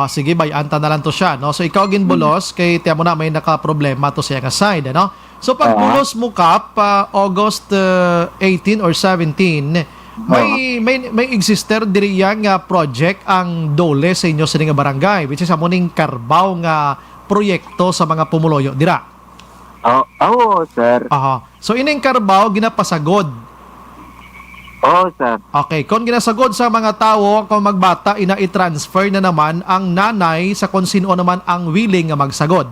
Sige, bayanta na lang to siya, no? So ikaw ginbulos kay tiyan mo na may naka-problema to siya nga side, no? So pagbulos mo kap August 18 or 17, may exister diri nga project ang dole sa inyo sa nga barangay, which is amuning Carabao nga proyekto sa mga pumuloyo dira. Sir. So ining Carabao ginapasagod. Sir. Okay, kung ginasagod sa mga tao kung magbata, i-transfer na naman ang nanay sa kung sino naman ang willing nga magsagod.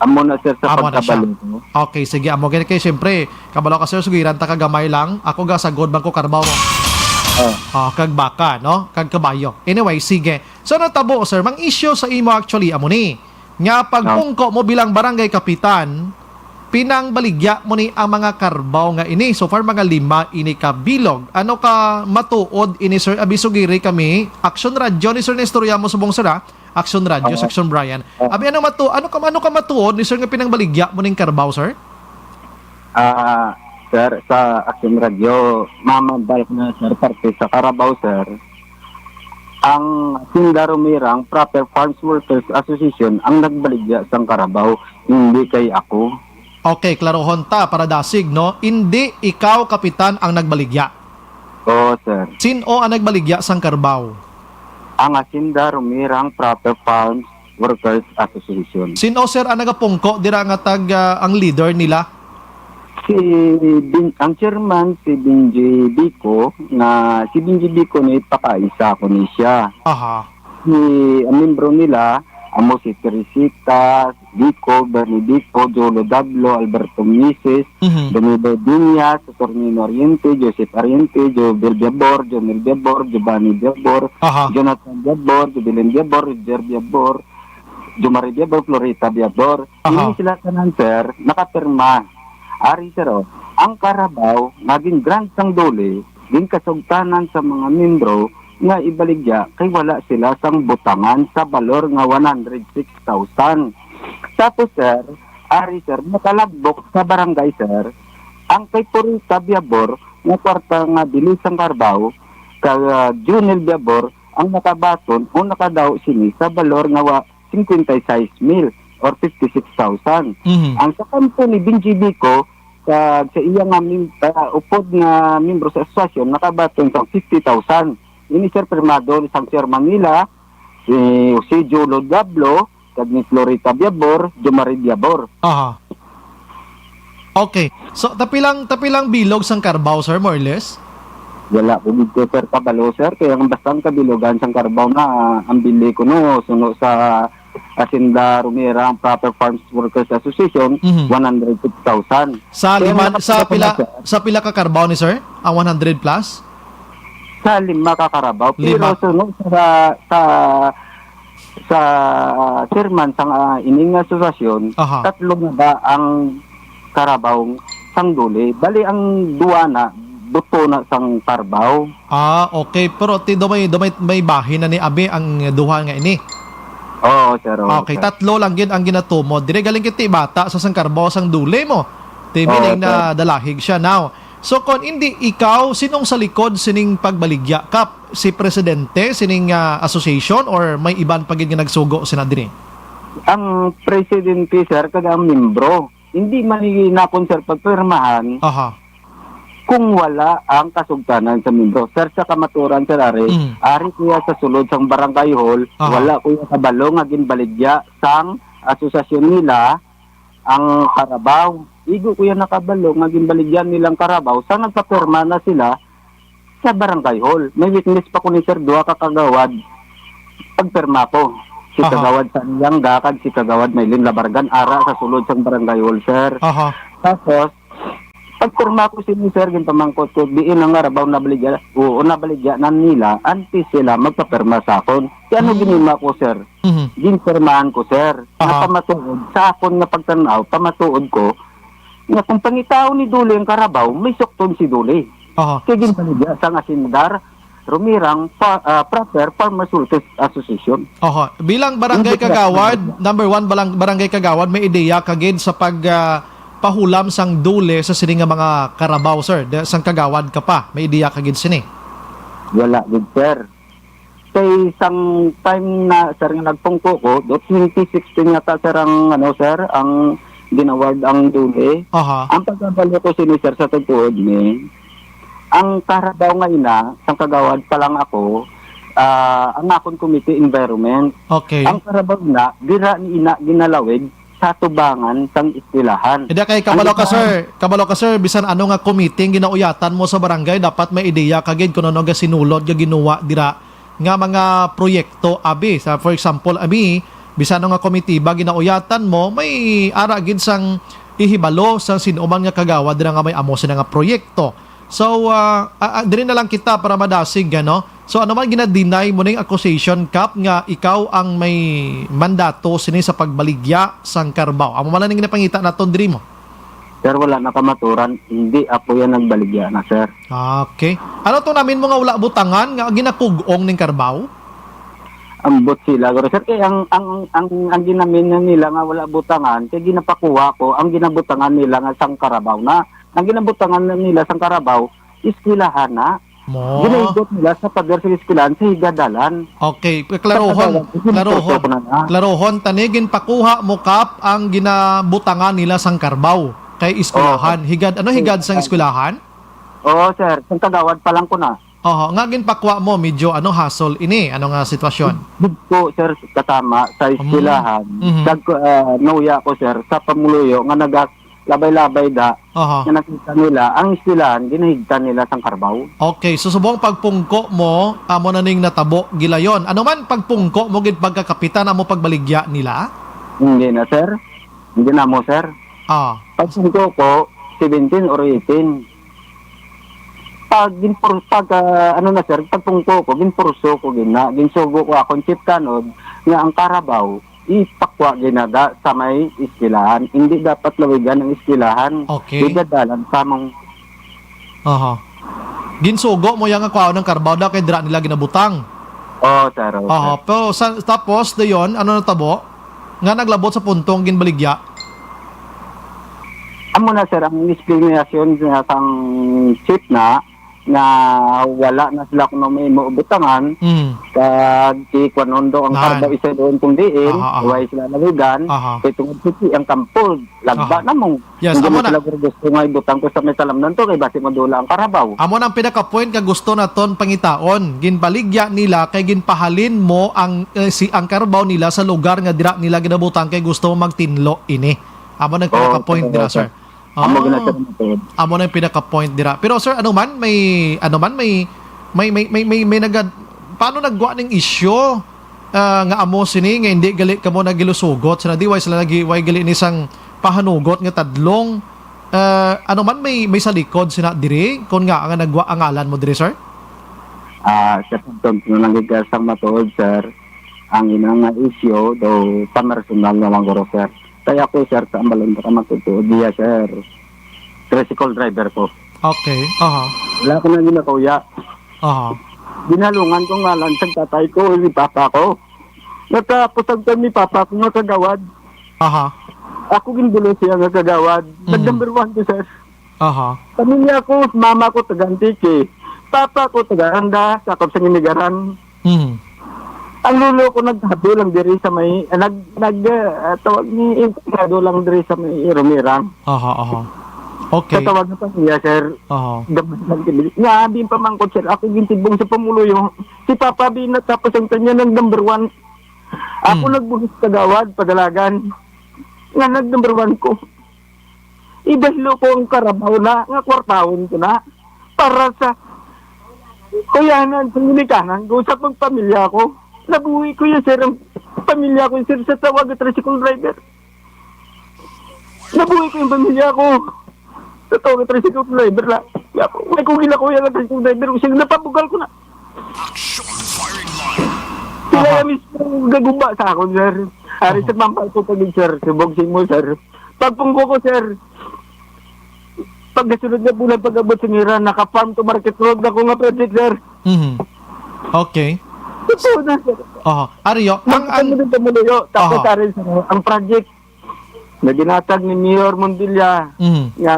Amo na sir sa pagkabalo. Okay, sige. Amo kaya siyempre, kabalo ka sir, sugiran ta kagamay lang. Ako gasagod bang ko Carabao. Kag baka, no? Kag kabayo. Anyway, sige. So natabo sir, mang issue sa imo actually amo ni. Nga pagpungko mo bilang barangay kapitan, pinang baligya mo ni ang mga Carabao nga ini. So far mga 5 ini ka bilog. Ano ka matuod ini sir? Abisugiri kami. Action Radio ni Sir Nestorya mo subong sir Action Radio, Action Brian. Abi ano ka matuod ni sir nga pinang baligya mo ning Carabao, sir? Sir, sa Action Radio, mamabalik na sir parte sa Carabao, sir. Ang Sindarumirang Proper Farms Workers Association ang nagbaligya sa Carabao, hindi kay ako. Okay, klarohon ta para dasig, no? Hindi ikaw kapitan ang nagbaligya. Sir. Sino ang nagbaligya sa Carabao? Ang Sindarumirang Proper Farms Workers Association. Sino sir ang nagapungko dira nga ang leader nila? Ang chairman si Benji Bico na si Benji Bico ni ipakaisa ko ni siya. Ang Ang membro nila amo si Teresita, Vico, Bernie Vico, Jolo Dablo, Alberto Mises, Domingo Diaz, Saturnino Oriente, Joseph Oriente, Joel Biabor, Jonel Biabor, Giovanni Biabor, Jonathan Biabor, Jubilin Biabor, Roger Biabor, Jumari Biabor, Florita Biabor. Hindi sila tanan, sir, nakapirma. Ari, sir, ang Carabao, naging grant sang dole, din kasugtanan sa mga membro, nga ibaligya kay wala sila sang butangan sa balor nga 106,000. Tapos sir, ari sir, nakalagbok sa barangay sir, ang kay Purita Biabor nga kwarta nga bilis sang Carabao, kay Junel Biabor ang nakabaton o nakadaw sini sa balor nga 56,000 or 56,000. Ang sa kampo ni Benji Bico, sa iya nga upod nga membro sa asosasyon nakabaton sang 50,000. Ini sir firmado ni Sang Sir Manila, si Jolo Dablo, kag ni Florita Biabor, Jumari Biabor. Okay. So tapilang bilog sang Carabao sir, more or less? Wala ko dito sir kabalo sir, kaya ang bastang kabilogan sang Carabao na ang bili ko no, suno sa Hacienda Rumira ang Proper Farms Workers Association, 106,000. Sa pila ka Carabao ni sir? Ang 100 plus? Sa 5 ka Carabao. Pero sunod sa chairman sa ining asosasyon, 3 na ba ang Carabao sang duli? Bali ang duwana buto na sang Carabao. Okay. Pero may bahin na ni Abe ang duha nga ini. Oo, sir. Okay, 3 lang gid ang ginatumo. Dire galing kiti bata sa sang Carabao sang duli mo. Meaning na dalahig siya now. So kung hindi ikaw, sinong sa likod sining pagbaligya? Kap, si presidente, sining association or may iban pagin nga nagsugo sinadiri? Ang presidente sir, kada ang membro. Hindi man hinapon sir pagpirmahan kung wala ang kasugtanan sa membro. Sir, sa kamaturan sir ari kuya sa sulod sang barangay hall, wala kuya kabalo nga ginbaligya sang asosasyon nila ang Carabao. Igo kuya nakabalo nga ginbaligyan nilang Carabao sa nagpapirma na sila sa barangay hall. May witness pa ko ni sir, 2 ka kagawad pagpirma ko. Si kagawad sa Niyangga kag si kagawad Maylin Labargan ara sa sulod sang barangay hall sir. Tapos pagpirma ko si sir ginpamangkot ko diin ang Carabao nabaligya nabaligyan nila antes sila magpapirma sa akon. Kaya ano ginima ko sir? Ginpirmahan ko sir. Napamatuod sa akon nga pagtanaw, pamatuod ko nga kung pangitaw ni Duli ang Carabao, may sukton si Duli. Kaya ginpaligya sa Hacienda Rumirang Proper Farmers Workers Association. Bilang barangay kagawad, number 1 barangay kagawad, may ideya kagid sa pahulam sang Duli sa sini nga mga Carabao sir. Sang kagawad ka pa, may ideya kagid sini. Wala gid sir. Kay isang time na sir nga nagpungko ko, 2016 yata sir ang ang ginaward ang Duli. Ang pagkabalo ko sini sir sa tagtuod ni ang Carabao nga ina, sang kagawad pa lang ako, ang akong committee environment. Okay. Ang Carabao na, dira ni ina ginalawig sa tubangan sang istilahan. Hindi kay kabalo ka sir, bisan ano nga committee ginauyatan mo sa barangay, dapat may ideya kagid kuno nga sinulod nga ginuwa dira nga mga proyekto abi. For example, abi bisan nga komitiba ginauyatan mo, may ara gid sang ihibalo sang sinuman nga kagawad dira nga may amo sila nga proyekto. So diri na lang kita para madasig no. So ano man gina-deny mo ning accusation Kap nga ikaw ang may mandato sini sa pagbaligya sang Carabao. Amo man ning ginapangita naton diri mo. Sir, wala na kamaturan, hindi ako yan nagbaligya na sir. Okay. Ano to namin mga wala butangan nga ginakugong ning Carabao? Ambot sila guro sir, kay ang ginamin nila nga wala butangan, kay ginapakuha ko ang ginabutangan nila nga sang Carabao na. Ang ginabutangan nila sang Carabao, iskwilahan na. Ginaigot nila sa pader sa iskwilahan sa higadalan. Okay, klarohon tanigin pakuha mo Kap ang ginabutangan nila sang Carabao kay iskwilahan. Higad sang iskwilahan? Oo sir, sang kagawad pa lang ko na. Nga ginpakwa mo medyo hassle ini, ano nga sitwasyon? Dugko sir katama sa iskwilahan. Nauya ko sir sa pamuluyo nga labay-labay da na nakita nila ang istilahan ginahigtan nila sang Carabao. Okay, so subong pagpungko mo amo na ning natabo gilayon. Ano man pagpungko mo gid pagkakapitan amo pagbaligya nila? Hindi na, sir. Hindi na mo, sir. Pag sungko ko, 17 or 18. Pag pungko ko, ginpurso ko ginsugo ko akong chip kanod nga ang Carabao ipakwa ginada sa may iskilahan. Hindi dapat lawigan ang iskilahan. Okay. Igadalan sa mong Ginsugo mo yung kwao ng Carabao da kay dira nila ginabutang. Sir. Pero tapos dayon ano natabo? Nga naglabot sa puntong ginbaligya. Amo na, sir, ang explanation sa kang chip na wala na sila kung may maubutangan kag ikuanondo ang Carabao isa doon kung diin huwag sila lalugan itong suki ang kampol lagba na mong hindi mo sila gusto nga ibutang ko sa may talamnan to kay basi madula ang Carabao. Amo nang pinaka-point ka gusto naton pangitaon ginbaligya nila kay ginpahalin mo ang ang Carabao nila sa lugar nga dira nila ginabutang kay gusto mo magtinlo ini. Amo nang pinaka-point dira, sir. Amo na yung pinaka-point dira. Pero sir, may paano nagwa ng isyo nga amo sini nga hindi gali kamo nagilusugot sina di way sila way gali ni sang pahanugot nga tadlong may sa likod sina diri kon nga ang nagwa ang ngalan mo diri, sir? Sir, kung nangigasang matuod, sir, ang inang isyo do pamersonal na lang guro, sir. Kaya ko, sir, sa ambalon ka matutuod diya, sir. Tricycle driver ko. Okay. Wala ko na ginakuya. Ginalungan ko nga lang sa tatay ko, ni papa ko. Natapusag ka ni papa ko nga kagawad. Ako ginbulo siya nga kagawad. Nag-number 1 ko, sir. Pamilya ko, mama ko tagantiki. Papa ko tagaranda, sakop sa nginigaran. Ang lulo ko naghabi lang diri sa may tawag ni integrado lang diri sa may Rumirang. Okay. Katawag na pa niya, sir. Gabas lang kibili. Nga, din pa man ko, sir. Ako gintibong sa pamuluyo. Si Papa B natapos ang kanya ng number 1. Ako nagbuhis kagawad, padalagan. Nga nag-number 1 ko. Ibahilo ko ang Carabao na, nga kwartahon ko na. Para sa kuyanan, sa nilikanan ko, sa pagpamilya ko. Nabuhi ko yun, sir, ang pamilya ko, sir, sa tawag at tricycle driver. Nabuhi ko yung pamilya ko. Sa tawag at tricycle driver lang. May kung gila-kuya ng tricycle driver ko, siya napabugal ko na. Sila na mismo gaguba sa akin, sir. Ari sa mampal ko pagin, sir. Subogsing mo, sir. Pagpungko ko, sir. Pagkasunod na bulan pag-abot sa ngira, naka-farm to market road na ko nga project, sir. Okay. Totoo na, sir. Ariyo, tapos ang project na ginatag ni Mayor Mondilla nga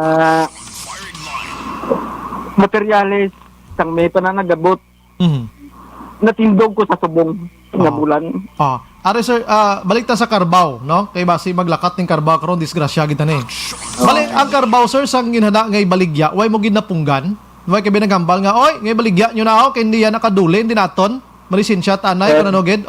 materyales sang may pananagabot natindog ko sa subong nga bulan. Ari, sir, balik ta sa Carabao, no? Kay basi maglakat ning Carabao karon disgrasya kita ni. Balik ang Carabao, sir, sang ginhana ngay baligya, way mo ginapunggan. Way kay binagambal nga, oy, ngay baligya nyo na ako kay hindi yan nakaduli, hindi naton. Malisensya tanay ko nanogid,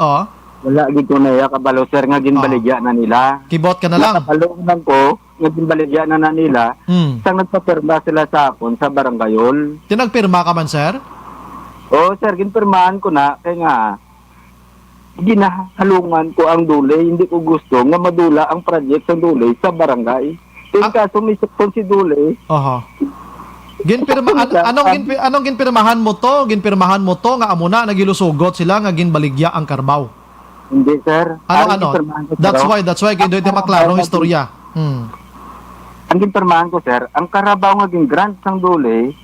Wala gid ko na ya kabalo, sir, nga ginbaligya na nila. Kibot ka na lang. Nakabalo lang ko nga ginbaligya na nila. Sang nagpapirma sila sa akon sa barangayol. Tinagpirma ka man, sir? Sir, ginpirmahan ko na kay nga ginahalungan ko ang dulay. Hindi ko gusto nga madula ang project sa dulay sa barangay. Kaya kaso may si dulay. Anong ginpirmahan mo to? Ginpirmahan mo to nga amo na nagilusugot sila nga ginbaligya ang Carabao. Hindi, sir. Ano? That's why kay ito maklarong istorya. Ang ginpirmahan ko, sir, ang Carabao nga grant sang dulay,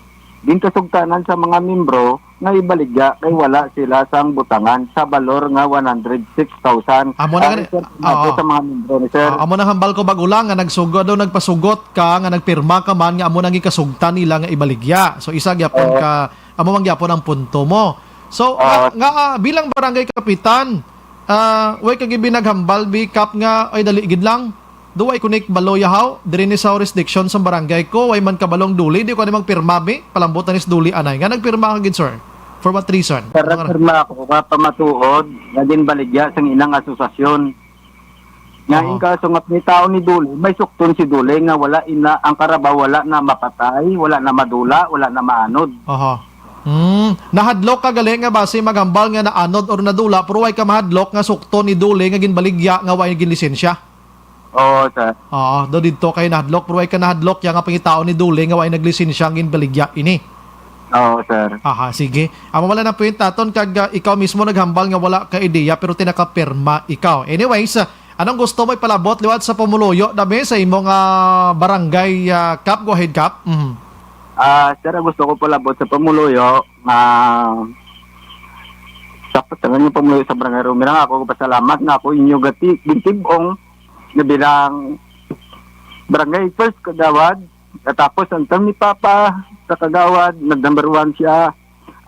ginkasugtanan sa mga membro nga ibaligya kay wala sila sang butangan sa balor nga 106,000. Amo na sa mga membro ni sir. Amo na hambal ko bagulang nga nagsugod daw nagpasugot ka nga nagpirma ka man nga amo nang gikasugtan nila nga ibaligya. So isa gyapon ka amo man gyapon ang punto mo. So bilang barangay kapitan, way kag binaghambal bikap nga ay dali gid lang. Duway kunik baloyahaw diri ni sa jurisdiction sa barangay ko way man kabalong duli di ko ni magpirma bi palambutan is duli anay nga nagpirma ka gid, sir. For what reason? Pirma ako pamatuod nga din baligya sang ilang asosasyon. Nga in kaso nga ni tao ni duli may sukton si duli nga wala ina ang Carabao wala na mapatay, wala na madula, wala na maanod. Nahadlok ka gali nga base magambal nga naanod or nadula pero way ka mahadlok nga sukton ni duli nga ginbaligya nga way gin lisensya. Oo, sir. Do dito kay nahadlok pero ay ka nahadlok yang nga pangitao ni Dule nga way naglisensya ang ginbaligya ini. Oo, sir. Sige. Amo wala na point aton kag ikaw mismo naghambal nga wala ka ideya pero tinakapirma ikaw. Anyways, anong gusto mo ipalabot liwat sa pamuluyo dami sa imong barangay Kap? Go ahead, Kap. Sir, gusto ko palabot sa pamuluyo sa patangan yung pamuluyo sa barangay Rumirang. Ako pasalamat na ako inyo gintibong na bilang barangay first kagawad. Tapos ang term ni Papa sa kagawad, nag-number 1 siya.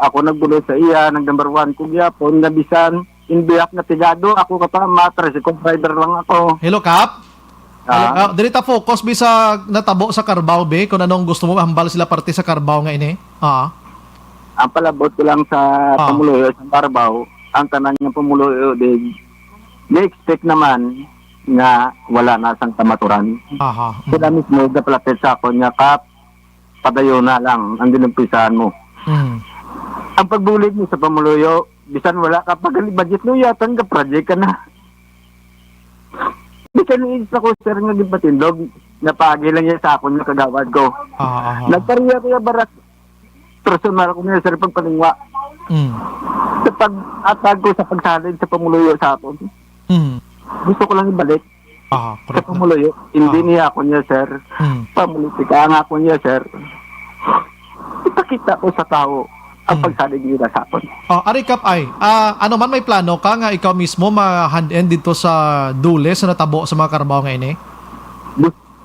Ako nagbulo sa iya, nag-number 1 ko gyapon, nabisan, inbiyak na tigado, ako kapama, tricycle driver lang ako. Hello, Kap. Dirita focus bisa natabo sa Carabao be kung anong gusto mo hambal sila parte sa Carabao nga ini. Ang palabot ko lang sa pamuluyo sa Carabao, ang tanan ng pamuluyo din, na-expect naman nga wala na sang kamaturan. Sila mismo gapalapit sa ako nga, Kap, padayo na lang ang dinumpisahan mo. Ang pagbulig mo sa pamuluyo, bisan wala ka pag budget mo yatan ka project ka na. Bisan isa ko sir nga gipatindog, napagi lang niya sa ako nga kagawad ko. Nagpariya ko barak personal ko niya sir pagpaningwa. Sa pag-atag ko sa pagsalin sa pamuluyo sa ako. Gusto ko lang ibalik sa pamuluyo. Hindi niya ako niya, sir. Pamulitika nga ako niya, sir. Ipakita ko sa tao ang pagsalig nila sa akin. Arikap ay, ano man may plano ka nga ikaw mismo ma-hand-end dito sa Dule sa natabo sa mga Carabao nga ini?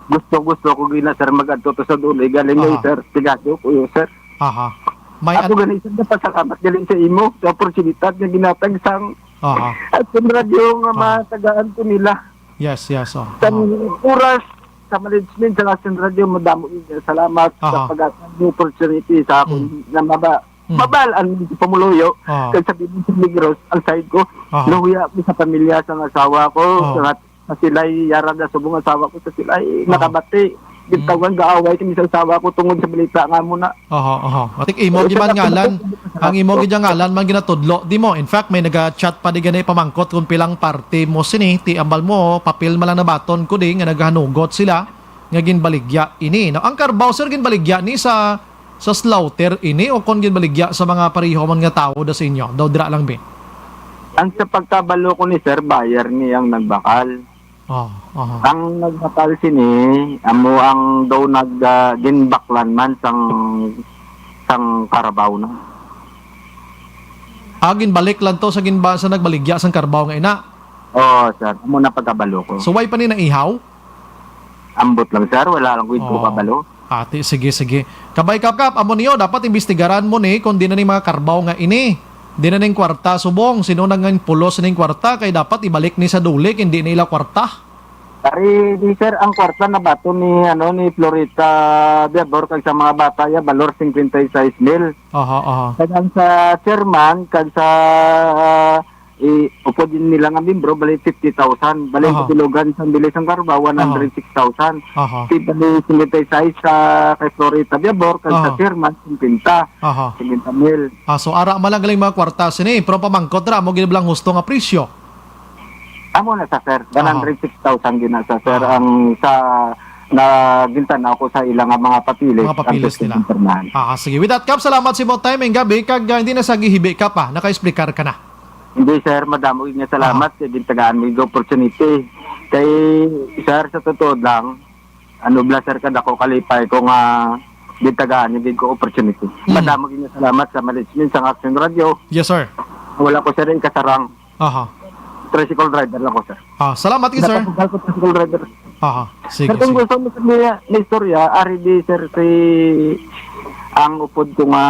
Gusto ko gina, sir, mag-adto to sa Dule. Galing ngayon, sir. Tigado ko yun, sir. Ako galing, sir, napasalamat galing sa imo sa oportunidad na ginatag sang at yung radyo nga matagaan ko nila. Yes. Sa oras, sa management, sa Lasin Radio, madamo niya. Salamat sa pag-atang ng opportunity sa akong na mabalaan sa pamuluyo. Kasi sabihin sa Migros, ang side ko, nahuya ko sa pamilya, sa asawa ko, sa sila'y yara na subong asawa ko, sa sila'y nakabati. Gintawan gaaway kami sa asawa ko tungod sa balita nga muna. Atik imo giman ngalan. Ang imo gidang ngalan man ginatudlo di mo. In fact may naga-chat pa di ganay pamangkot kung pilang parte mo sini ti ambal mo papel man lang na baton ko di nga naghanugot sila nga ginbaligya ini. No, ang Carabao sir ginbaligya ni sa slaughter ini o kon ginbaligya sa mga pareho man nga tao da sa inyo. Daw dira lang be. Ang sa pagkabalo ko ni sir buyer niyang nagbakal. Ang nagbakal sini amo ang daw ginbaklan man sang Carabao na. Ginbalik lang to sa nagbaligya sang Carabao nga ina. Sir, amo na pagkabalo ko. So why pa ni naihaw? Ambot lang sir, wala lang ko kabalo. Sige. Kabay kap amo niyo dapat imbestigaran mo ni kung di na ni mga Carabao nga ini. Di na ning kwarta subong, sino nang pulos ning kwarta kay dapat ibalik ni sa Dule hindi nila kwarta. Ari di sir ang kwarta na bato ni Florita Biabor kag sa mga bata ya valor 56,000. Kag sa chairman kag sa upo din nila nga membro bali 50,000. Bali bilogan sa bilis ang Carabao 106,000. Bali 56 sa kay Florita Biabor kag sa chairman 50,000. So ara man lang galing mga kwarta sini pero pamangkot ra mo ginablang husto nga presyo. Amo na sa sir 106,000 gina sa sir ang sa na gintanaw ko sa ilang mga papilis. Mga papilis nila. Sige. With that, Kap, salamat sa mo time and gabi kag hindi na sa gihibi ka pa naka-explicar ka na. Hindi sir, madamo nga salamat kay gintagaan mo yung opportunity. Kay sir, sa totoo lang, sir kada ko kalipay ko nga gintagaan yung ko opportunity. Madamo nga salamat sa management sa Action Radio. Yes sir. Wala ko sir yung kasarang. Tricycle driver lang ko sir. Salamat kayo sir. Tricycle driver. Sige. Sir, kung gusto mo sa istorya, ari di sir si ang upod ko nga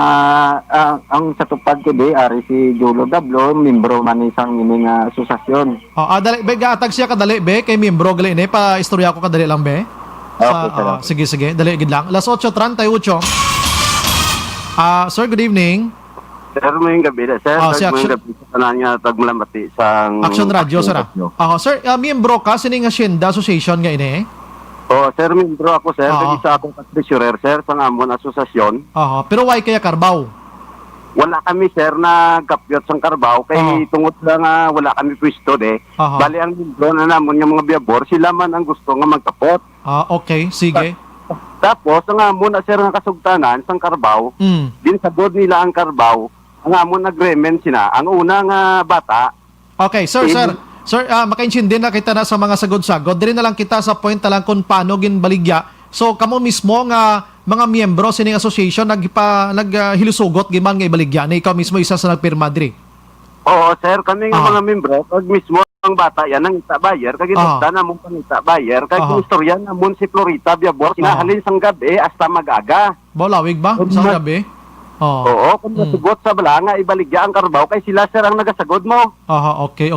ang sa tupad ko di ari si Jolo Dablo, membro man isang ining asosasyon. Dali be gatag siya kadali be kay membro gali ni pa istorya ko kadali lang be. Sige, dali gid lang. Las 8:38. Sir, good evening. Sir, may gabi na sir. Si Action sa nga tagmulamati sa Action Radio sir. Sir, membro ka sining Hacienda Association nga ini. Sir, membro ako, sir. Isa ako treasurer, sir, sa amon asosasyon. Pero why kaya Carabao? wala kami sir na kapyot sang Carabao kay tungod lang nga wala kami pwesto bali ang libro na namon nga mga biyabor sila man ang gusto nga magkapot. Okay, sige. Tapos ang amon na sir nga kasugtanan sang Carabao din sagod nila ang Carabao ang amon agreement sina ang una nga bata. Okay, sir, makaintindi na kita na sa mga sagod-sagod. Dili na lang kita sa point na lang kung paano ginbaligya. So, kamo mismo nga mga miyembro sining association naghilusugot giman nga ibaligya na ikaw mismo isa sa nagpirma diri. Oo, sir, kami nga mga miyembro pag mismo ang bata yan ang ita-bayer kag ginugda na mong pangita-bayer kag istorya na mong si Florita Biabor kinahalin sang gabi hasta mag-aga. Bolawig ba sa gabi? Oo, kung nasugot sa bala nga ibaligya ang Carabao kay sila sir ang nagasagod mo. Okay.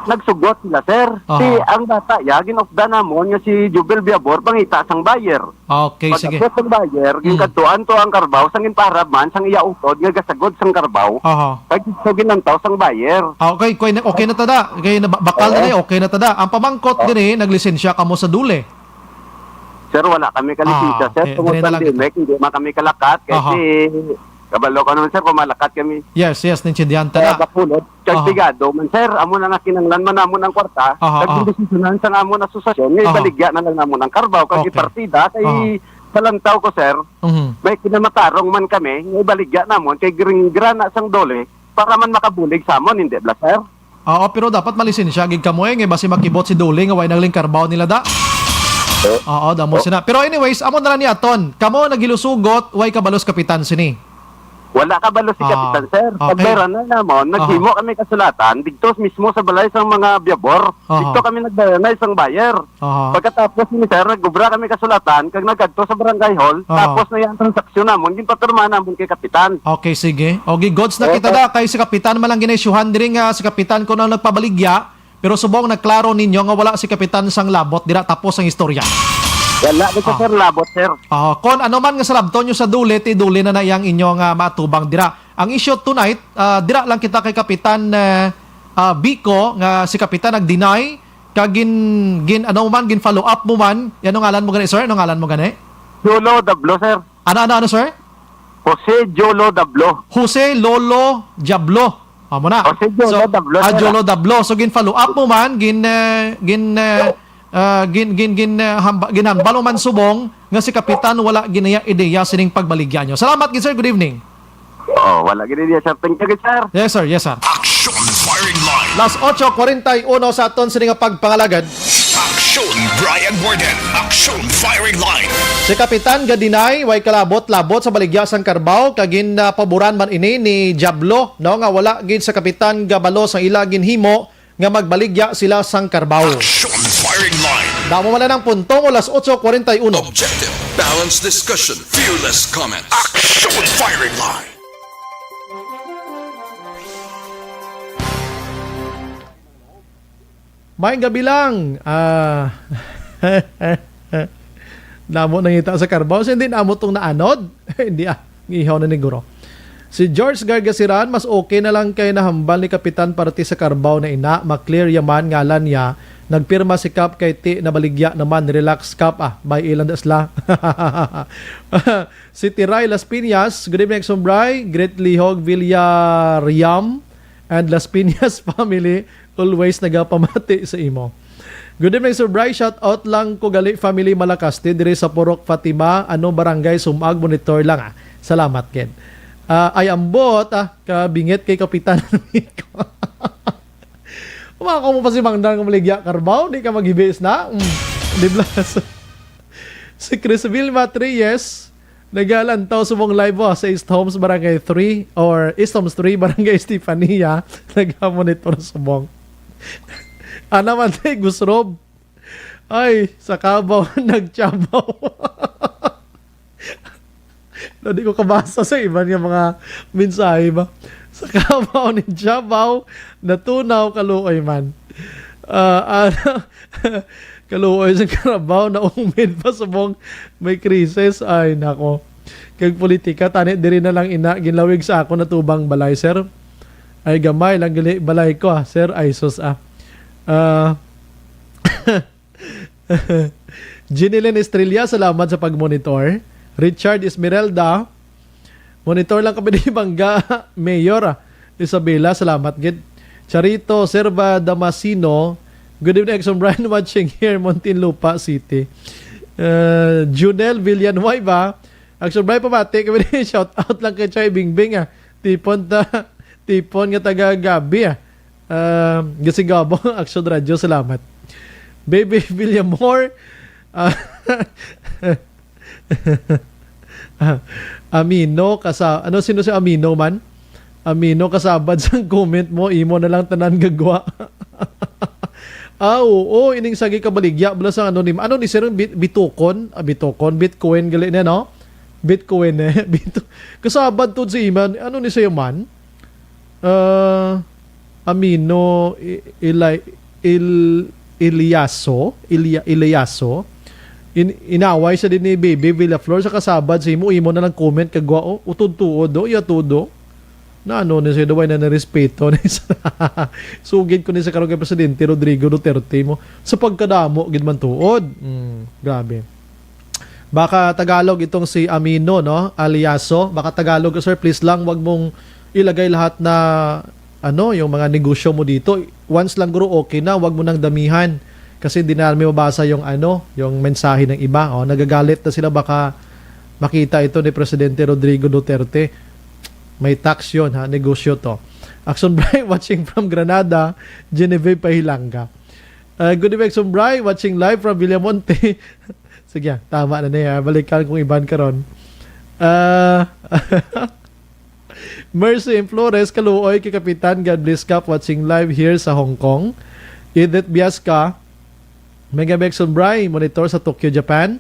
Nagsugot sila sir. Si ang bata ginugda na mo nga si Jubel Biabor pangita sang bayer. Okay, sige. Pagkatapos sang bayer, ginkadtuan to ang Carabao sang inparab man sang iya utod nga gasagod sang Carabao. Kag so ginantaw sang bayer. Okay na tada. Kay bakal na okay na tada. Ang pamangkot diri naglisensya kamo sa dule. Sir, wala kami kalisensya sir. Tungod pandemic, hindi man kami kalakat kasi kabalo ka naman sir kung malakat kami. Yes, nintindihan tada. Kapulod, kag bigado man sir, amo na nga kinanglan man namon ang kwarta, kag desisyonan sa amon asosasyon, nga ibaligya na lang namon ang Carabao kag ipartida kay salantaw ko sir. May kinamatarong man kami, nga ibaligya namon kay grana sang dole para man makabulig sa amon, hindi bla sir? Pero dapat malisensya gid kamo nga basi makibot si dole nga way nagling Carabao nila da. Damo sina. Pero anyways, amo na lang ni aton. Kamo nagilusugot, way kabalos kapitan sini. Wala kabalos si kapitan sir. Pagbayran na namon, naghimo kami kasulatan dito mismo sa balay sang mga Biabor. Dito kami nagbayran na isang bayer. Pagkatapos ni sir, naggubra kami kasulatan kag nagkadto sa barangay hall. Tapos na yung transaksyon namon, ginpapirma namon kay kapitan. Okay, sige. Okay, gods na kita da kay si kapitan man lang ginaisyuhan diri nga si kapitan ko nang nagpabaligya. Pero subong nagklaro ninyo nga wala si kapitan sang labot dira tapos ang istorya. Wala dito sir labot sir. Kon ano man nga sa labton nyo sa dule ti dule na yang inyong matubang dira. Ang issue tonight dira lang kita kay kapitan Biko nga si kapitan nag-deny kag gin follow up mo man. Yan ang ngalan mo gani sir? Ano ngalan mo gani? Jolo Dablo sir. Ano sir? Jose Jolo Dablo. Jose Lolo Diablo. Amo na. Jolo Dablo. So gin follow up mo man ginhambalo man subong nga si kapitan wala ginaya ideya sining pagbaligya nyo. Salamat gid sir. Good evening. Wala gid ideya sir. Thank you sir. Yes sir. Action Firing Line. Las 8:41 sa aton sining pagpangalagad. Action Brian Warden. Action Firing Line. Si kapitan gadinay way kalabot-labot sa baligya sang Carabao kagin paboran man ini ni Diablo no nga wala gid sa kapitan gabalo sang ila ginhimo nga magbaligya sila sang Carabao. Action Firing Line. Damo man lang puntong alas 8:41. Objective, balanced discussion, fearless comments. Action Firing Line. May gabi lang. Namo nangita sa Carabao. Hindi namo itong naanod. Hindi ihaw na ni Guro. Si George Gargasiran, mas okay na lang kay nahambal ni Kapitan Party sa Carabao na ina. Maklear yaman ngalan niya. Nagpirma si Kap kay ti nabaligya naman. Relax Kap. By ilan dasla. Si Tiray Las Piñas. Good evening, Sombray. Great Lihog Villarreal and Las Piñas family. Always nagapamati sa imo. Good evening, Sir Bry. Shout out lang ko gali family Malakaste dire sa Purok Fatima. Ano barangay Sumag monitor lang Salamat ken. Ay ambot kabingit kay Kapitan Miko. Umako mo pa si Mangdang maligya Carabao, di ka maghibis na. Di blas. Si Chris Vilma 3 yes. Nagalantaw sa mong live sa East Homes Barangay 3 or East Homes 3 Barangay Estefania. Nag-monitor sa mong. Naman tayo Gusrob. Ay, sa Kabaw nagtsabaw. Hindi ko kabasa sa iba niya mga mensahe ba. Sa Kabaw ni Tsabaw, natunaw kaluoy man. Kaluoy sa Carabao na umid pa sa mong may krisis. Ay, nako. Kag politika, tani, diri na lang ginlawig sa ako na tubang balay, sir. Ay, gamay lang gali balay ko, sir. Ay, sus, Ginilyn Estrella, salamat sa pagmonitor. Richard Esmeralda, Monitor lang kami ni Bangga, Mayor Isabela, salamat gid. Charito Serva Damasino, good evening, Exxon Brian, watching here, Muntinlupa City. Junel Villanueva, Exxon Brian, pamati kami ni shout out lang kay Chay Bingbing tipon nga taga Gabi Gasigabo, Action Radio, salamat. Baby Villamore, Amino sino si Amino man? Amino kasabad sa comment mo, imo na lang tanan gagwa. Oo, ining sagi kabaligya bala sa anonim. Ano ni sir Bitcoin, Bitcoin gali na no? Bitcoin kasabad tud si Iman. Ano ni sayo man? Amino Iliaso. Inaway sa din ni Baby Villaflor sa kasabad sa imo na lang comment kagwa utod-tuod do iya tudo na ano ni siya daway na respeto ni sugid ko ni sa karong kay presidente Rodrigo Duterte mo sa pagkadamo gid man tuod. Grabe. Baka Tagalog itong si Amino no, Aliaso, baka Tagalog sir, please lang wag mong ilagay lahat na yung mga negosyo mo dito. Once lang guro okay na, wag mo nang damihan. Kasi hindi namin mabasa yung yung mensahe ng iba. Nagagalit na sila baka makita ito ni Presidente Rodrigo Duterte. May tax yun negosyo to. Action Bray watching from Granada, Genevieve Pahilanga. Good evening, Action Bray watching live from Villamonte. Sige, tama na niya. Balikan kung iban karon. Mercy in Flores, Kaluoy, kay Kapitan God bless Cup watching live here sa Hong Kong. Edith Biasca, Mega Bexon Bray, monitor sa Tokyo, Japan.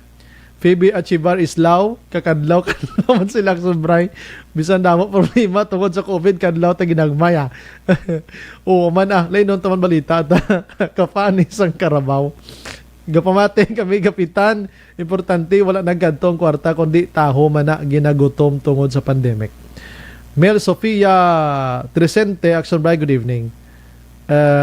Phoebe Achivar Islao, kakadlaw man sila sa Bray. Bisan damo problema tungod sa COVID, kadlaw ta ginagmaya. Oo man lain nun taman balita ta kapanis ang Karabaw. Gapamate kami Kapitan, importante wala nagkadtong kwarta kundi taho man na ginagutom tungod sa pandemic. Mel Sofia Tresente, Action Bray, good evening.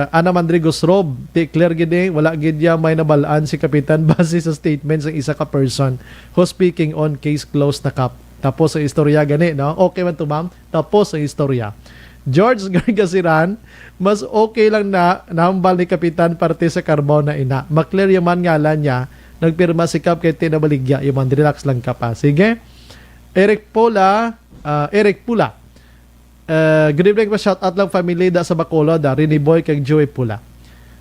Ana Mandrigos Rob, declare gid wala gid may nabalaan si Kapitan base sa statements ng isa ka person who speaking on case closed na kap. Tapos sa istorya gani, no? Okay man to ma'am. Tapos sa istorya. George Gargasiran, mas okay lang na nahambal ni Kapitan parte sa Carabao na ina. Maklear yaman ngalan niya, nagpirma si Kap kay tinabaligya, yaman relax lang ka pa. Sige. Eric Pula, good evening pa, shout out lang family da sa Bacolod, Rini Boy kag Joey Pula.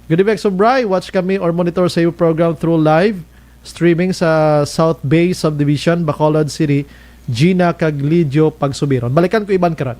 Good evening Sobray, watch kami or monitor sa iyo program through live streaming sa South Bay Subdivision, Bacolod City, Gina kag Lidio Pagsubiron. Balikan ko iban karon.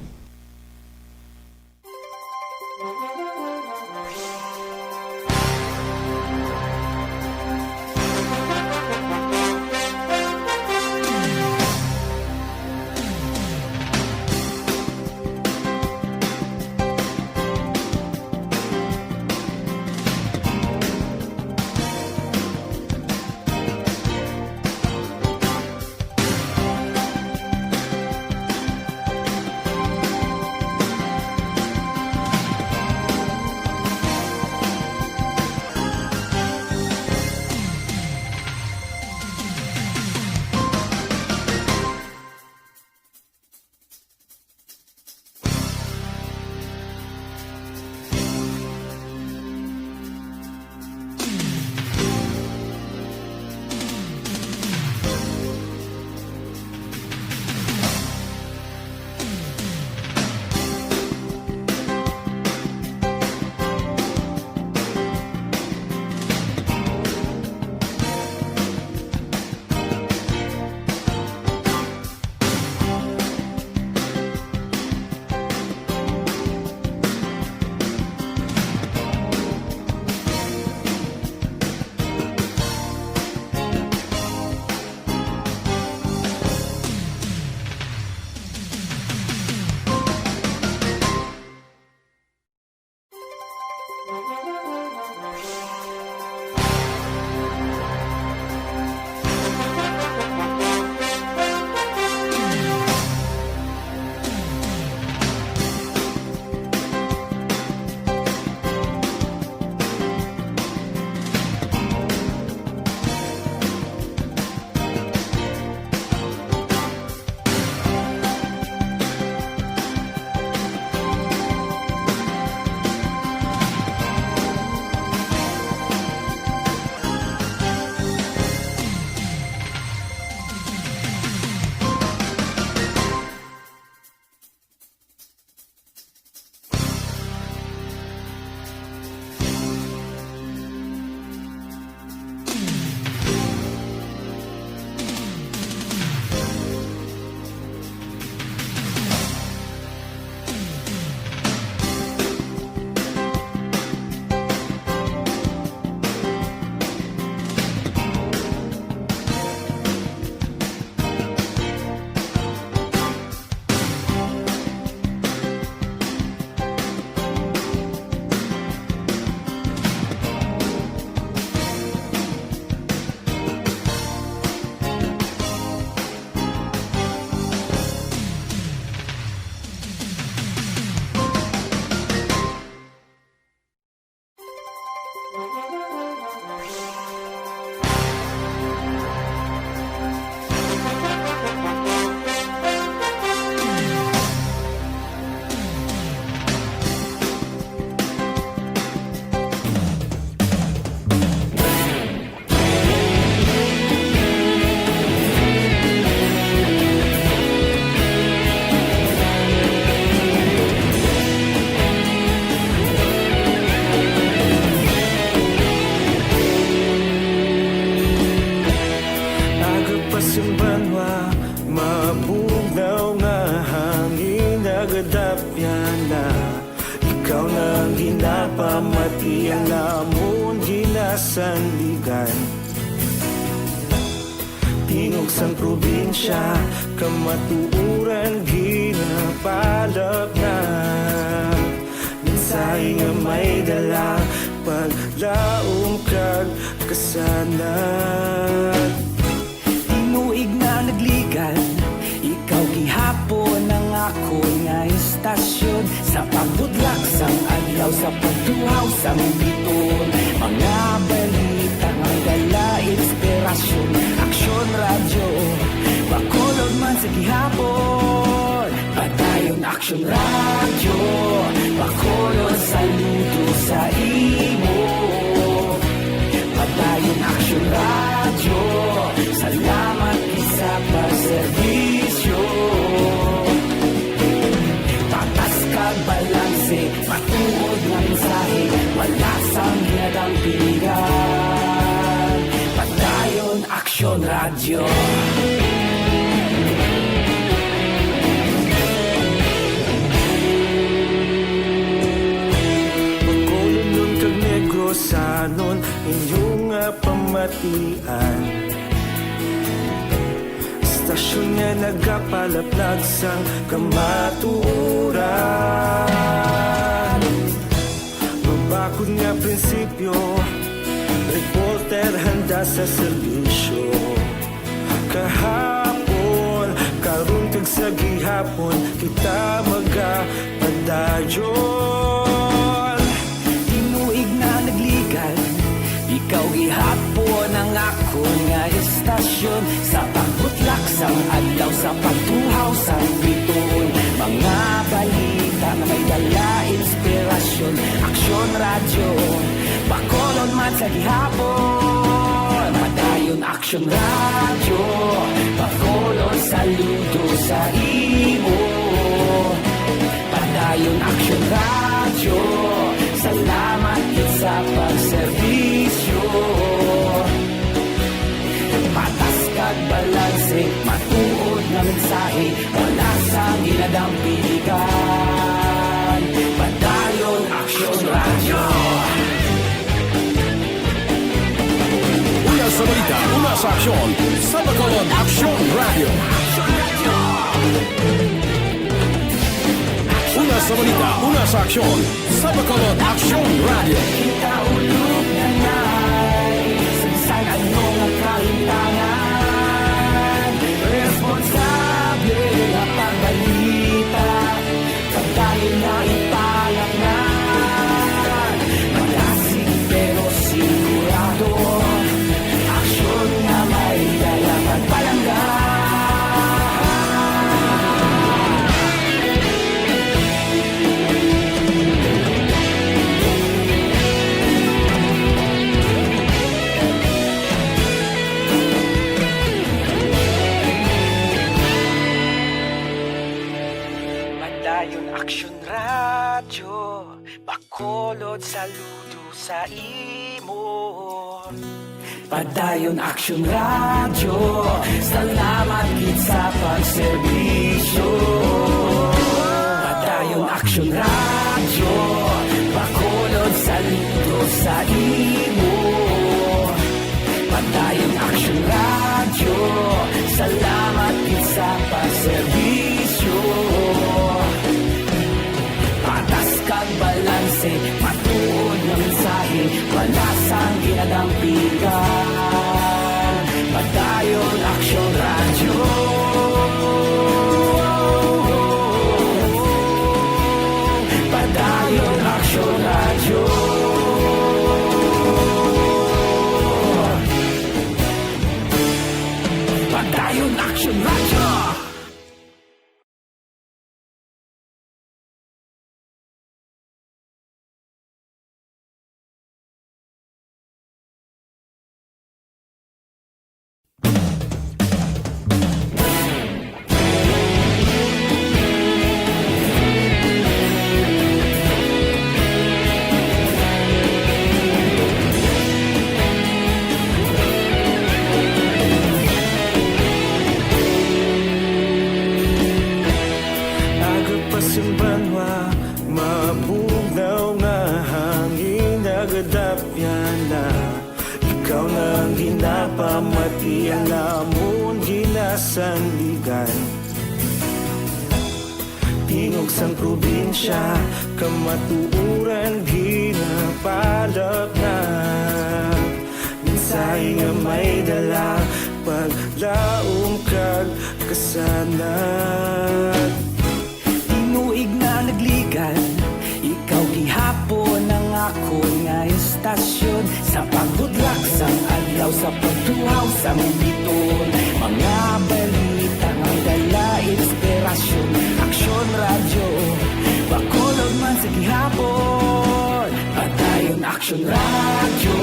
Ug sang probinsya kamatuuran ginapalap na mensahe nga may dala paglaom kag kasanat. Tinuig na nagligan, ikaw gihapon ang ako nga istasyon. Sa pagbudlak sang adlaw, sa pagduhaw sang biton, mga balita nga dala inspirasyon. Aksyon radyo, bakulog man sa gihapon. Padayon aksyon radyo, bakulog saludo sa imo. Padayon aksyon radyo, salamat isa pa serbisyo. Patas kag balanse, matuod ng mensahe, wala sang hinadang piligan. Padayon aksyon radyo. Pagkulong kag negosanon inyong pamatian. Stasyon nga nagapalaplag sang kamaturan. Mabakod nga prinsipyo, reporter handa sa serbisyo. Kahapon, karun kag sa gihapon, kita magapadayon. Tinuig na nagligan, ikaw gihapon ang ako nga istasyon. Sa pagbutlak sang adlaw, sa pagtuhaw sang biton, mga balita na may dala inspirasyon. Aksyon radyo, bakolon man sa gihapon. Padayon aksyon radyo, bakolon saludo sa imo. Padayon aksyon radyo, salamat sa pagserbisyo. Patas kag balanse, matuod na mensahe, wala sang ginadang piligan. Padayon aksyon radyo. Una sa balita, una sa aksyon, sa Bacolod Aksyon Radio. Una sa balita, una sa aksyon, sa Bacolod Aksyon Radio. Kita ulog na ngay, sagsay ano nga kahintangan. Responsable nga pagbalita, pagdayon na ipalaknan. Malasig pero sigurado, aksyon nga may dalang pagpalanggan. Padayon aksyon radyo, bakolod saludo sa imo. Padayon aksyon radyo, salamat gid sa pagserbisyo. Padayon aksyon radyo, bakolod saludo sa imo. Padayon aksyon radyo, salamat gid sa pagserbisyo. Patas kag balanse, matuod na mensahe, wala sang ginadang piligan. Padayon aksyon radyo. Padayon aksyon radyo. Padayon aksyon radyo. Ginapamatian namon ginasandigan Tingog sang probinsya kamatuuran ginapalap na Minsay nga may dala paglaom kag kasanat Tinuig na nagligan ikaw gihapon ang ako nga istasyon Sa pagudlak sang adlaw sa pagtuhaw sang biton Mga balita nga dala inspirasyon Aksyon radyo Bacolod man sa gihapon Padayon aksyon radyo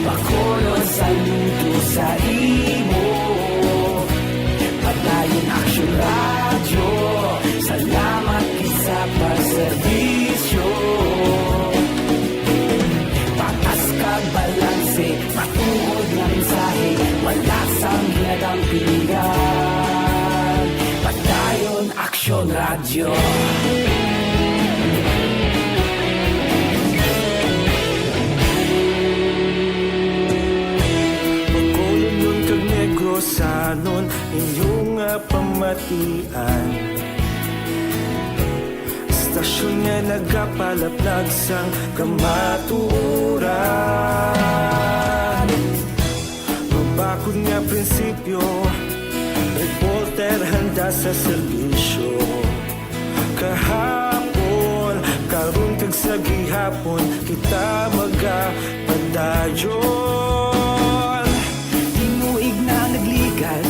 Bacolod saludo sa imo Padayon aksyon radyo Salamat kisa pagserbisyo Patas kag balanse Matuod nga mensahe Wala sang ginadang pilihan Padayon aksyon radyo Bacolod nun kag Negrosanon Inyong pamatian Stasyon nga nagapalaplag sang kamaturan Mabakod nga prinsipyo Reporter handa sa serbisyo Kahapon, karon kag sa gihapon Kita magapadayon Tinuig na nagligan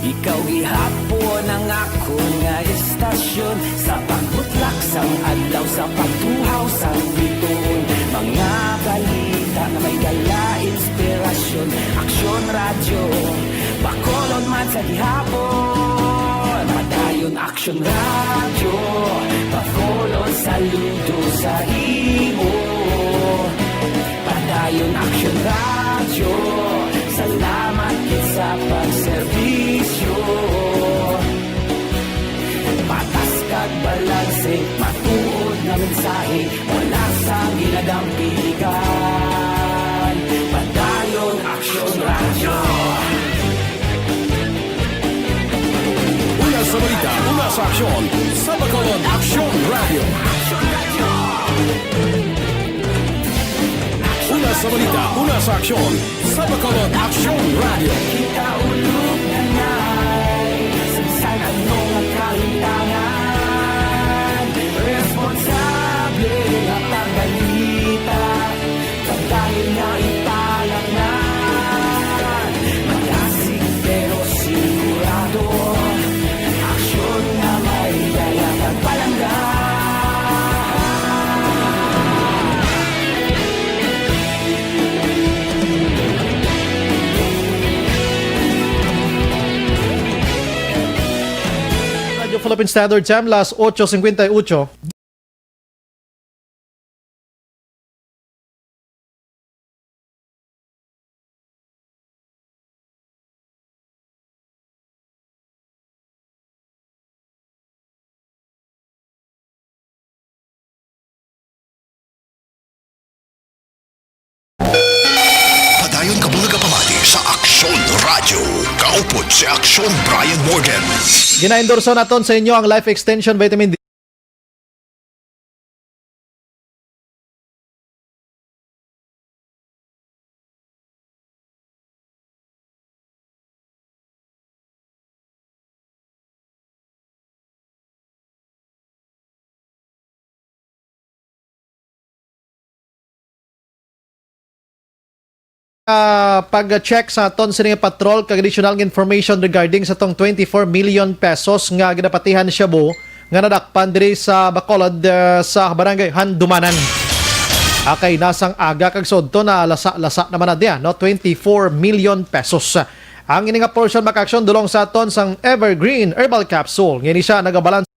Ikaw gihapon ang ako nga istasyon Sa pagbutlak sang adlaw Sa pagtuhaw sang biton Mga balita na may dala inspirasyon Aksyon radyo Bacolod man sa gihapon Padayon aksyon radyo Bacolod saludo sa imo Padayon aksyon radyo Salamat sa pagserbisyo Patas kag balanse Matuod na mensahe Wala sa ginadang piligan Padayon aksyon radyo Una sa balita, una sa aksyon Sa Bacolod Aksyon Radio Una sa balita, una sa aksyon Sa Bacolod Aksyon Radio Kita ulog na ngay Sansan anong ang kalintangan Responsable at ang balita Pagdahil na ipalang na Magasig pero sigurado Aksyon na may dalang at palanggan Philippine Standard Time, las 8:58. Padayon kabulaga pamati sa Aksyon Radio Kaupod si Aksyon Brian Morgan Gina-endorso naton sa inyo ang Life Extension Vitamin D. Pag-check sa aton sa patrol kag additional information regarding sa tong 24 million pesos nga ginapatihan siya bo nga nadakpan diri sa Bacolod sa barangay Handumanan. Akay nasang aga kag sodto na lasa-lasa naman na diya, no? 24 million pesos. Ang ini nga portion maka-action dulong sa aton sang Evergreen Herbal Capsule. Ngini siya nagabalance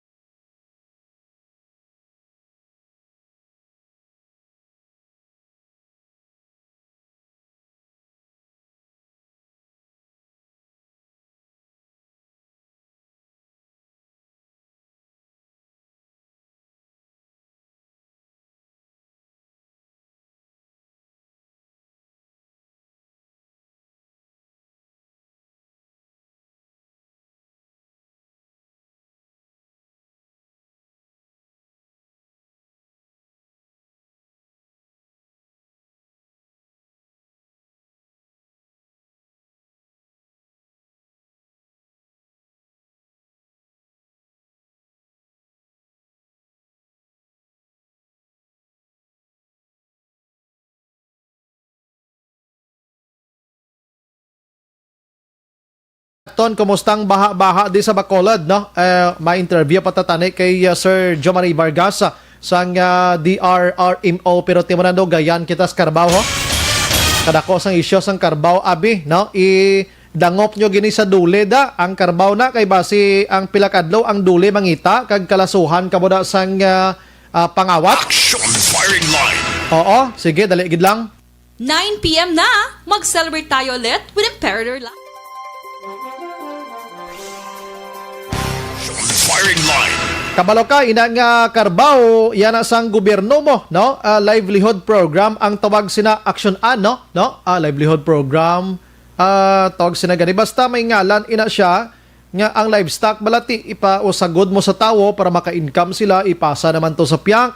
Ton, kumustang baha-baha di sa Bacolod, no? Ma-interview patatani kay Sir Jomari Vargas sang DRRMO, pero timunando gayan kita sa Carabao, ho? Kadako sang isyo sang Carabao, abi, no? Dangop nyo gini sa dule da ang Carabao na kay basi ang pilakadlaw ang dule mangita kag kalasuhan kamo da sang pangawat. Action firing line. Oo, sige, dali gid lang. 9 p.m. na, mag-celebrate tayo ulit with Imperator Live. Firing line. Kabalo ka, inang Carabao, yan ang gobyerno mo, no? Livelihood program, ang tawag sina Action An, no? Livelihood program, tawag sina gani. Basta may ngalan, ina siya, nga ang livestock, balati, ipausagod mo sa tao para maka-income sila, ipasa naman to sa piyak.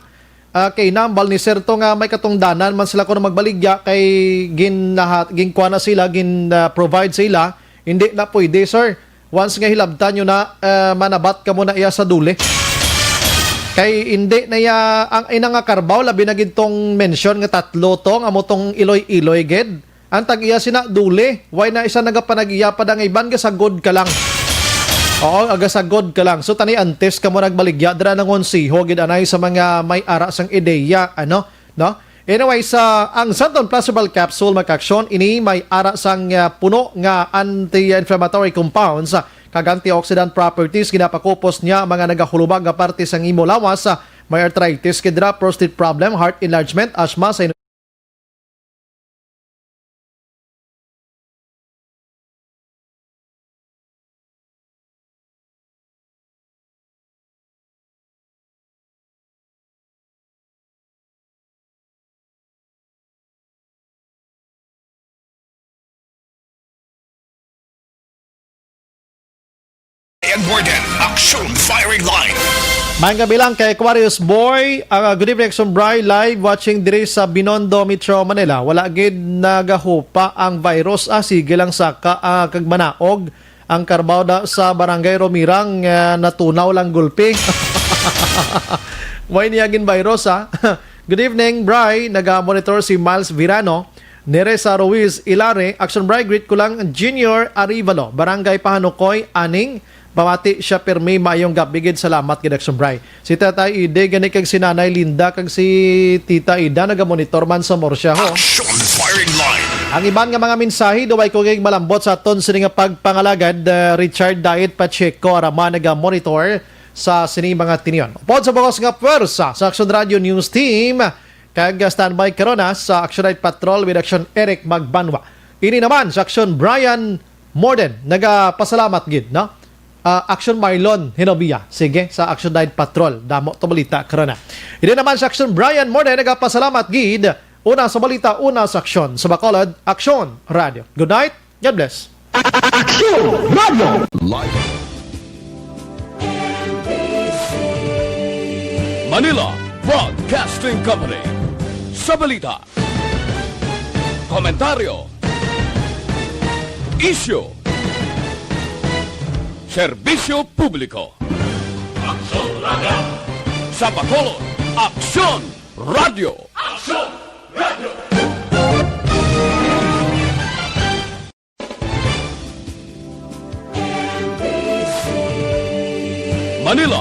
Kay nambal ni Sir to nga may katungdanan man sila ko na magbaligya kay ginkuha na sila, provide sila, hindi na pwede, sir. Once nga hilabtan nyo na, manabat ka muna iya sa duli. Kay hindi na ang ina nga Carabao, labi na gitong mention nga tatlo tong, amo tong iloy-iloy ged. Ang tag-iya sina duli, why na isa nagapanag-iya pa da nga iban, gasagod ka lang. Oo, agasagod ka lang. So tani antes ka mo nagbaligya, dara ng onsiho, gid anay sa mga may ara sang ideya, no? Anyway, ang Santon Plausible Capsule Macaction, ini may ara sang puno nga anti-inflammatory compounds kag antioxidant properties, ginapakupos niya mga nagahulubag nga parte sang imo lawas, may arthritis, kidra, prostate problem, heart enlargement, asthma, And Morden, Action firing line. Maayong gabi lang kay Aquarius Boy. Good evening, Action Bri. Live watching diri sa Binondo, Metro Manila. Wala gid nagahupa ang virus. Sige lang saka kag manaog ang Carabao da sa Barangay Romirang, natunaw lang gulpi. May niyagin virus, ha. Good evening, Bri. Naga-monitor si Miles Virano. Neresa Ruiz Ilare. Action Bri, greet ko lang Junior Arivalo, Barangay Pahanukoy, Aning. Pamati siya permi mayong gabigid, salamat gid Action Bri. Si Tatay Ide gani kag si Nanay Linda kag si Tita Ida naga-monitor man sa Morsya, ho. Action firing line. Ang iban nga mga mensahe duway ko kay malambot sa aton sini nga pagpangalagad. Richard Diet Pacheco arama naga-monitor sa sini mga tinion. Pod sa bukos nga pwersa sa Action Radio News Team kag standby karona sa Action Night Patrol with Action Eric Magbanwa. Ini naman sa Action Brian Morden nagapasalamat gid, no? Action Marlon Hinobia. Sige, sa Action Night Patrol. Damo to balita karana. Ini naman sa Action Brian Morden nagapasalamat gid. Una sa balita, una sa aksyon. Sa Bacolod, Action Radio. Good night. God bless. Action Radio. Live. Manila Broadcasting Company. Sa balita, komentaryo, isyu, serbisyo publiko. Action Radio. Sa Bacolod, Action Radio. Action Radio. Manila